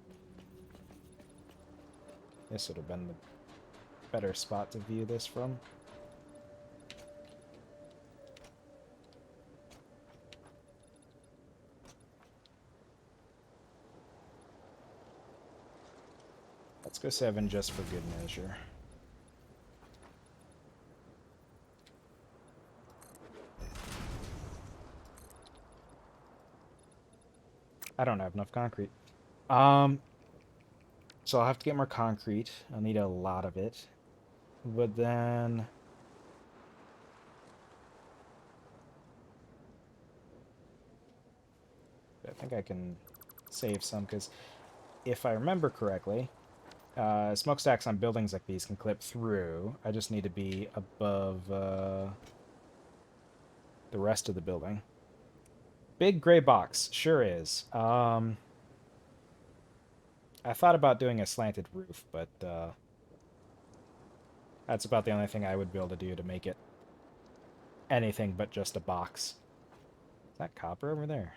Speaker 1: This would have been the better spot to view this from. Let's go 7 just for good measure. I don't have enough concrete. So I'll have to get more concrete. I'll need a lot of it. But then... I think I can save some, because if I remember correctly, smokestacks on buildings like these can clip through. I just need to be above the rest of the building. Big gray box. Sure is. I thought about doing a slanted roof, but that's about the only thing I would be able to do to make it anything but just a box. Is that copper over there?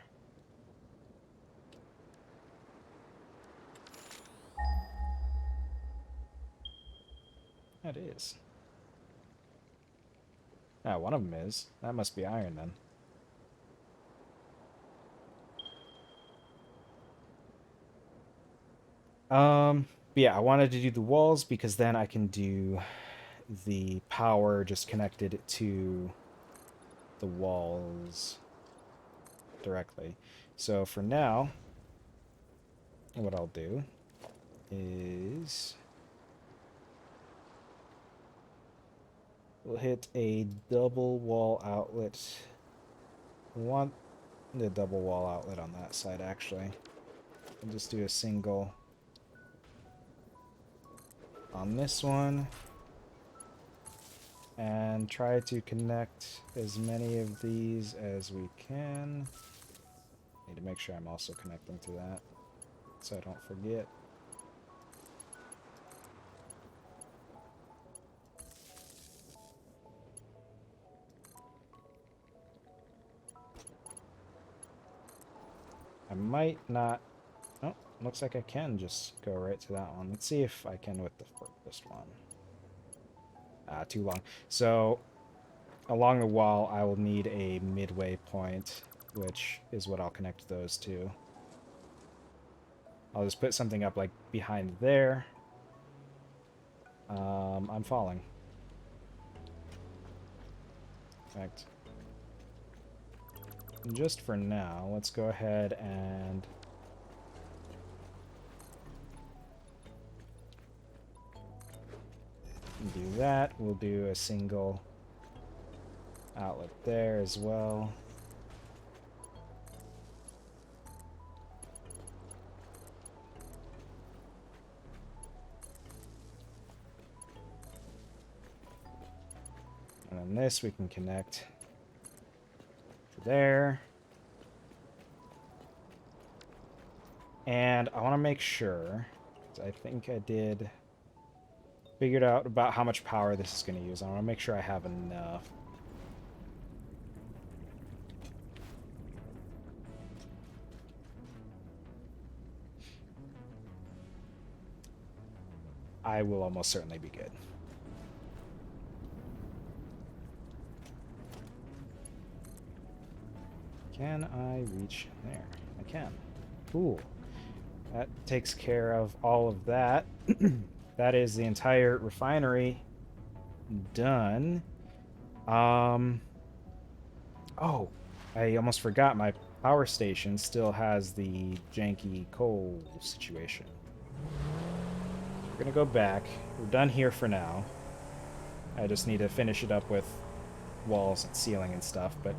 Speaker 1: That is. Ah, one of them is. That must be iron then. But yeah, I wanted to do the walls because then I can do the power just connected to the walls directly. So for now, what I'll do is we'll hit a double wall outlet. We want the double wall outlet on that side, actually. I'll just do a single on this one and try to connect as many of these as we can. Need to make sure I'm also connecting to that so I don't forget. I might not... Oh, looks like I can just go right to that one. Let's see if I can with the first one. Too long. So, along the wall, I will need a midway point, which is what I'll connect those to. I'll just put something up, like, behind there. I'm falling. In fact, just for now, let's go ahead and... do that. We'll do a single outlet there as well. And then this we can connect to there. And I want to make sure, 'cause I think I figured out about how much power this is going to use. I want to make sure I have enough. I will almost certainly be good. Can I reach there? I can. Cool. That takes care of all of that. That is the entire refinery done. Oh, I almost forgot my power station still has the janky coal situation. We're gonna go back. We're done here for now. I just need to finish it up with walls and ceiling and stuff, but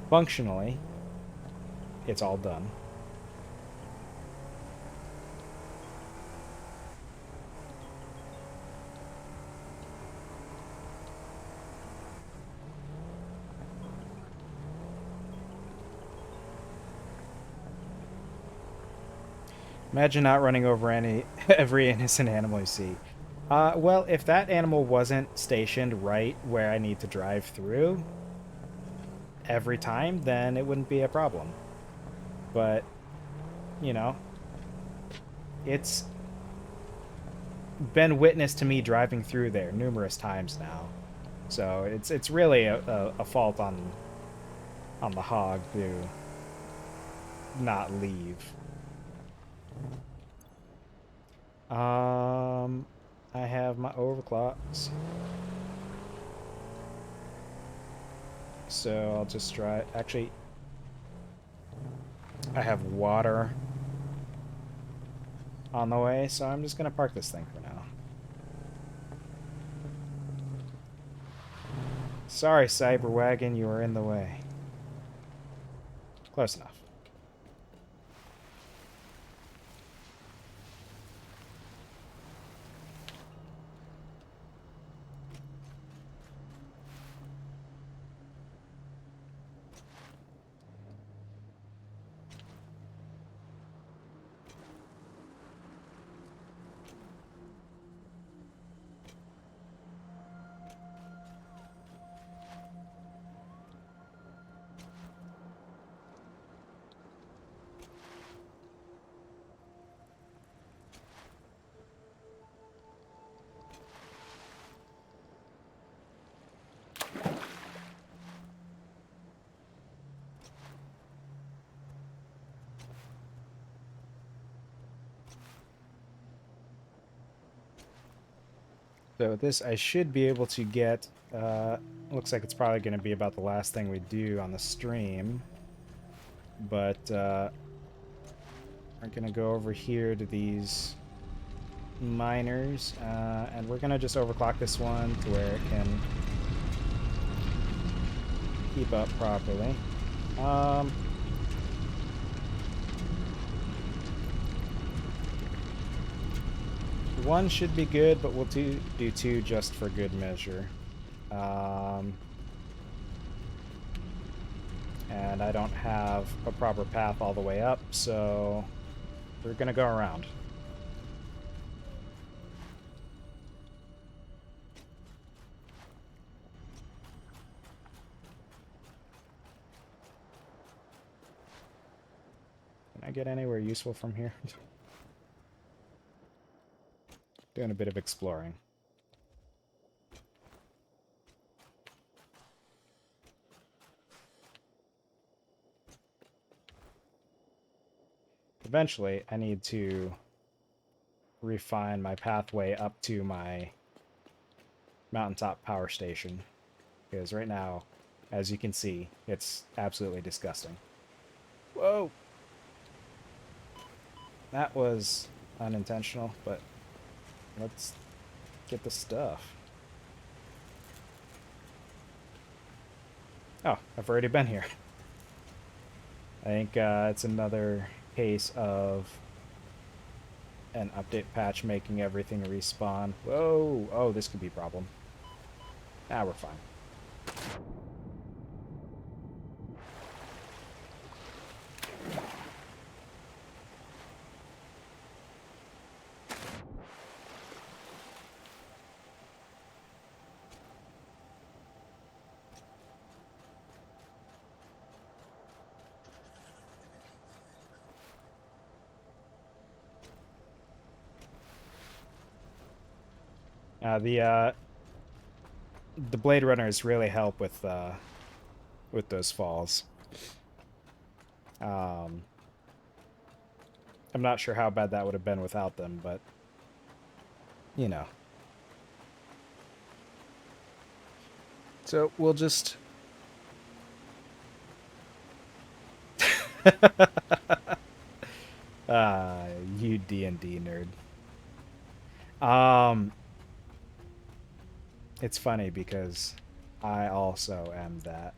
Speaker 1: functionally, it's all done. Imagine not running over every innocent animal you see. Well, if that animal wasn't stationed right where I need to drive through every time, then it wouldn't be a problem. But, you know, it's been witness to me driving through there numerous times now. So it's really a fault on the hog to not leave. I have my overclocks. So I'll just try. Actually, I have water on the way, so I'm just gonna park this thing for now. Sorry, Cyber Wagon, you were in the way. Close enough. So this I should be able to get, looks like it's probably going to be about the last thing we do on the stream. But we're going to go over here to these miners, and we're going to just overclock this one to where it can keep up properly. One should be good, but we'll do two just for good measure. And I don't have a proper path all the way up, so we're gonna go around. Can I get anywhere useful from here? Doing a bit of exploring. Eventually, I need to refine my pathway up to my mountaintop power station. Because right now, as you can see, it's absolutely disgusting. Whoa! That was unintentional, but let's get the stuff. Oh, I've already been here. I think it's another case of an update patch making everything respawn. Whoa! Oh, this could be a problem. Ah, we're fine. The Blade Runners really help with those falls. Um, I'm not sure how bad that would have been without them, but you know. So we'll just you D&D nerd. Um, it's funny because I also am that.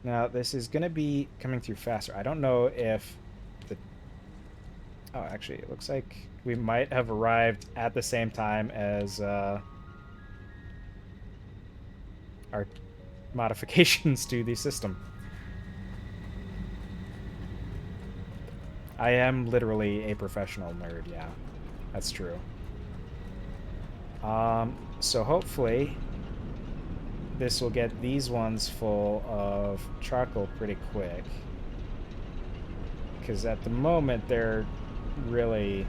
Speaker 1: Now, this is going to be coming through faster. I don't know if the... Oh, actually, it looks like we might have arrived at the same time as our modifications to the system. I am literally a professional nerd, yeah. That's true. So hopefully this will get these ones full of charcoal pretty quick. Because at the moment, they're really...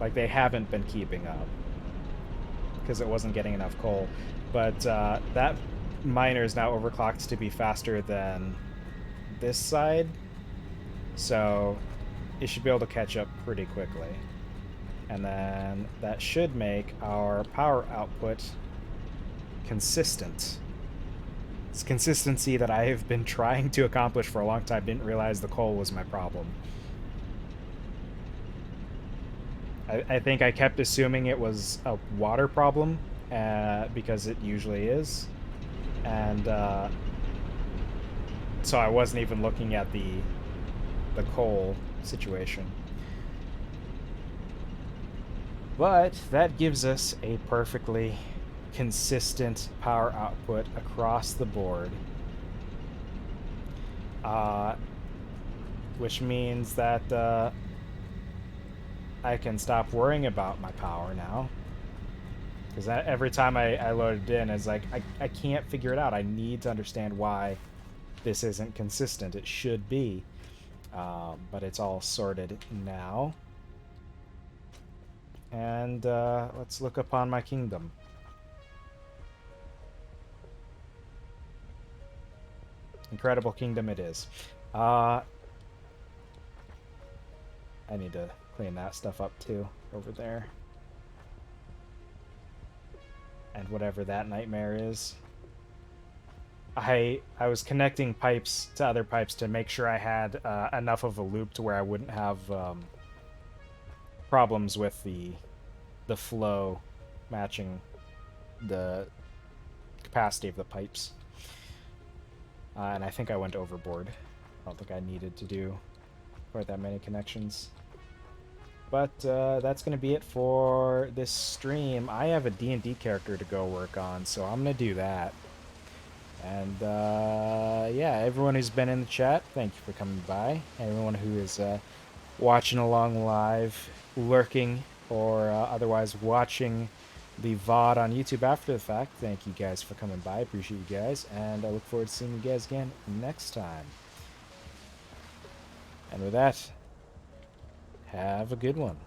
Speaker 1: like, they haven't been keeping up. Because it wasn't getting enough coal. But that miner is now overclocked to be faster than this side. So it should be able to catch up pretty quickly. And then that should make our power output consistent. It's consistency that I have been trying to accomplish for a long time. Didn't realize the coal was my problem. I think I kept assuming it was a water problem, because it usually is. And so I wasn't even looking at the coal situation. But that gives us a perfectly consistent power output across the board. Which means that I can stop worrying about my power now. Because every time I load it in, it's like, I can't figure it out. I need to understand why this isn't consistent. It should be. But it's all sorted now. And let's look upon my kingdom. Incredible kingdom it is. I need to clean that stuff up too, over there. And whatever that nightmare is. I was connecting pipes to other pipes to make sure I had enough of a loop to where I wouldn't have problems with the flow matching the capacity of the pipes. And I think I went overboard. I don't think I needed to do quite that many connections. But that's going to be it for this stream. I have a D&D character to go work on, so I'm going to do that. And yeah, everyone who's been in the chat, thank you for coming by. Everyone who is watching along live, lurking, or otherwise watching the VOD on YouTube after the fact, thank you guys for coming by. Appreciate you guys, and I look forward to seeing you guys again next time. And with that, have a good one.